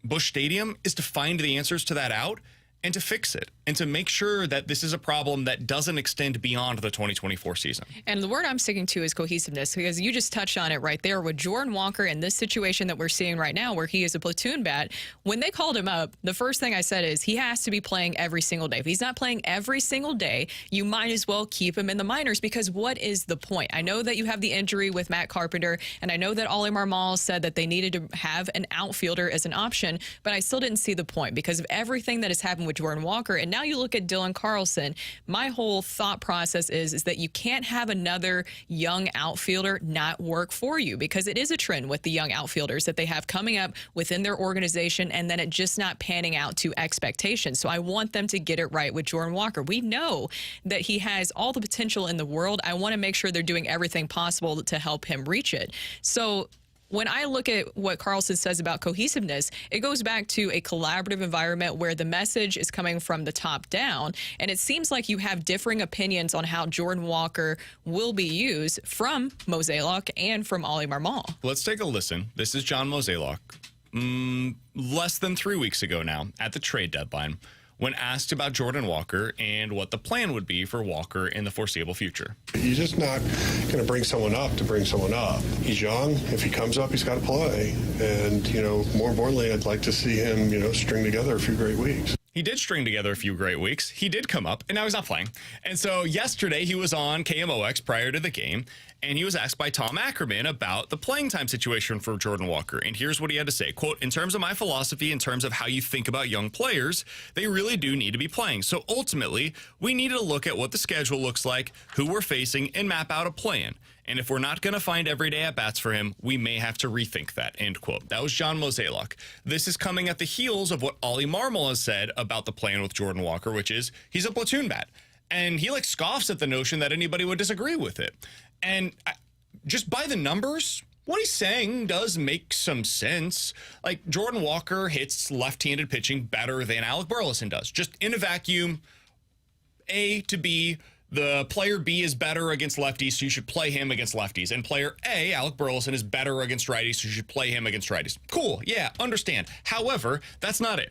Busch Stadium is to find the answers to that out and to fix it and to make sure that this is a problem that doesn't extend beyond the 2024 season. And the word I'm sticking to is cohesiveness, because you just touched on it right there with Jordan Walker in this situation that we're seeing right now where he is a platoon bat. When they called him up, the first thing I said is he has to be playing every single day. If he's not playing every single day, you might as well keep him in the minors, because what is the point? I know that you have the injury with Matt Carpenter, and I know that Ollie Marmol said that they needed to have an outfielder as an option, but I still didn't see the point because of everything that has happened with Jordan Walker. And now you look at Dylan Carlson. My whole thought process is that you can't have another young outfielder not work for you, because it is a trend with the young outfielders that they have coming up within their organization and then it just not panning out to expectations. So I want them to get it right with Jordan Walker. We know that he has all the potential in the world. I want to make sure they're doing everything possible to help him reach it. So when I look at what Carlson says about cohesiveness, it goes back to a collaborative environment where the message is coming from the top down. And it seems like you have differing opinions on how Jordan Walker will be used from Mozeliak and from Ollie Marmol. Let's take a listen. This is John Mozeliak less than 3 weeks ago now at the trade deadline, when asked about Jordan Walker and what the plan would be for Walker in the foreseeable future. You're just not going to bring someone up to bring someone up. He's young. If he comes up, he's got to play. And, more importantly, I'd like to see him, string together a few great weeks. He did string together a few great weeks. He did come up, and now he's not playing. And so yesterday he was on KMOX prior to the game, and he was asked by Tom Ackerman about the playing time situation for Jordan Walker. And here's what he had to say. Quote, in terms of my philosophy, in terms of how you think about young players, they really do need to be playing. So ultimately, we need to look at what the schedule looks like, who we're facing, and map out a plan. And if we're not going to find everyday at-bats for him, we may have to rethink that, end quote. That was John Mozeliak. This is coming at the heels of what Ollie Marmol has said about the plan with Jordan Walker, which is he's a platoon bat. And he scoffs at the notion that anybody would disagree with it. And just by the numbers, what he's saying does make some sense. Jordan Walker hits left-handed pitching better than Alec Burleson does. Just in a vacuum, A to B, the player B is better against lefties, so you should play him against lefties. And player A, Alec Burleson, is better against righties, so you should play him against righties. Cool, yeah, understand. However, that's not it.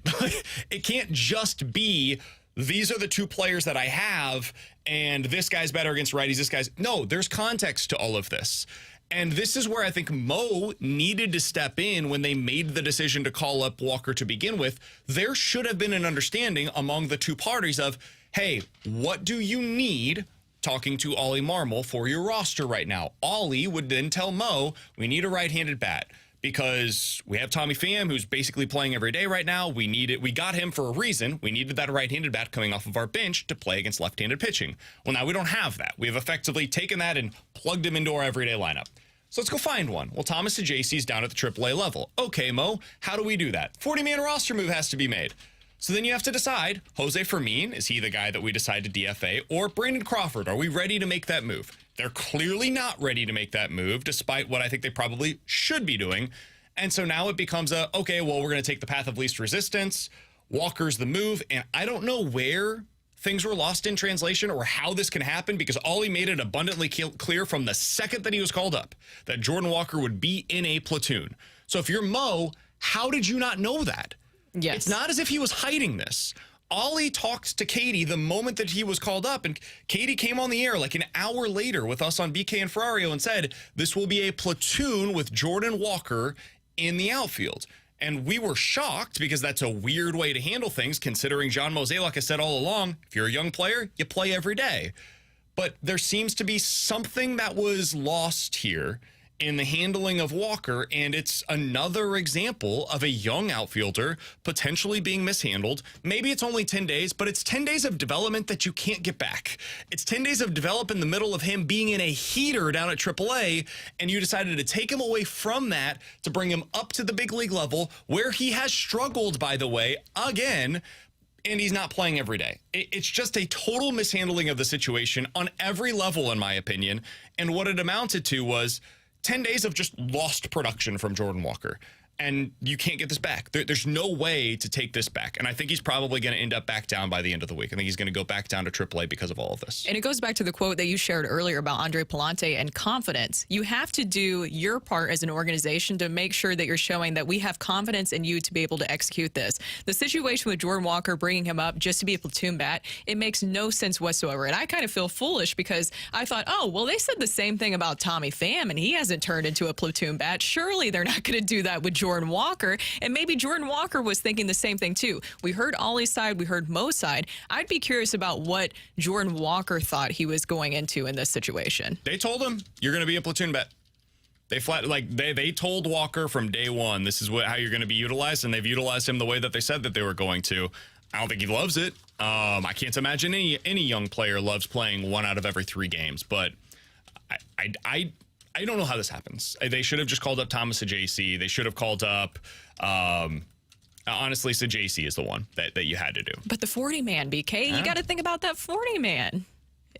It can't just be, these are the two players that I have, and this guy's better against righties, this guy's... No, there's context to all of this. And this is where I think Mo needed to step in when they made the decision to call up Walker to begin with. There should have been an understanding among the two parties of, hey, what do you need, talking to Ollie Marmol, for your roster right now? Ollie would then tell Mo, we need a right-handed bat. because we have Tommy Pham, who's basically playing every day right now. We got him for a reason. We needed that right-handed bat coming off of our bench to play against left-handed pitching. Well, now we don't have that. We have effectively taken that and plugged him into our everyday lineup. So let's go find one. Well, Thomas Saggesi's down at the AAA level. Okay, Mo, how do we do that? 40-man roster move has to be made. So then you have to decide, Jose Fermin, is he the guy that we decide to DFA, or Brandon Crawford? Are we ready to make that move? They're clearly not ready to make that move, despite what I think they probably should be doing. And so now it becomes okay, well, we're going to take the path of least resistance. Walker's the move. And I don't know where things were lost in translation or how this can happen, because Ollie made it abundantly clear from the second that he was called up that Jordan Walker would be in a platoon. So if you're Mo, how did you not know that? Yes. It's not as if he was hiding this. Ollie talked to Katie the moment that he was called up, and Katie came on the air like an hour later with us on BK and Ferrario and said, this will be a platoon with Jordan Walker in the outfield. And we were shocked because that's a weird way to handle things, considering John Mozeliak has said all along, if you're a young player, you play every day. But there seems to be something that was lost here in the handling of Walker, and it's another example of a young outfielder potentially being mishandled. Maybe it's only 10 days, but it's 10 days of development that you can't get back. It's 10 days of development in the middle of him being in a heater down at AAA, and you decided to take him away from that to bring him up to the big league level, where he has struggled, by the way, again, and he's not playing every day. It's just a total mishandling of the situation on every level, in my opinion, and what it amounted to was 10 days of just lost production from Jordan Walker. And you can't get this back. There's no way to take this back. And I think he's probably going to end up back down by the end of the week. I think he's going to go back down to AAA because of all of this. And it goes back to the quote that you shared earlier about Andre Pallante and confidence. You have to do your part as an organization to make sure that you're showing that we have confidence in you to be able to execute this. The situation with Jordan Walker, bringing him up just to be a platoon bat, it makes no sense whatsoever. And I kind of feel foolish because I thought, oh, well, they said the same thing about Tommy Pham, and he hasn't turned into a platoon bat. Surely they're not going to do that with Jordan Walker. And maybe Jordan Walker was thinking the same thing too. We heard Ollie's side, we heard Mo's side. I'd be curious about what Jordan Walker thought he was going into in this situation. They told him, you're going to be a platoon bat. They told Walker from day one, this is how you're going to be utilized, and they've utilized him the way that they said that they were going to. I don't think he loves it. I can't imagine any young player loves playing 1 out of every 3 games, but I don't know how this happens. They should have just called up Thomas Saggesi. They should have called up, honestly, Saggesi is the one that you had to do. But the 40-man, BK, you got to think about that 40-man.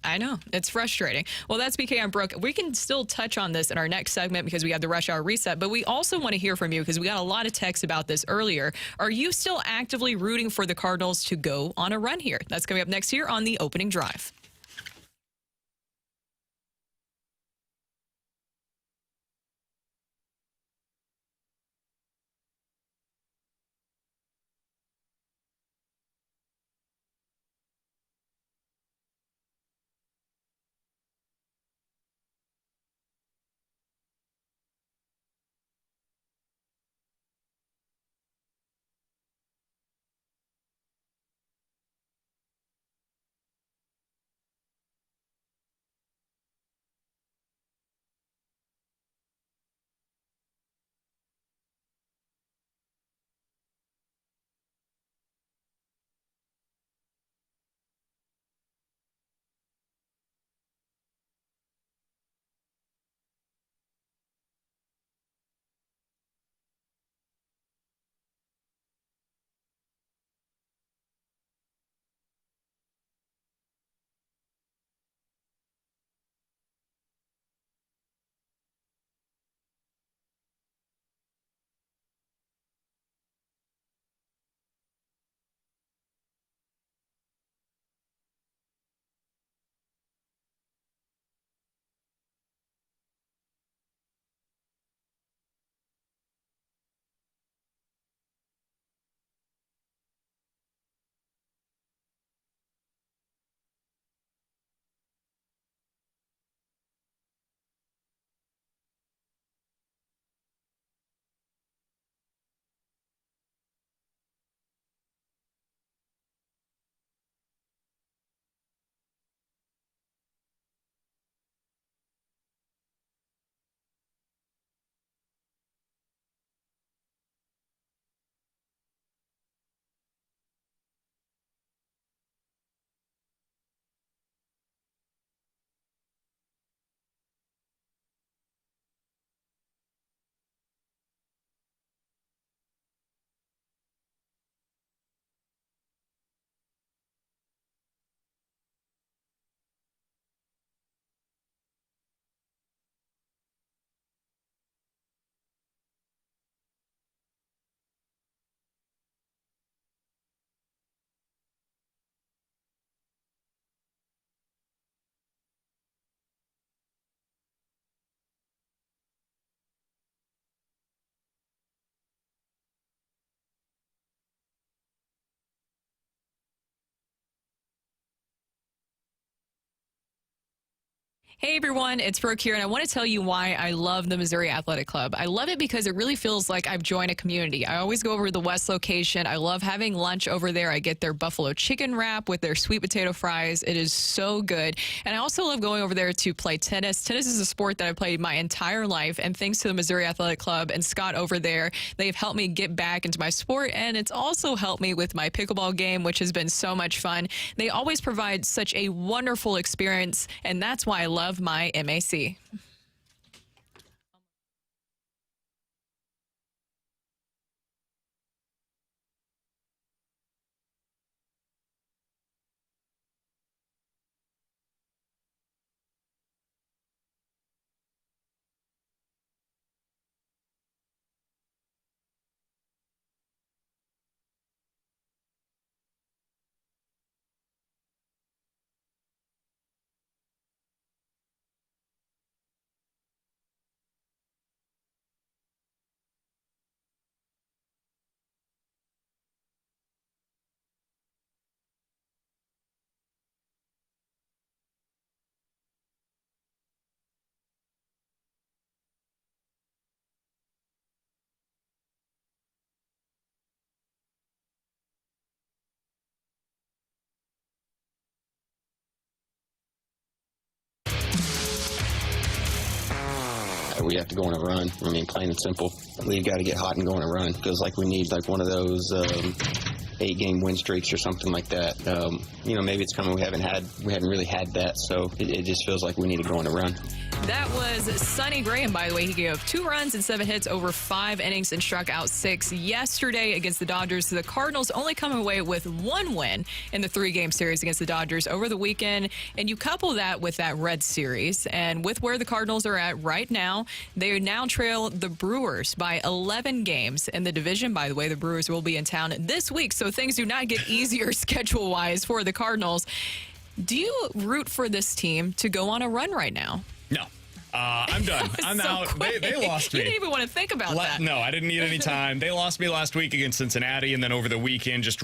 I know. It's frustrating. Well, that's BK. I'm Brooke. We can still touch on this in our next segment because we have the Rush Hour Reset, but we also want to hear from you because we got a lot of texts about this earlier. Are you still actively rooting for the Cardinals to go on a run here? That's coming up next here on The Opening Drive. Hey everyone, it's Rocc here, and I want to tell you why I love the Missouri Athletic Club. I love it because it really feels like I've joined a community. I always go over to the West location. I love having lunch over there. I get their buffalo chicken wrap with their sweet potato fries. It is so good. And I also love going over there to play tennis. Tennis is a sport that I've played my entire life, and thanks to the Missouri Athletic Club and Scott over there, they've helped me get back into my sport, and it's also helped me with my pickleball game, which has been so much fun. They always provide such a wonderful experience, and that's why I love my MAC. We have to go on a run. I mean, plain and simple. We've got to get hot and go on a run. Feels like we need like one of those 8-game win streaks or something like that. Maybe it's coming. We haven't really had that, so it just feels like we need to go on a run. That was Sonny Gray, and by the way, he gave 2 runs and 7 hits over 5 innings and struck out 6 yesterday against the Dodgers. The Cardinals only come away with 1 win in the 3-game series against the Dodgers over the weekend, and you couple that with that Red Series, and with where the Cardinals are at right now, they now trail the Brewers by 11 games in the division. By the way, the Brewers will be in town this week, so things do not get easier schedule-wise for the Cardinals. Do you root for this team to go on a run right now? No. I'm done. I'm so out. They lost me. You didn't even want to think about that. No, I didn't need any time. They lost me last week against Cincinnati, and then over the weekend just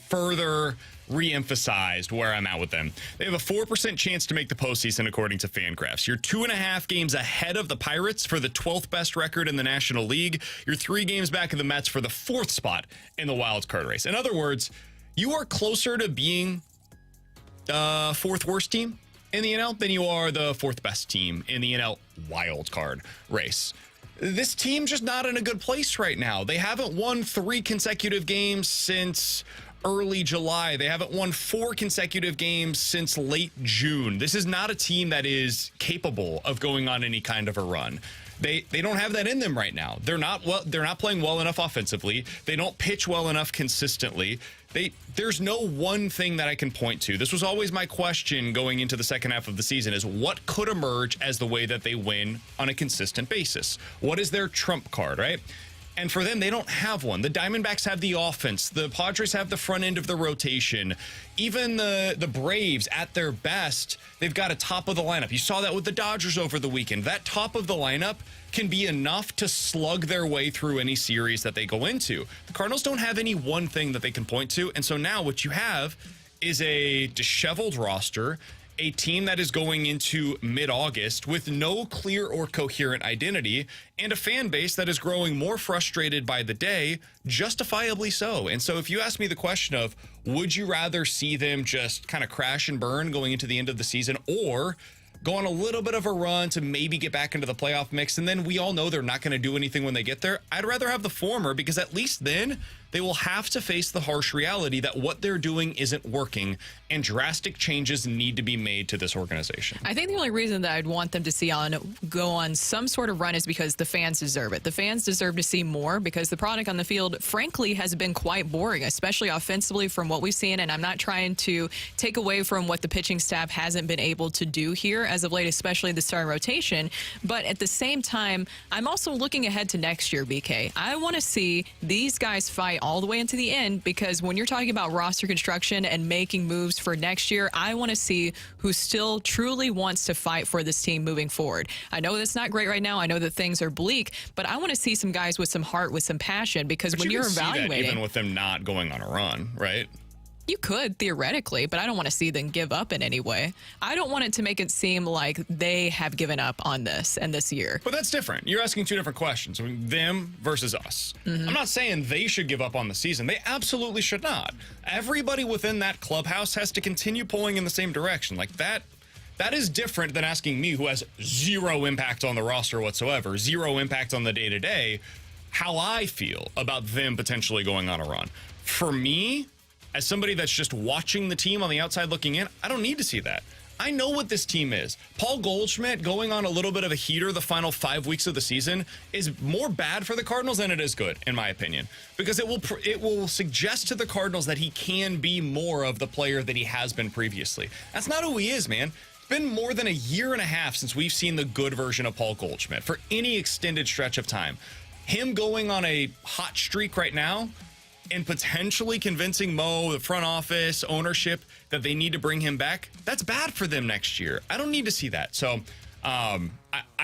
further re-emphasized where I'm at with them. They have a 4% chance to make the postseason according to Fangraphs. You're 2.5 games ahead of the Pirates for the 12th best record in the National League. You're 3 games back of the Mets for the 4th spot in the wild card race. In other words, you are closer to being the 4th worst team in the NL than you are the 4th best team in the NL wild card race. This team's just not in a good place right now. They haven't won 3 consecutive games since early July. They haven't won 4 consecutive games since late June. This is not a team that is capable of going on any kind of a run. They don't have that in them right now. They're not playing well enough offensively. They don't pitch well enough consistently. There's no one thing that I can point to. This was always my question going into the second half of the season is what could emerge as the way that they win on a consistent basis? What is their trump card, right? And for them, they don't have one. The Diamondbacks have the offense. The Padres have the front end of the rotation. Even the Braves, at their best, they've got a top of the lineup. You saw that with the Dodgers over the weekend. That top of the lineup can be enough to slug their way through any series that they go into. The Cardinals don't have any one thing that they can point to. And so now what you have is a disheveled roster, a team that is going into mid-August with no clear or coherent identity, and a fan base that is growing more frustrated by the day, justifiably so. And so if you ask me the question of, would you rather see them just kind of crash and burn going into the end of the season, or go on a little bit of a run to maybe get back into the playoff mix, and then we all know they're not going to do anything when they get there? I'd rather have the former, because at least then they will have to face the harsh reality that what they're doing isn't working, and drastic changes need to be made to this organization. I think the only reason that I'd want them to go on some sort of run is because the fans deserve it. The fans deserve to see more, because the product on the field, frankly, has been quite boring, especially offensively from what we've seen. And I'm not trying to take away from what the pitching staff hasn't been able to do here as of late, especially the starting rotation. But at the same time, I'm also looking ahead to next year, BK. I want to see these guys fight all the way into the end, because when you're talking about roster construction and making moves for next year, I want to see who still truly wants to fight for this team moving forward. I know that's not great right now. I know that things are bleak, but I want to see some guys with some heart, with some passion, because when you're evaluating, even with them not going on a run, right? You could, theoretically, but I don't want to see them give up in any way. I don't want it to make it seem like they have given up on this and this year. But that's different. You're asking two different questions. I mean, them versus us. I'm not saying they should give up on the season. They absolutely should not. Everybody within that clubhouse has to continue pulling in the same direction. Like that is different than asking me, who has zero impact on the roster whatsoever, zero impact on the day-to-day, how I feel about them potentially going on a run. For me, as somebody that's just watching the team on the outside looking in, I don't need to see that. I know what this team is. Paul Goldschmidt going on a little bit of a heater the final 5 weeks of the season is more bad for the Cardinals than it is good, in my opinion, because it will suggest to the Cardinals that he can be more of the player that he has been previously. That's not who he is, man. It's been more than a year and a half since we've seen the good version of Paul Goldschmidt for any extended stretch of time. Him going on a hot streak right now and potentially convincing Mo, the front office, ownership, that they need to bring him back, that's bad for them next year. I don't need to see that. So I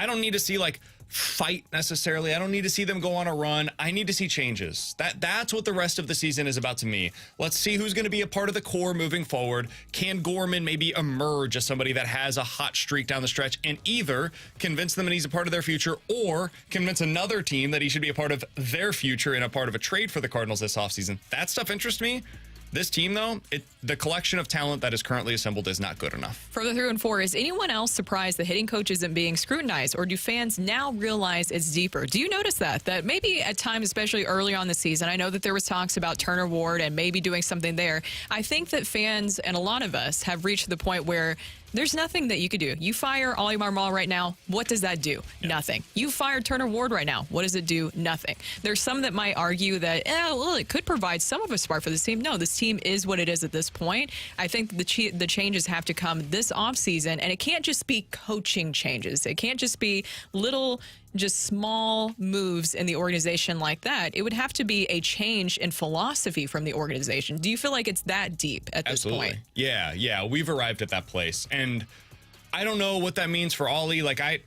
don't need to see, like, fight necessarily. I don't need to see them go on a run. I need to see changes. That's what the rest of the season is about to me. Let's see who's going to be a part of the core moving forward. Can Gorman maybe emerge as somebody that has a hot streak down the stretch and either convince them that he's a part of their future or convince another team that he should be a part of their future and a part of a trade for the Cardinals this offseason? That stuff interests me. This team, though, the collection of talent that is currently assembled is not good enough. Further through and four, is anyone else surprised the hitting coach isn't being scrutinized, or do fans now realize it's deeper? Do you notice that maybe at times, especially early on the season, I know that there was talks about Turner Ward and maybe doing something there. I think that fans and a lot of us have reached the point where there's nothing that you could do. You fire Ollie Marmol right now, what does that do? Yeah. Nothing. You fire Turner Ward right now, what does it do? Nothing. There's some that might argue that, well, it could provide some of a spark for this team. No, this team is what it is at this point. I think the changes have to come this offseason, and it can't just be coaching changes. It can't just be little, just small moves in the organization like that. It would have to be a change in philosophy from the organization. Do you feel like it's that deep at this point? Yeah, we've arrived at that place. And I don't know what that means for Ollie. Like, I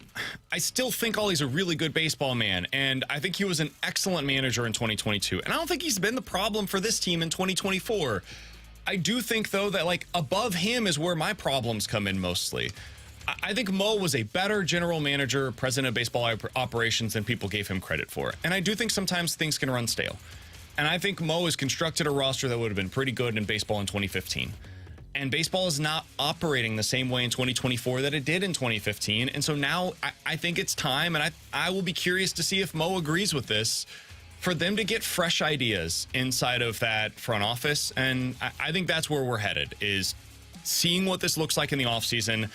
still think Ollie's a really good baseball man, and I think he was an excellent manager in 2022. And I don't think he's been the problem for this team in 2024. I do think, though, that, like, above him is where my problems come in mostly. I think Mo was a better general manager, president of baseball operations than people gave him credit for. And I do think sometimes things can run stale. And I think Mo has constructed a roster that would have been pretty good in baseball in 2015. And baseball is not operating the same way in 2024 that it did in 2015. And so now I think it's time, and I will be curious to see if Mo agrees with this, for them to get fresh ideas inside of that front office. And I think that's where we're headed, is seeing what this looks like in the offseason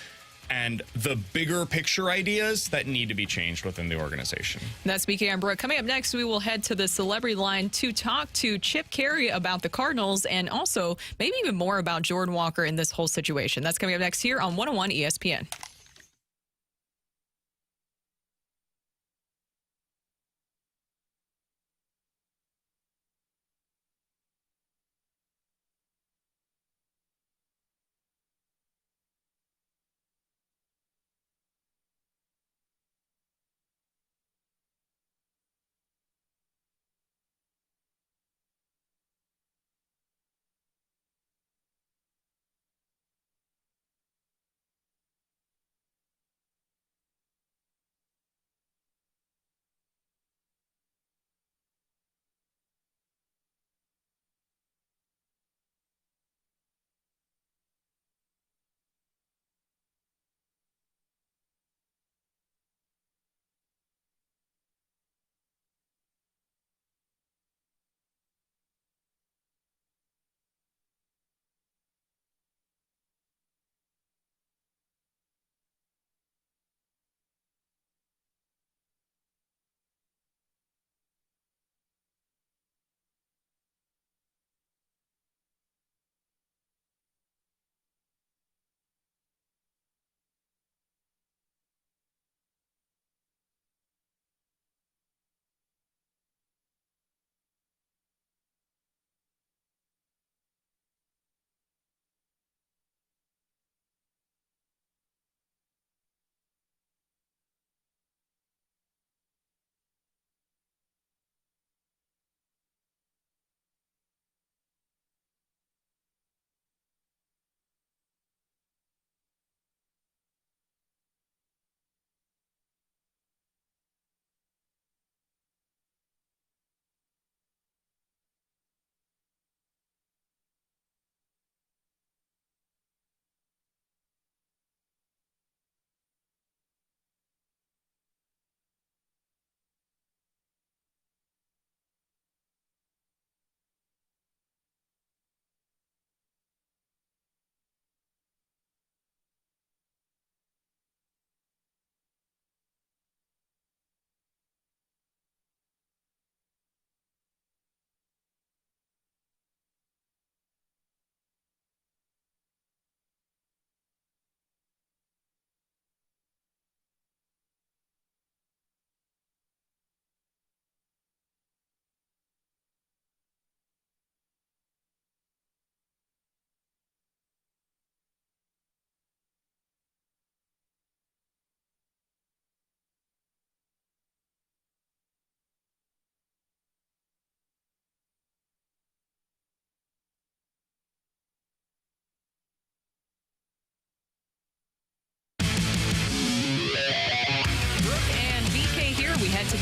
and the bigger picture ideas that need to be changed within the organization. That's BK and Brooke. Coming up next, we will head to the celebrity line to talk to Chip Caray about the Cardinals and also maybe even more about Jordan Walker in this whole situation. That's coming up next here on 101 ESPN.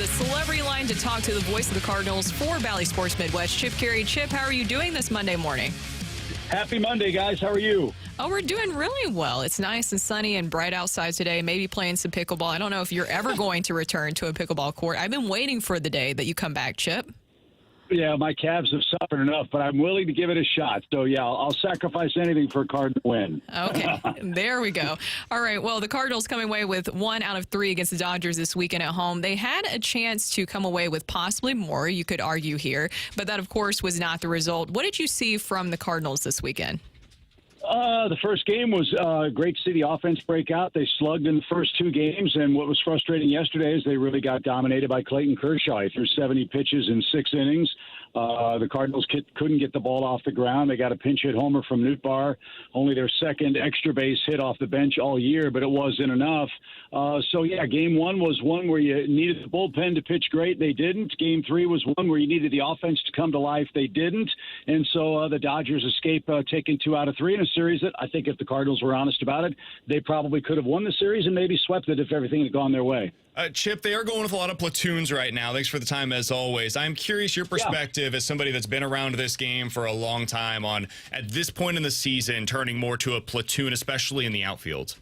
celebrity line to talk to the voice of the Cardinals for Valley Sports Midwest, Chip Caray. Chip, how are you doing this Monday morning? Happy Monday, guys. How are you? Oh, we're doing really well. It's nice and sunny and bright outside today, maybe playing some pickleball. I don't know if you're ever going to return to a pickleball court. I've been waiting for the day that you come back, Chip. Yeah, my calves have suffered enough, but I'm willing to give it a shot. So, yeah, I'll sacrifice anything for a Cardinal win. Okay, there we go. All right, well, the Cardinals coming away with 1 out of 3 against the Dodgers this weekend at home. They had a chance to come away with possibly more, you could argue here, but that, of course, was not the result. What did you see from the Cardinals this weekend? The first game was great to see the offense break out. They slugged in the first 2 games, and what was frustrating yesterday is they really got dominated by Clayton Kershaw. He threw 70 pitches in 6 innings. The Cardinals couldn't get the ball off the ground. They got a pinch hit homer from Nootbaar, only their second extra base hit off the bench all year, but it wasn't enough. So, yeah, game 1 was one where you needed the bullpen to pitch great. They didn't. Game 3 was one where you needed the offense to come to life. They didn't. And so the Dodgers escape taking 2 out of 3 in a series that I think if the Cardinals were honest about it, they probably could have won the series and maybe swept it if everything had gone their way. Chip, they are going with a lot of platoons right now. Thanks for the time, as always. I'm curious your perspective as somebody that's been around this game for a long time on, at this point in the season, turning more to a platoon, especially in the outfield.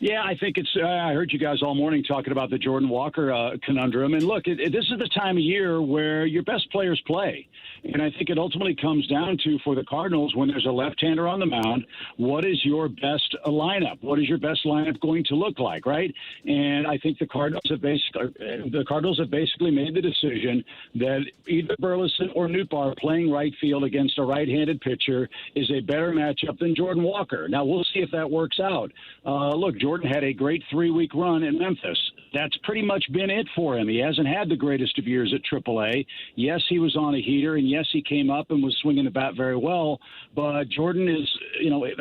Yeah, I think it's I heard you guys all morning talking about the Jordan Walker conundrum. And look, this is the time of year where your best players play. And I think it ultimately comes down to, for the Cardinals, when there's a left-hander on the mound, what is your best lineup? What is your best lineup going to look like, right? And I think the Cardinals have basically made the decision that either Burleson or Nootbaar playing right field against a right-handed pitcher is a better matchup than Jordan Walker. Now, we'll see if that works out. Look, Jordan had a great 3-week run in Memphis. That's pretty much been it for him. He hasn't had the greatest of years at AAA. Yes, he was on a heater, and yes, he came up and was swinging the bat very well. But Jordan is,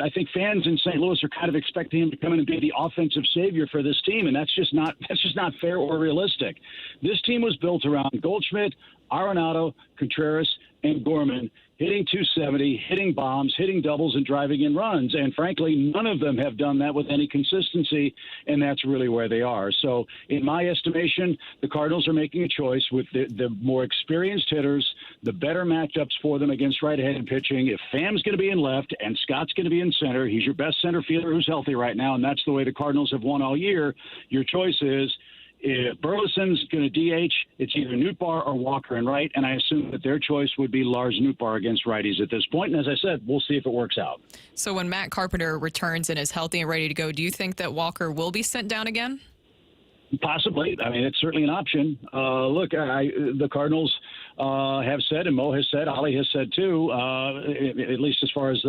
I think fans in St. Louis are kind of expecting him to come in and be the offensive savior for this team, and that's just not fair or realistic. This team was built around Goldschmidt, Arenado, Contreras, and Gorman, hitting 270, hitting bombs, hitting doubles, and driving in runs. And frankly, none of them have done that with any consistency, and that's really where they are. So in my estimation, the Cardinals are making a choice with the more experienced hitters, the better matchups for them against right-handed pitching. If Pham's going to be in left and Scott's going to be in center, he's your best center fielder who's healthy right now, and that's the way the Cardinals have won all year. Your choice is, if Burleson's going to DH, it's either Nootbaar or Walker in right, and I assume that their choice would be Lars Nootbaar against righties at this point. And as I said, we'll see if it works out. So when Matt Carpenter returns and is healthy and ready to go, do you think that Walker will be sent down again? Possibly. I mean, it's certainly an option. Look, the Cardinals have said, and Mo has said, Ollie has said too, at least as far as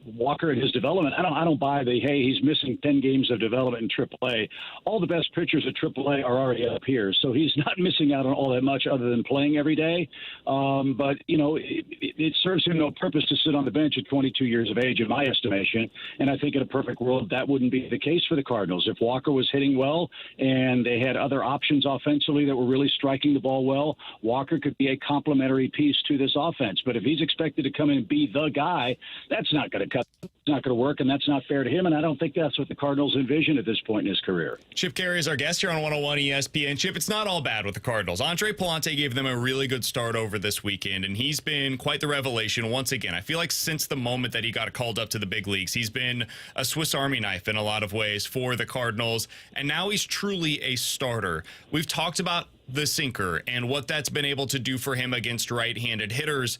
Walker and his development, I don't buy hey, he's missing 10 games of development in AAA. All the best pitchers at AAA are already up here, so he's not missing out on all that much other than playing every day. But, it serves him no purpose to sit on the bench at 22 years of age, in my estimation. And I think in a perfect world, that wouldn't be the case for the Cardinals. If Walker was hitting well and they had other options offensively that were really striking the ball well, Walker could be a complementary piece to this offense. But if he's expected to come in and be the guy, that's not going to cut. It's not going to work, and that's not fair to him. And I don't think that's what the Cardinals envision at this point in his career. Chip Caray is our guest here on 101 ESPN. Chip, it's not all bad with the Cardinals. Andre Pallante gave them a really good start over this weekend, and he's been quite the revelation once again. I feel like since the moment that he got called up to the big leagues, he's been a Swiss Army knife in a lot of ways for the Cardinals, and now he's truly a starter. We've talked about the sinker and what that's been able to do for him against right-handed hitters.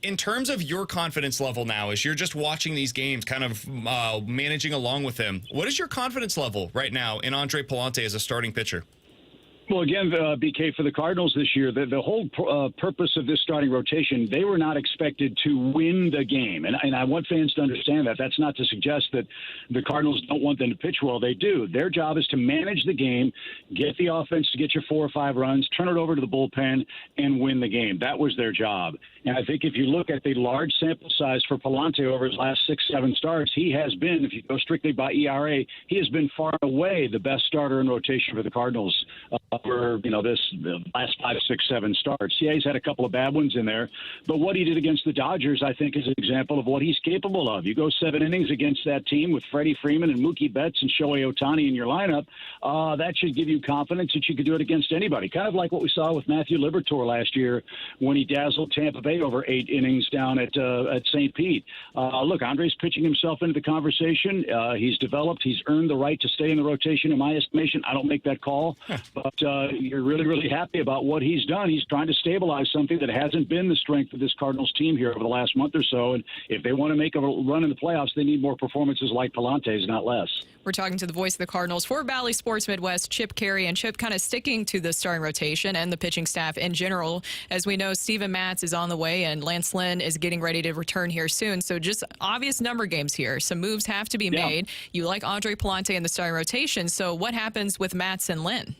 In terms of your confidence level now, as you're just watching these games, kind of managing along with him, what is your confidence level right now in Andre Pallante as a starting pitcher? Well, again, BK, for the Cardinals this year, the whole purpose of this starting rotation, they were not expected to win the game. And I want fans to understand that. That's not to suggest that the Cardinals don't want them to pitch well. They do. Their job is to manage the game, get the offense to get your 4 or 5 runs, turn it over to the bullpen, and win the game. That was their job. And I think if you look at the large sample size for Pallante over his last 6-7 starts, he has been, if you go strictly by ERA, he has been far and away the best starter in rotation for the Cardinals over, the last 5, 6, 7 starts. Yeah, he's had a couple of bad ones in there, but what he did against the Dodgers, I think, is an example of what he's capable of. You go 7 innings against that team with Freddie Freeman and Mookie Betts and Shohei Ohtani in your lineup, that should give you confidence that you could do it against anybody. Kind of like what we saw with Matthew Liberatore last year when he dazzled Tampa Bay over 8 innings down at St. Pete. Look, Andre's pitching himself into the conversation. He's developed. He's earned the right to stay in the rotation, in my estimation. I don't make that call, but you're really, really happy about what he's done. He's trying to stabilize something that hasn't been the strength of this Cardinals team here over the last month or so. And if they want to make a run in the playoffs, they need more performances like Pallante's, not less. We're talking to the voice of the Cardinals for Bally Sports Midwest, Chip Caray. And Chip, kind of sticking to the starting rotation and the pitching staff in general. As we know, Steven Matz is on the way and Lance Lynn is getting ready to return here soon. So just obvious number games here. Some moves have to be made. You like Andre Pallante in the starting rotation. So what happens with Matz and Lynn?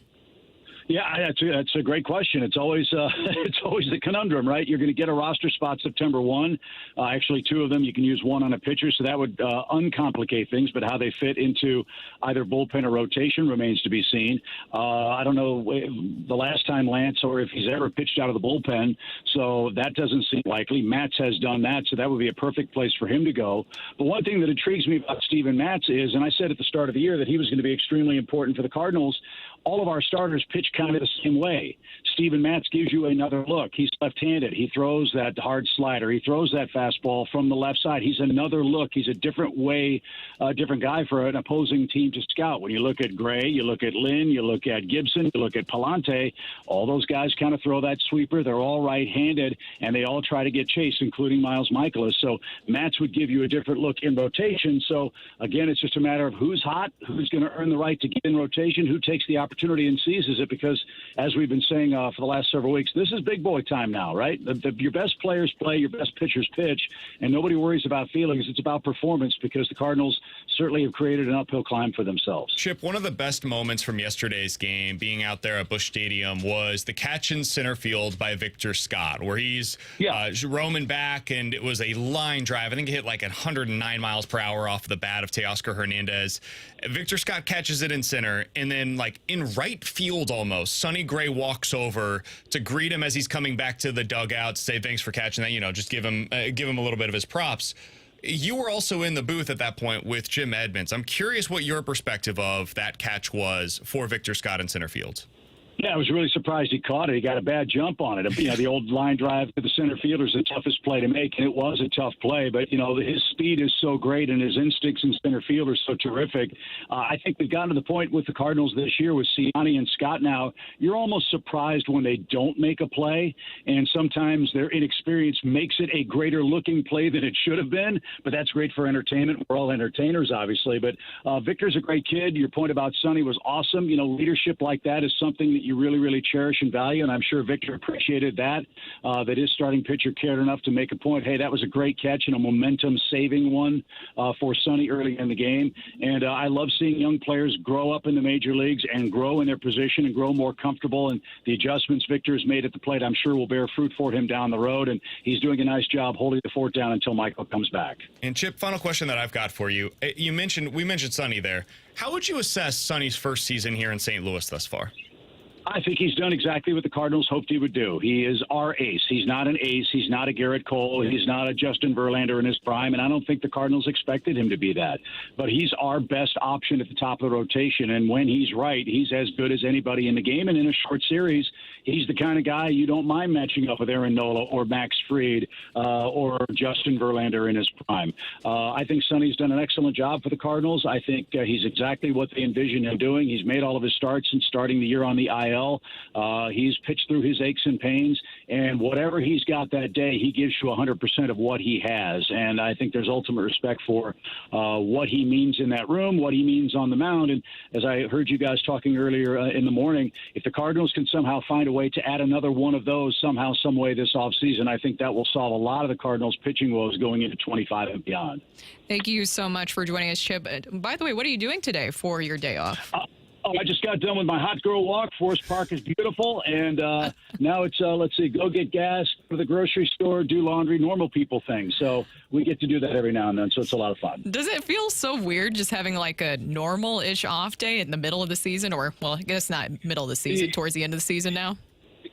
Yeah, that's a great question. It's always the conundrum, right? You're going to get a roster spot September 1. Actually, 2 of them. You can use 1 on a pitcher, so that would uncomplicate things. But how they fit into either bullpen or rotation remains to be seen. I don't know the last time Lance or if he's ever pitched out of the bullpen, so that doesn't seem likely. Matz has done that, so that would be a perfect place for him to go. But one thing that intrigues me about Steven Matz is, and I said at the start of the year that he was going to be extremely important for the Cardinals, all of our starters pitch kind of the same way. Steven Matz gives you another look. He's left-handed. He throws that hard slider. He throws that fastball from the left side. He's another look. He's a different way, different guy for an opposing team to scout. When you look at Gray, you look at Lynn, you look at Gibson, you look at Pallante, all those guys kind of throw that sweeper. They're all right-handed, and they all try to get chased, including Miles Michaelis. So Matz would give you a different look in rotation. So, again, it's just a matter of who's hot, who's going to earn the right to get in rotation, who takes the opportunity and seizes it, because as we've been saying for the last several weeks, this is big boy time now, right? Your best players play, your best pitchers pitch, and nobody worries about feelings. It's about performance, because the Cardinals certainly have created an uphill climb for themselves. Chip, one of the best moments from yesterday's game, being out there at Busch Stadium, was the catch in center field by Victor Scott, where he's roaming back, and it was a line drive. I think he hit like 109 miles per hour off the bat of Teoscar Hernandez. Victor Scott catches it in center, and then like in right field almost, Sonny Gray walks over to greet him as he's coming back to the dugout, say thanks for catching that, just give him a little bit of his props. You were also in the booth at that point with Jim Edmonds. I'm curious what your perspective of that catch was for Victor Scott in center field. Yeah, I was really surprised he caught it. He got a bad jump on it. The old line drive to the center fielder is the toughest play to make, and it was a tough play. But, his speed is so great, and his instincts in center field are so terrific. I think we've gotten to the point with the Cardinals this year with Siani and Scott now, you're almost surprised when they don't make a play, and sometimes their inexperience makes it a greater-looking play than it should have been, but that's great for entertainment. We're all entertainers, obviously. But Victor's a great kid. Your point about Sonny was awesome. Leadership like that is something that you really, really cherish and value, and I'm sure Victor appreciated that his starting pitcher cared enough to make a point. Hey, that was a great catch and a momentum-saving one for Sonny early in the game. And I love seeing young players grow up in the major leagues and grow in their position and grow more comfortable. And the adjustments Victor has made at the plate, I'm sure, will bear fruit for him down the road. And he's doing a nice job holding the fort down until Michael comes back. And Chip, final question that I've got for you. We mentioned Sonny there. How would you assess Sonny's first season here in St. Louis thus far? I think he's done exactly what the Cardinals hoped he would do. He is our ace. He's not an ace. He's not a Garrett Cole. He's not a Justin Verlander in his prime, and I don't think the Cardinals expected him to be that. But he's our best option at the top of the rotation, and when he's right, he's as good as anybody in the game. And in a short series, he's the kind of guy you don't mind matching up with Aaron Nola or Max Fried or Justin Verlander in his prime. I think Sonny's done an excellent job for the Cardinals. I think he's exactly what they envisioned him doing. He's made all of his starts since starting the year on the IL. He's pitched through his aches and pains, and whatever he's got that day, he gives you 100% of what he has. And I think there's ultimate respect for what he means in that room, what he means on the mound. And as I heard you guys talking earlier in the morning, if the Cardinals can somehow find a way to add another one of those somehow, some way this offseason, I think that will solve a lot of the Cardinals' pitching woes going into 25 and beyond. Thank you so much for joining us, Chip. By the way, what are you doing today for your day off? Oh, I just got done with my hot girl walk. Forest Park is beautiful. And now it's, let's see, go get gas, go to the grocery store, do laundry, normal people things. So we get to do that every now and then. So it's a lot of fun. Does it feel so weird just having like a normal-ish off day in the middle of the season? Or, well, I guess not middle of the season, towards the end of the season now?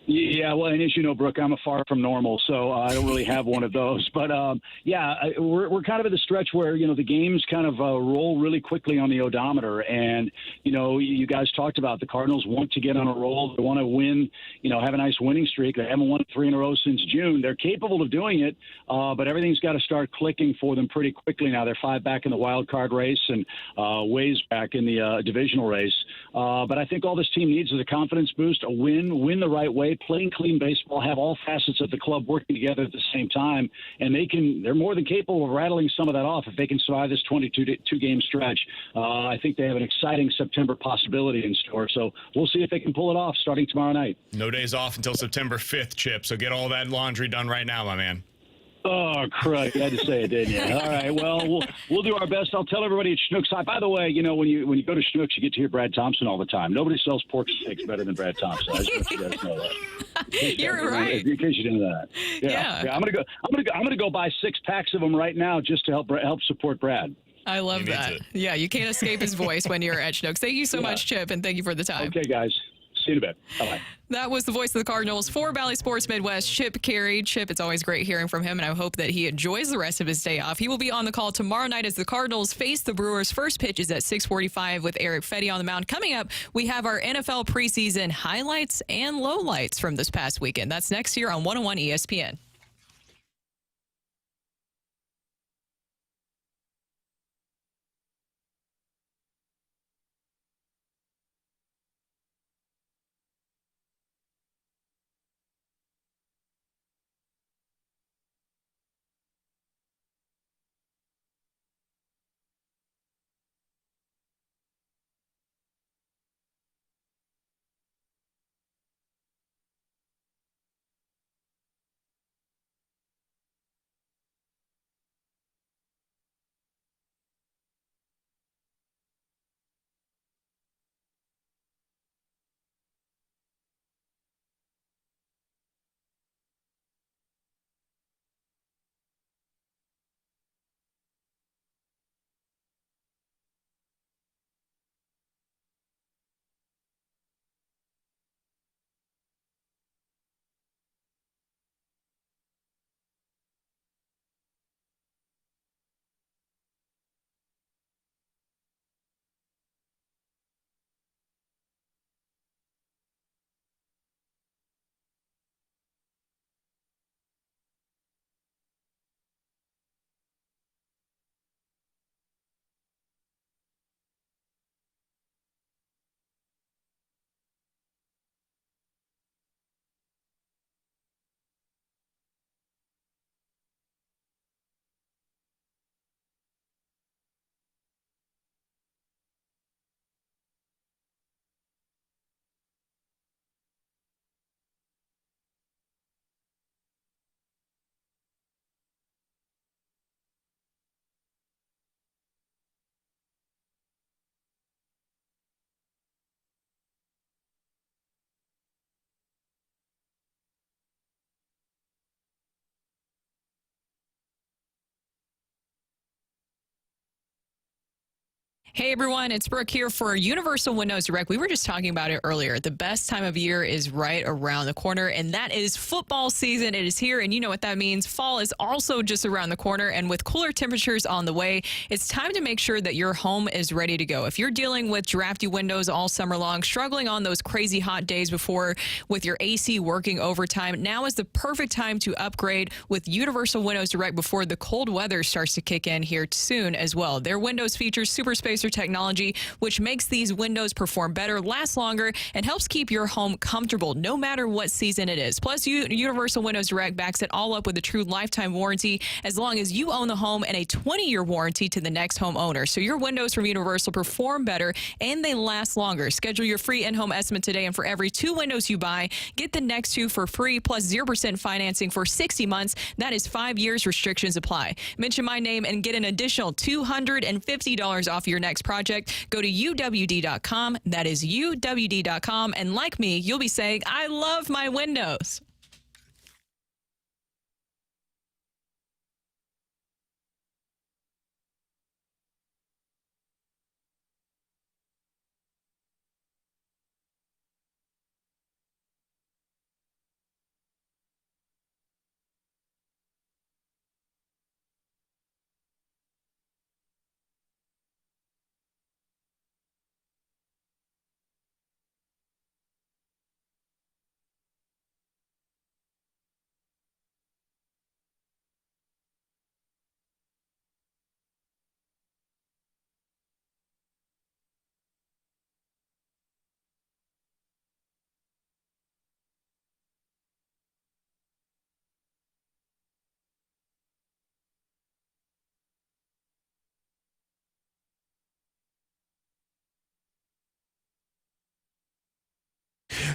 Yeah, well, and as you know, Brooke, I'm a far from normal, so I don't really have one of those. But, we're kind of at the stretch where, the games kind of roll really quickly on the odometer. And, you guys talked about the Cardinals want to get on a roll. They want to win, have a nice winning streak. They haven't won 3 in a row since June. They're capable of doing it, but everything's got to start clicking for them pretty quickly now. They're 5 back in the wild card race and ways back in the divisional race. But I think all this team needs is a confidence boost, a win the right way, playing clean baseball, have all facets of the club working together at the same time, and they're more than capable of rattling some of that off if they can survive this 22-game stretch. I think they have an exciting September possibility in store, so we'll see if they can pull it off starting tomorrow night. No days off until September 5th, Chip, so get all that laundry done right now, my man. Oh, crud. You had to say it, didn't you? All right. Well, we'll do our best. I'll tell everybody at Schnucks High. By the way, when you go to Schnucks, you get to hear Brad Thompson all the time. Nobody sells pork steaks better than Brad Thompson. I just want you guys to know that. You're right. In case you didn't know that. Yeah. I'm gonna go buy 6 packs of them right now just to help support Brad. I love that. Yeah, you can't escape his voice when you're at Schnucks. Thank you so much, Chip, and thank you for the time. Okay, guys. See you in a bit. Bye-bye. That was the voice of the Cardinals for Valley Sports Midwest, Chip Caray. Chip, it's always great hearing from him, and I hope that he enjoys the rest of his day off. He will be on the call tomorrow night as the Cardinals face the Brewers. First pitch is at 6:45 with Eric Fetty on the mound. Coming up, we have our NFL preseason highlights and lowlights from this past weekend. That's next year on 101 ESPN. Hey everyone, it's Brooke here for Universal Windows Direct. We were just talking about it earlier. The best time of year is right around the corner, and that is football season. It is here, and you know what that means. Fall is also just around the corner, and with cooler temperatures on the way, it's time to make sure that your home is ready to go. If you're dealing with drafty windows all summer long, struggling on those crazy hot days before with your AC working overtime, now is the perfect time to upgrade with Universal Windows Direct before the cold weather starts to kick in here soon as well. Their windows feature super spacer technology, which makes these windows perform better, last longer, and helps keep your home comfortable no matter what season it is. Plus, Universal Windows Direct backs it all up with a true lifetime warranty as long as you own the home, and a 20-year warranty to the next homeowner. So your windows from Universal perform better and they last longer. Schedule your free in-home estimate today, and for every 2 windows you buy, get the next 2 for free plus 0% financing for 60 months. That is 5 years. Restrictions apply. Mention my name and get an additional $250 off your next next project, go to uwd.com. That is uwd.com. And like me, you'll be saying, I love my windows.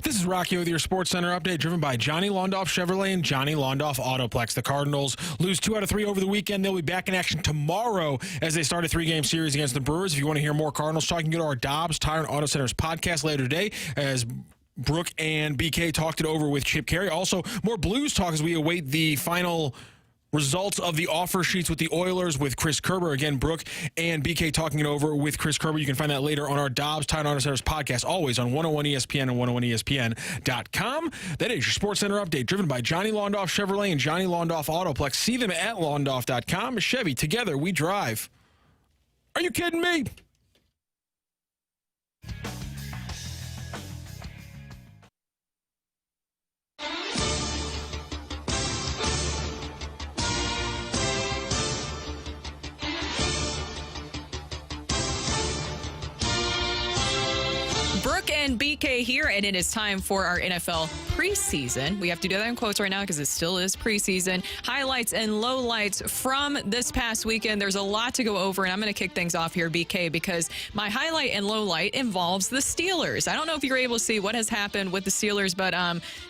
This is Rocky with your Sports Center update, driven by Johnny Londoff Chevrolet and Johnny Londoff Autoplex. The Cardinals lose 2 out of 3 over the weekend. They'll be back in action tomorrow as they start a 3-game series against the Brewers. If you want to hear more Cardinals talk, you can go to our Dobbs Tire and Auto Centers podcast later today as Brooke and BK talked it over with Chip Caray. Also, more Blues talk as we await the final results of the offer sheets with the Oilers with Chris Kerber. Again, Brooke and BK talking it over with Chris Kerber. You can find that later on our Dobbs Tire and Auto Centers podcast, always on 101 ESPN and 101ESPN.com. That is your Sports Center update, driven by Johnny Londoff Chevrolet and Johnny Londoff Autoplex. See them at Londoff.com. Chevy, together we drive. Are you kidding me? Brooke and BK here, and it is time for our NFL preseason. We have to do that in quotes right now because it still is preseason. Highlights and lowlights from this past weekend. There's a lot to go over, and I'm going to kick things off here, BK, because my highlight and lowlight involves the Steelers. I don't know if you're able to see what has happened with the Steelers, but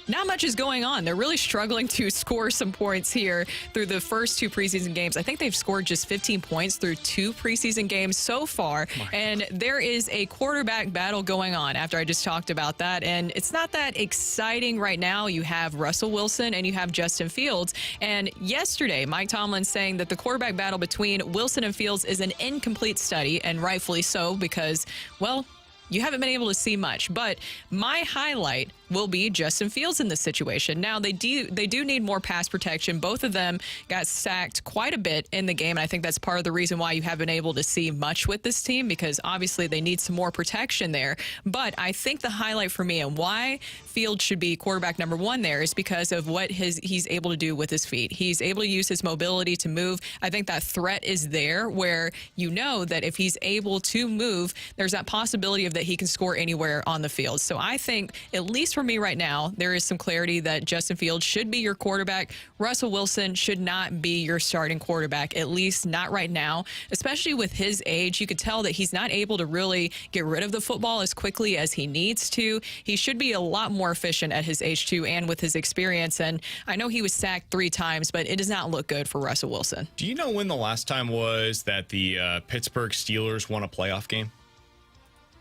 not much is going on. They're really struggling to score some points here through the first 2 preseason games. I think they've scored just 15 points through 2 preseason games so far, and there is a quarterback battle going on after I just talked about that, and it's not that exciting right now. You have Russell Wilson and you have Justin Fields, and yesterday Mike Tomlin saying that the quarterback battle between Wilson and Fields is an incomplete study, and rightfully so, because, well, you haven't been able to see much. But my highlight will be Justin Fields in this situation. Now, they do need more pass protection. Both of them got sacked quite a bit in the game, and I think that's part of the reason why you haven't been able to see much with this team, because obviously they need some more protection there. But I think the highlight for me and why Fields should be quarterback number 1 there is because of what he's able to do with his feet. He's able to use his mobility to move. I think that threat is there where you know that if he's able to move, there's that possibility of that he can score anywhere on the field. So I think, at least for me right now, there is some clarity that Justin Fields should be your quarterback. Russell Wilson should not be your starting quarterback, at least not right now, especially with his age. You could tell that he's not able to really get rid of the football as quickly as he needs to. He should be a lot more efficient at his age too, and with his experience. And I know he was sacked 3 times, but it does not look good for Russell Wilson. Do you know when the last time was that the Pittsburgh Steelers won a playoff game?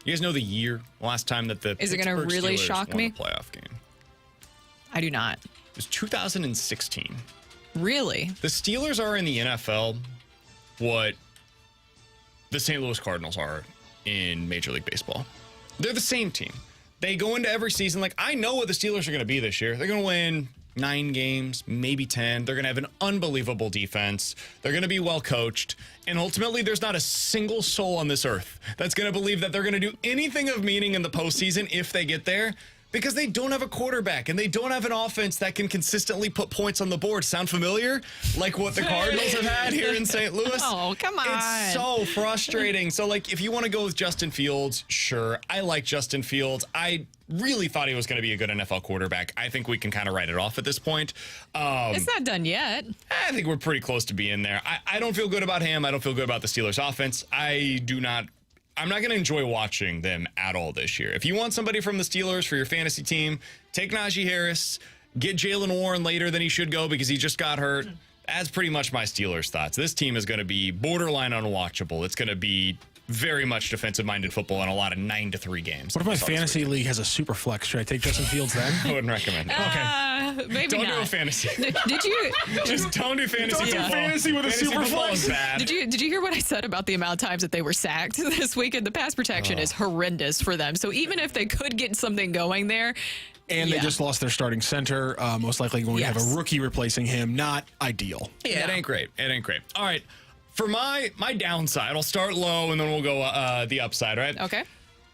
You guys know the year, last time that the Is it going to really shock me? Won a playoff game? I do not. It was 2016. Really? The Steelers are in the NFL what the St. Louis Cardinals are in Major League Baseball. They're the same team. They go into every season like, I know what the Steelers are going to be this year. They're going to win 9 games, maybe 10. They're going to have an unbelievable defense. They're going to be well coached. And ultimately, there's not a single soul on this earth that's going to believe that they're going to do anything of meaning in the postseason if they get there, because they don't have a quarterback and they don't have an offense that can consistently put points on the board. Sound familiar? Like what the Cardinals have had here in St. Louis? Oh, come on. It's so frustrating. So, like, if you want to go with Justin Fields, sure. I like Justin Fields. I really thought he was going to be a good NFL quarterback. I think we can kind of write it off at this point. It's not done yet. I think we're pretty close to being there. I don't feel good about him. I don't feel good about the Steelers offense. I'm not going to enjoy watching them at all this year. If you want somebody from the Steelers for your fantasy team, take Najee Harris, get Jalen Warren later than he should go because he just got hurt. That's pretty much my Steelers thoughts. This team is going to be borderline unwatchable. It's going to be very much defensive-minded football in a lot of 9-3 games. What if my fantasy league has a super flex? Should I take Justin Fields then? I wouldn't recommend it. Okay. Maybe don't not. do a fantasy. Did you? Just don't do fantasy Don't do football. fantasy with a super flex. Did you hear what I said about the amount of times that they were sacked this weekend? The pass protection is horrendous for them. So even if they could get something going there. And they just lost their starting center, most likely going to have a rookie replacing him. Not ideal. Yeah, it ain't great. It ain't great. All right. For my downside, I'll start low and then we'll go the upside, right? Okay.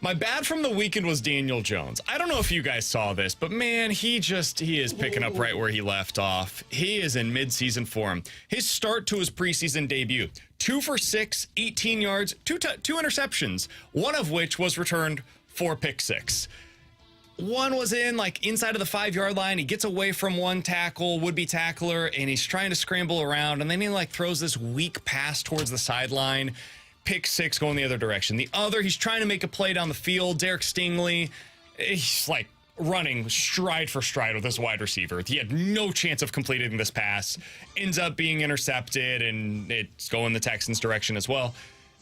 My bad from the weekend was Daniel Jones. I don't know if you guys saw this, but man, he is picking up right where he left off. He is in midseason form. His start to his preseason debut, 2 for 6, 18 yards, two interceptions, one of which was returned for pick 6. One was inside of the 5-yard line. He gets away from one would-be tackler, and he's trying to scramble around, and then he throws this weak pass towards the sideline. Pick 6 going the other direction. The other, he's trying to make a play down the field. Derek Stingley, he's running stride for stride with this wide receiver. He had no chance of completing this pass. Ends up being intercepted, and it's going the Texans' direction as well.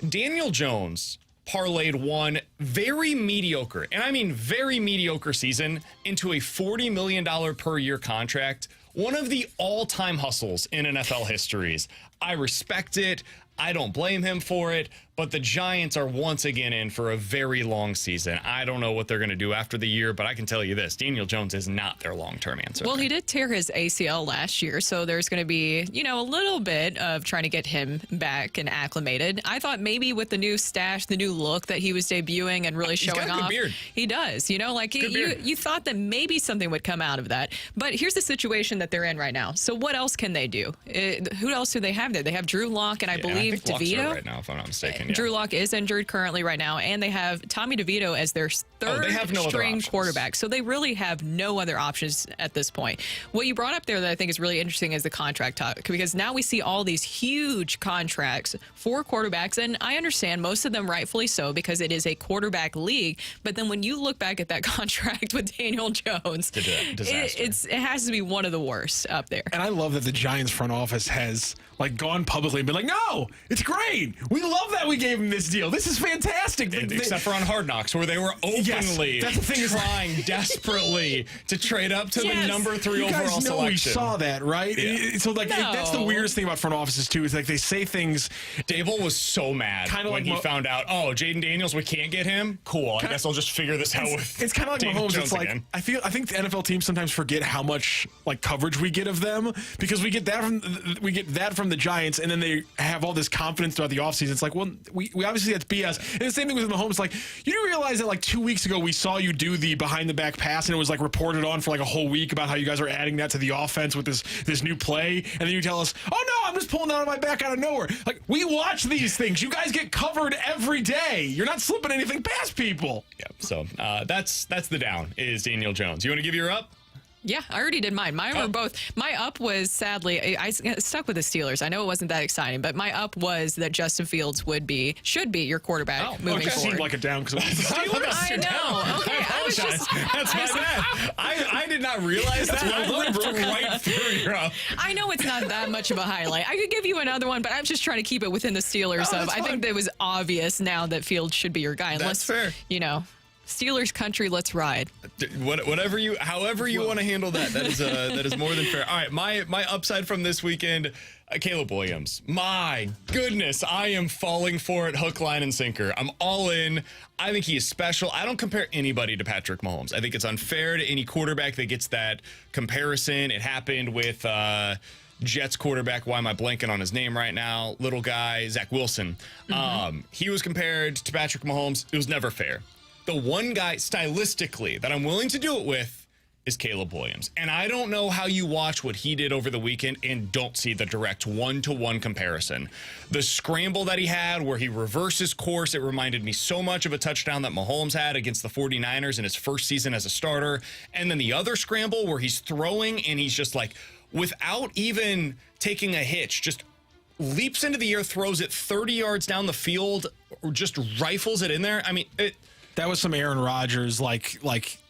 Daniel Jones parlayed one very mediocre, and I mean very mediocre season into a $40 million per year contract. One of the all-time hustles in NFL histories. I respect it. I don't blame him for it, but the Giants are once again in for a very long season. I don't know what they're going to do after the year, but I can tell you this, Daniel Jones is not their long-term answer. Well, he did tear his ACL last year, so there's going to be, a little bit of trying to get him back and acclimated. I thought maybe with the new stash, the new look that he was debuting and really showing off. Beard. He does. You thought that maybe something would come out of that. But here's the situation that they're in right now. So what else can they do? Who else do they have there? They have Drew Lock and I believe DeVito right now, if I'm not mistaken. Drew Lock is injured currently right now, and they have Tommy DeVito as their third-string quarterback. So they really have no other options at this point. What you brought up there that I think is really interesting is the contract talk, because now we see all these huge contracts for quarterbacks, and I understand most of them rightfully so because it is a quarterback league. But then when you look back at that contract with Daniel Jones, it has to be one of the worst up there. And I love that the Giants front office has gone publicly and been like, no, it's great. We love that we gave him this deal. This is fantastic. Except for on Hard Knocks, where they were openly trying desperately to trade up to the number 3 overall selection. We saw that, right? Yeah. So that's the weirdest thing about front offices too, is they say things. Dable was so mad when he found out, Jaden Daniels, we can't get him. Cool. I guess I'll just figure this out with It's kind of like Daniel Mahomes. Jones It's again. I think the NFL teams sometimes forget how much coverage we get of them, because we get that from the Giants, and then they have all this confidence throughout the offseason. It's well, we obviously that's BS. And the same thing with Mahomes. You do realize that 2 weeks ago we saw you do the behind the back pass, and it was reported on for a whole week about how you guys are adding that to the offense with this new play, and then you tell us, oh no, I'm just pulling that out of my back out of nowhere. We watch these things. You guys get covered every day. You're not slipping anything past people. Yeah. So that's the down is Daniel Jones. You want to give your up? Yeah, I already did mine. Mine were both. My up was, sadly, I stuck with the Steelers. I know it wasn't that exciting, but my up was that Justin Fields should be your quarterback moving forward. It seemed like a down because I know. Okay, I was just. That's my bad. I did not realize that. I broke right through your up. I know it's not that much of a highlight. I could give you another one, but I'm just trying to keep it within the Steelers. I think that it was obvious now that Fields should be your guy. That's fair. Steelers country, let's ride. However you want to handle that is more than fair. All right, my upside from this weekend, Caleb Williams. My goodness, I am falling for it, hook, line, and sinker. I'm all in. I think he is special. I don't compare anybody to Patrick Mahomes. I think it's unfair to any quarterback that gets that comparison. It happened with Jets quarterback. Why am I blanking on his name right now? Little guy, Zach Wilson. Mm-hmm. He was compared to Patrick Mahomes. It was never fair. The one guy stylistically that I'm willing to do it with is Caleb Williams. And I don't know how you watch what he did over the weekend and don't see the direct one-to-one comparison. The scramble that he had where he reverses course, it reminded me so much of a touchdown that Mahomes had against the 49ers in his first season as a starter. And then the other scramble where he's throwing and he's just without even taking a hitch, just leaps into the air, throws it 30 yards down the field, or just rifles it in there. I mean, that was some Aaron Rodgers,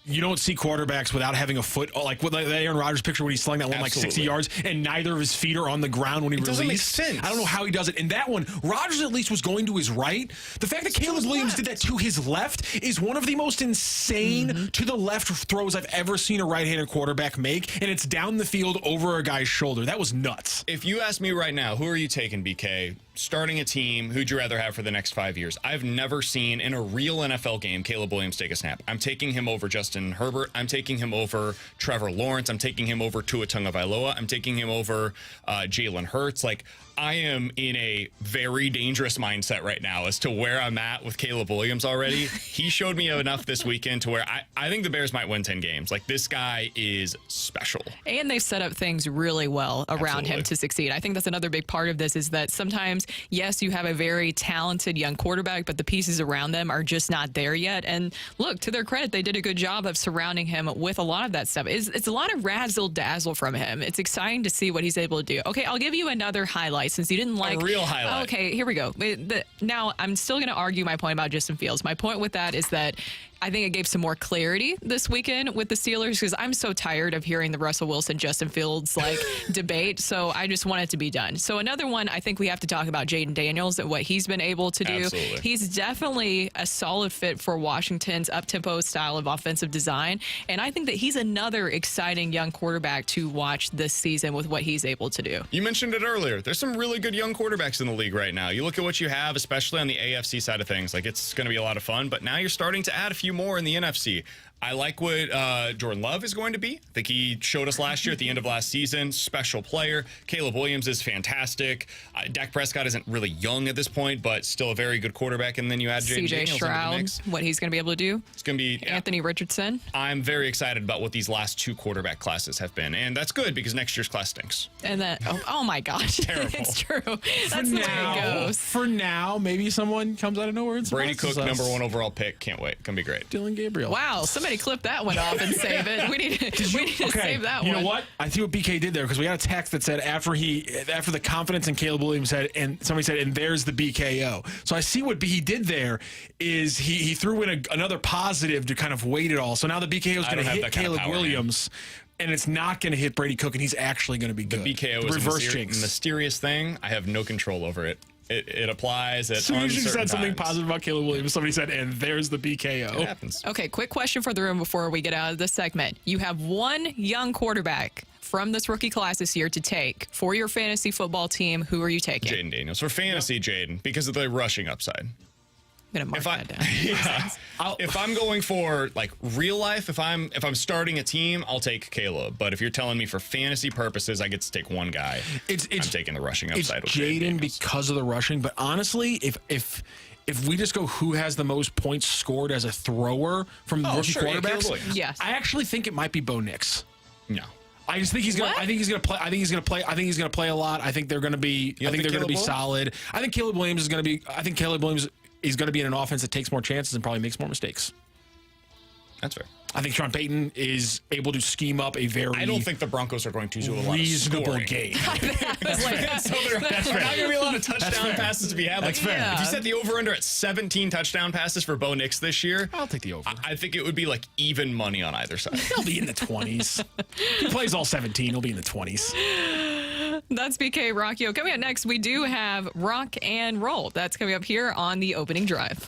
You don't see quarterbacks without having a foot, like with that Aaron Rodgers picture when he's slung that one like 60 yards, and neither of his feet are on the ground when he released. Doesn't make sense. I don't know how he does it. In that one, Rodgers at least was going to his right. The fact that Caleb Williams did that to his left is one of the most insane to the left throws I've ever seen a right-handed quarterback make, and it's down the field over a guy's shoulder. That was nuts. If you ask me right now, who are you taking, BK? Starting a team, who'd you rather have for the next 5 years? I've never seen in a real NFL game Caleb Williams take a snap. I'm taking him over Justin Herbert. I'm taking him over Trevor Lawrence. I'm taking him over Tua Tagovailoa. I'm taking him over Jalen Hurts. Like, I am in a very dangerous mindset right now as to where I'm at with Caleb Williams already. He showed me enough this weekend to where I think the Bears might win 10 games. Like, this guy is special. And they've set up things really well around him to succeed. I think that's another big part of this is that sometimes, yes, you have a very talented young quarterback, but the pieces around them are just not there yet. And look, to their credit, they did a good job of surrounding him with a lot of that stuff. It's a lot of razzle-dazzle from him. It's exciting to see what he's able to do. Okay, I'll give you another highlight since you didn't like... A real highlight. Okay, here we go. Now, I'm still going to argue my point about Justin Fields. My point with that is that I think it gave some more clarity this weekend with the Steelers because I'm so tired of hearing the Russell Wilson, Justin Fields debate. So I just want it to be done. So another one, I think we have to talk about Jaden Daniels and what he's been able to do. Absolutely. He's definitely a solid fit for Washington's up-tempo style of offensive design. And I think that he's another exciting young quarterback to watch this season with what he's able to do. You mentioned it earlier. There's some really good young quarterbacks in the league right now. You look at what you have, especially on the AFC side of things. Like, it's going to be a lot of fun, but now you're starting to add a few more in the NFC. I like what Jordan Love is going to be. I think he showed us last year at the end of last season. Special player. Caleb Williams is fantastic. Dak Prescott isn't really young at this point, but still a very good quarterback. And then you add Jaden Daniels into the mix. What he's going to be able to do. It's going to be Anthony Richardson. I'm very excited about what these last two quarterback classes have been. And that's good because next year's class stinks. And then, oh my gosh. Terrible. It's true. That's the way it goes. For now, maybe someone comes out of nowhere and Brady Cook, surprises us. #1 overall pick. Can't wait. Gonna be great. Dylan Gabriel. Wow, somebody clip that one off and save it. We need to save that one. You know what? I see what BK did there because we got a text that said after the confidence in Caleb Williams said, and somebody said, and there's the BKO. So I see what he did there is he threw in another positive to kind of weight it all. So now the BKO is going to hit Caleb Williams. And it's not going to hit Brady Cook, and he's actually going to be good. The BKO is reverse a jinx. mysterious thing. I have no control over it. It applies at uncertain uncertain said something times. positive about Caleb Williams. Somebody said, and there's the BKO. It happens. Okay, quick question for the room before we get out of this segment. You have one young quarterback from this rookie class this year to take for your fantasy football team. Who are you taking? Jaden Daniels. For fantasy, Jaden, because of the rushing upside. I'm going to mark that down. Yeah, if I'm going for like real life, if I'm starting a team, I'll take Caleb. But if you're telling me for fantasy purposes, I get to take one guy. I'm taking the rushing upside. It's with Jaden because of the rushing. But honestly, if we just go who has the most points scored as a thrower from rookie quarterbacks, yes, I actually think it might be Bo Nix. No. I just think he's gonna. What? I think he's gonna play. I think he's gonna play a lot. I think they're gonna be. I think they're gonna be solid. I think Caleb Williams is gonna be. I think Caleb Williams is gonna be in an offense that takes more chances and probably makes more mistakes. That's fair. I think Sean Payton is able to scheme up a very. I don't think the Broncos are going to do a lot of reasonable scoring. game. So there's not going to be a lot of touchdown passes to be had. That's fair. If you set the over-under at 17 touchdown passes for Bo Nix this year, I'll take the over. I think it would be like even money on either side. He'll be in the 20s. He plays all 17. He'll be in the 20s. That's BK Rockio. Coming up next, we do have Rocc Roll. That's coming up here on the opening drive.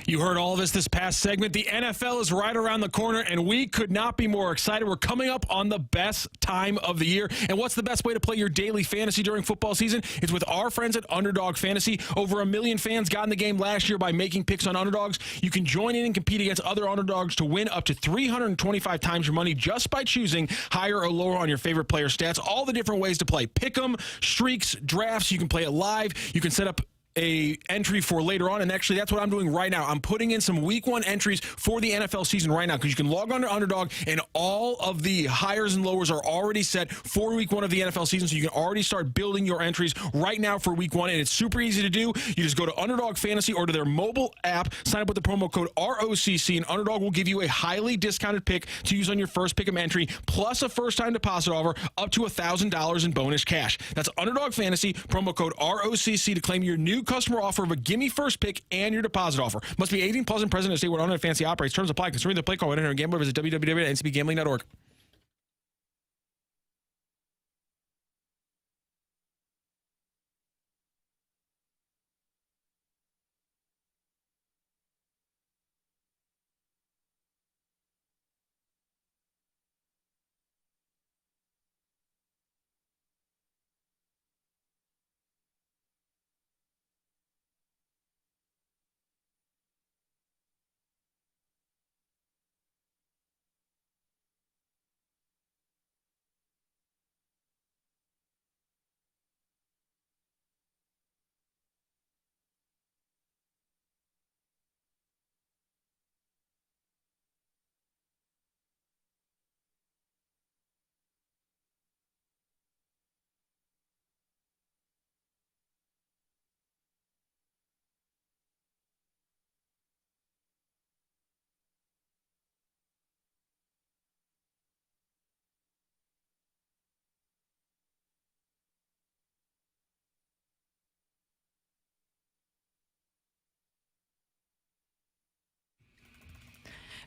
You heard all of this past segment. The NFL is right around the corner, and we could not be more excited. We're coming up on the best time of the year. And what's the best way to play your daily fantasy during football season? It's with our friends at Underdog Fantasy. Over 1 million fans got in the game last year by making picks on underdogs. You can join in and compete against other underdogs to win up to 325 times your money just by choosing higher or lower on your favorite player stats. All the different ways to play. Pick 'em, streaks, drafts. You can play it live. You can set up a entry for later on, and actually that's what I'm doing right now. I'm putting in some week 1 entries for the NFL season right now, because you can log on to Underdog and all of the highs and lowers are already set for week 1 of the NFL season, so you can already start building your entries right now for week 1, and it's super easy to do. You just go to Underdog Fantasy or to their mobile app, sign up with the promo code ROCC, and Underdog will give you a highly discounted pick to use on your first pick 'em entry, plus a first-time deposit offer up to $1,000 in bonus cash. That's Underdog Fantasy, promo code ROCC to claim your new customer offer of a gimme first pick and your deposit offer. Must be 18 plus and present in a state where Underdog Fantasy operates. Terms apply. Considering the play call, enter gambler. Visit www.ncbgambling.org.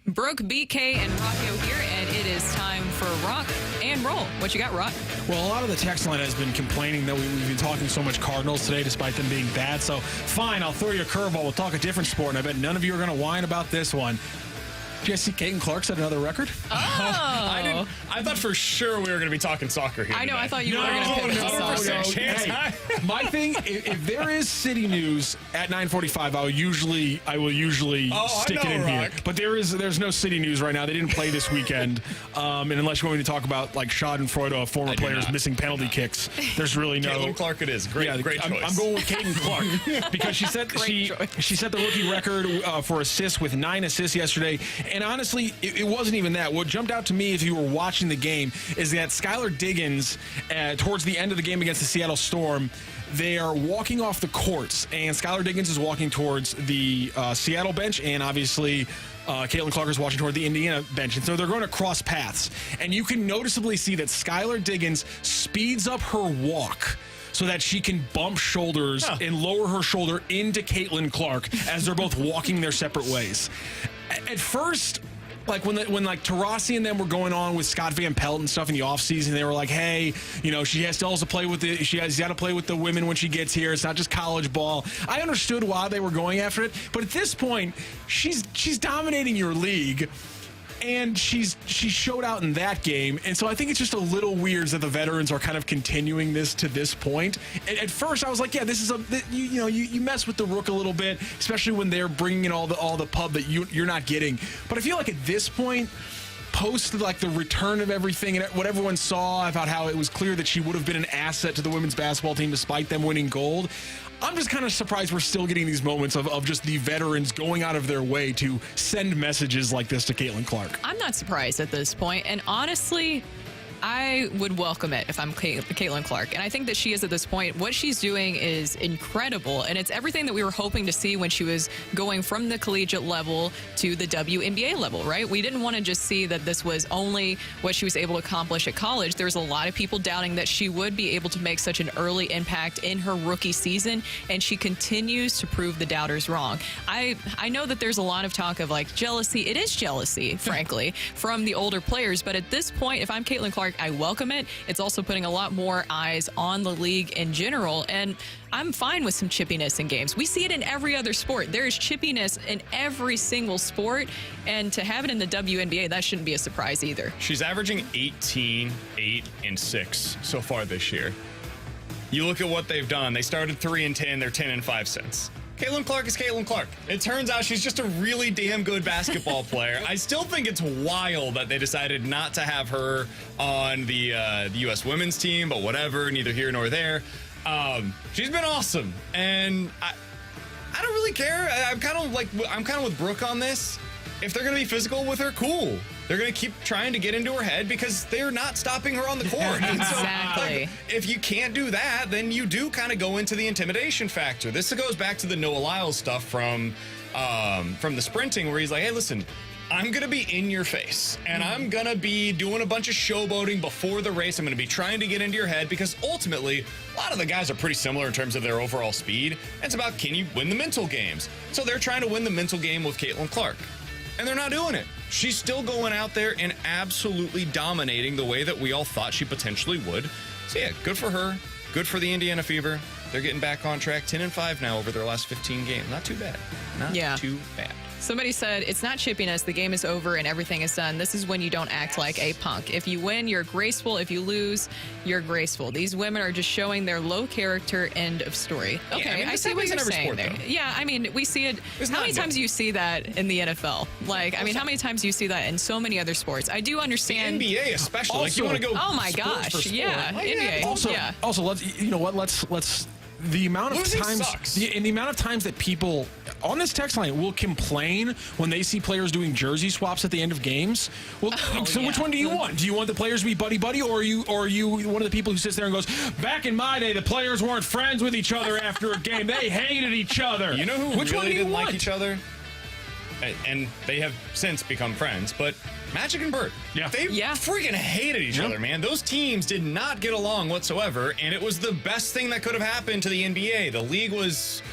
Brooke, BK, and Rocco here, and it is time for Rocc and Roll. What you got, Rocc? Well, a lot of the text line has been complaining that we've been talking so much Cardinals today, despite them being bad. So, fine, I'll throw you a curveball. We'll talk a different sport, and I bet none of you are going to whine about this one. Did you guys see Caitlin Clark set another record? Oh. I thought for sure we were going to be talking soccer here. I know. Today. I thought you were going to pivot to soccer. Hey, my thing, if there is city news at 9:45, I will usually stick it in here. But there's no city news right now. They didn't play this weekend. And unless you want me to talk about like Schadenfreude, former players missing penalty kicks, there's really no. Caitlin Clark it is. Great choice. I'm going with Caitlin Clark because she set the rookie record for assists with 9 assists yesterday. And honestly, it wasn't even that. What jumped out to me if you were watching the game is that Skylar Diggins, towards the end of the game against the Seattle Storm, they are walking off the courts, and Skylar Diggins is walking towards the Seattle bench, and obviously Caitlin Clark is walking toward the Indiana bench, and so they're going to cross paths. And you can noticeably see that Skylar Diggins speeds up her walk so that she can bump shoulders and lower her shoulder into Caitlin Clark as they're both walking their separate ways. At first, like when Taurasi and them were going on with Scott Van Pelt and stuff in the offseason, they were like, hey, she has to also play with she's got to play with the women when she gets here. It's not just college ball. I understood why they were going after it, but at this point, she's dominating your league. And she showed out in that game. And so I think it's just a little weird that the veterans are kind of continuing this to this point. And at first I was like, yeah, this is you mess with the Rook a little bit, especially when they're bringing in all the pub that you're not getting. But I feel like at this point, post like the return of everything and what everyone saw about how it was clear that she would have been an asset to the women's basketball team despite them winning gold, I'm just kind of surprised we're still getting these moments of just the veterans going out of their way to send messages like this to Caitlin Clark. I'm not surprised at this point, and honestly, I would welcome it if I'm Caitlin Clark. And I think that she is at this point. What she's doing is incredible. And it's everything that we were hoping to see when she was going from the collegiate level to the WNBA level, right? We didn't want to just see that this was only what she was able to accomplish at college. There was a lot of people doubting that she would be able to make such an early impact in her rookie season. And she continues to prove the doubters wrong. I know that there's a lot of talk of like jealousy. It is jealousy, frankly, from the older players. But at this point, if I'm Caitlin Clark, Clark. I welcome it. It's also putting a lot more eyes on the league in general. And I'm fine with some chippiness in games. We see it in every other sport. There is chippiness in every single sport. And to have it in the WNBA, that shouldn't be a surprise either. She's averaging 18, 8, and 6 so far this year. You look at what they've done. They started 3-10. They're 10-5 since. Caitlin Clark is Caitlin Clark. It turns out she's just a really damn good basketball player. I still think it's wild that they decided not to have her on the U.S. women's team, but whatever, neither here nor there. She's been awesome, and I don't really care. I'm kind of with Brooke on this. If they're going to be physical with her, cool. They're going to keep trying to get into her head because they're not stopping her on the court. Exactly. So, if you can't do that, then you do kind of go into the intimidation factor. This goes back to the Noah Lyles stuff from the sprinting, where he's like, hey, listen, I'm going to be in your face, and I'm going to be doing a bunch of showboating before the race. I'm going to be trying to get into your head because ultimately, a lot of the guys are pretty similar in terms of their overall speed. It's about, can you win the mental games? So they're trying to win the mental game with Caitlin Clark. And they're not doing it. She's still going out there and absolutely dominating the way that we all thought she potentially would. So yeah, good for her. Good for the Indiana Fever. They're getting back on track. 10-5 now over their last 15 games. Not too bad. Not too bad. Somebody said, it's not chippiness. The game is over and everything is done. This is when you don't act like a punk. If you win, you're graceful. If you lose, you're graceful. These women are just showing their low character. End of story. Okay, Yeah, I mean, I see what you're saying there. Yeah, I mean, we see it. How many times do you see that in the NFL? Like, I mean, how many times do you see that in so many other sports? I do understand. The NBA especially. Like, you want to go oh my sport gosh. for sport. Yeah, Like, NBA. Also, let's, you know what? Let's the amount of Losing times sucks. the amount of times that people on this text line will complain when they see players doing jersey swaps at the end of games. Well, which one do you want? Do you want the players to be buddy-buddy, or are you one of the people who sits there and goes, back in my day, the players weren't friends with each other after a game. They hated each other. You know who which one really do you didn't want? like each other? And they have since become friends, but Magic and Bird. Yeah. They freaking hated each other, man. Those teams did not get along whatsoever, and it was the best thing that could have happened to the NBA. The league was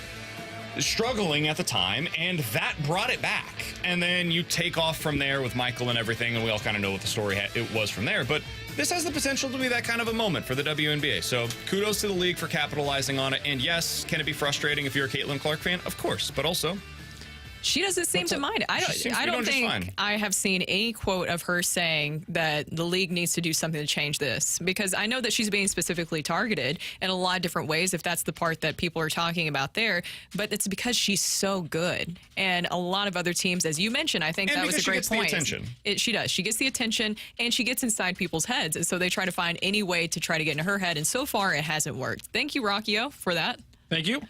struggling at the time, and that brought it back. And then you take off from there with Michael and everything, and we all kind of know what the story it was from there. But this has the potential to be that kind of a moment for the WNBA. So kudos to the league for capitalizing on it. And yes, can it be frustrating if you're a Caitlin Clark fan? Of course, but also she doesn't seem to mind. I don't think I have seen any quote of her saying that the league needs to do something to change this, because I know that she's being specifically targeted in a lot of different ways, if that's the part that people are talking about there. But it's because she's so good. And a lot of other teams, as you mentioned, I think that was a great point. She does. She gets the attention, and she gets inside people's heads. And so they try to find any way to try to get into her head. And so far, it hasn't worked. Thank you, Rockio, for that. Thank you.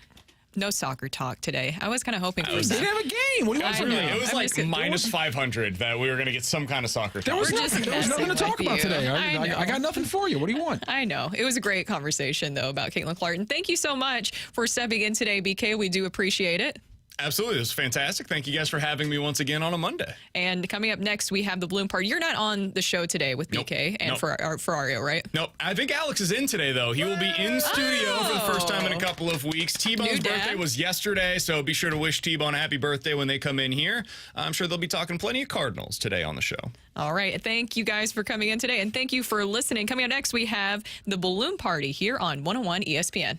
No soccer talk today. I was kind of hoping for that. that. They didn't have a game. What do you want from me? It was like minus 500 that we were going to get some kind of soccer talk. There was nothing to talk about today. I got nothing for you. What do you want? I know. It was a great conversation, though, about Caitlin Clark. And thank you so much for stepping in today, BK. We do appreciate it. Absolutely. It was fantastic. Thank you guys for having me once again on a Monday. And coming up next, we have the Bloom Party. You're not on the show today with BK and for Ario, right? Nope. I think Alex is in today, though. He will be in studio for the first time in a couple of weeks. T-Bone's birthday was yesterday, so be sure to wish T-Bone a happy birthday when they come in here. I'm sure they'll be talking plenty of Cardinals today on the show. All right. Thank you guys for coming in today, and thank you for listening. Coming up next, we have the Balloon Party here on 101 ESPN.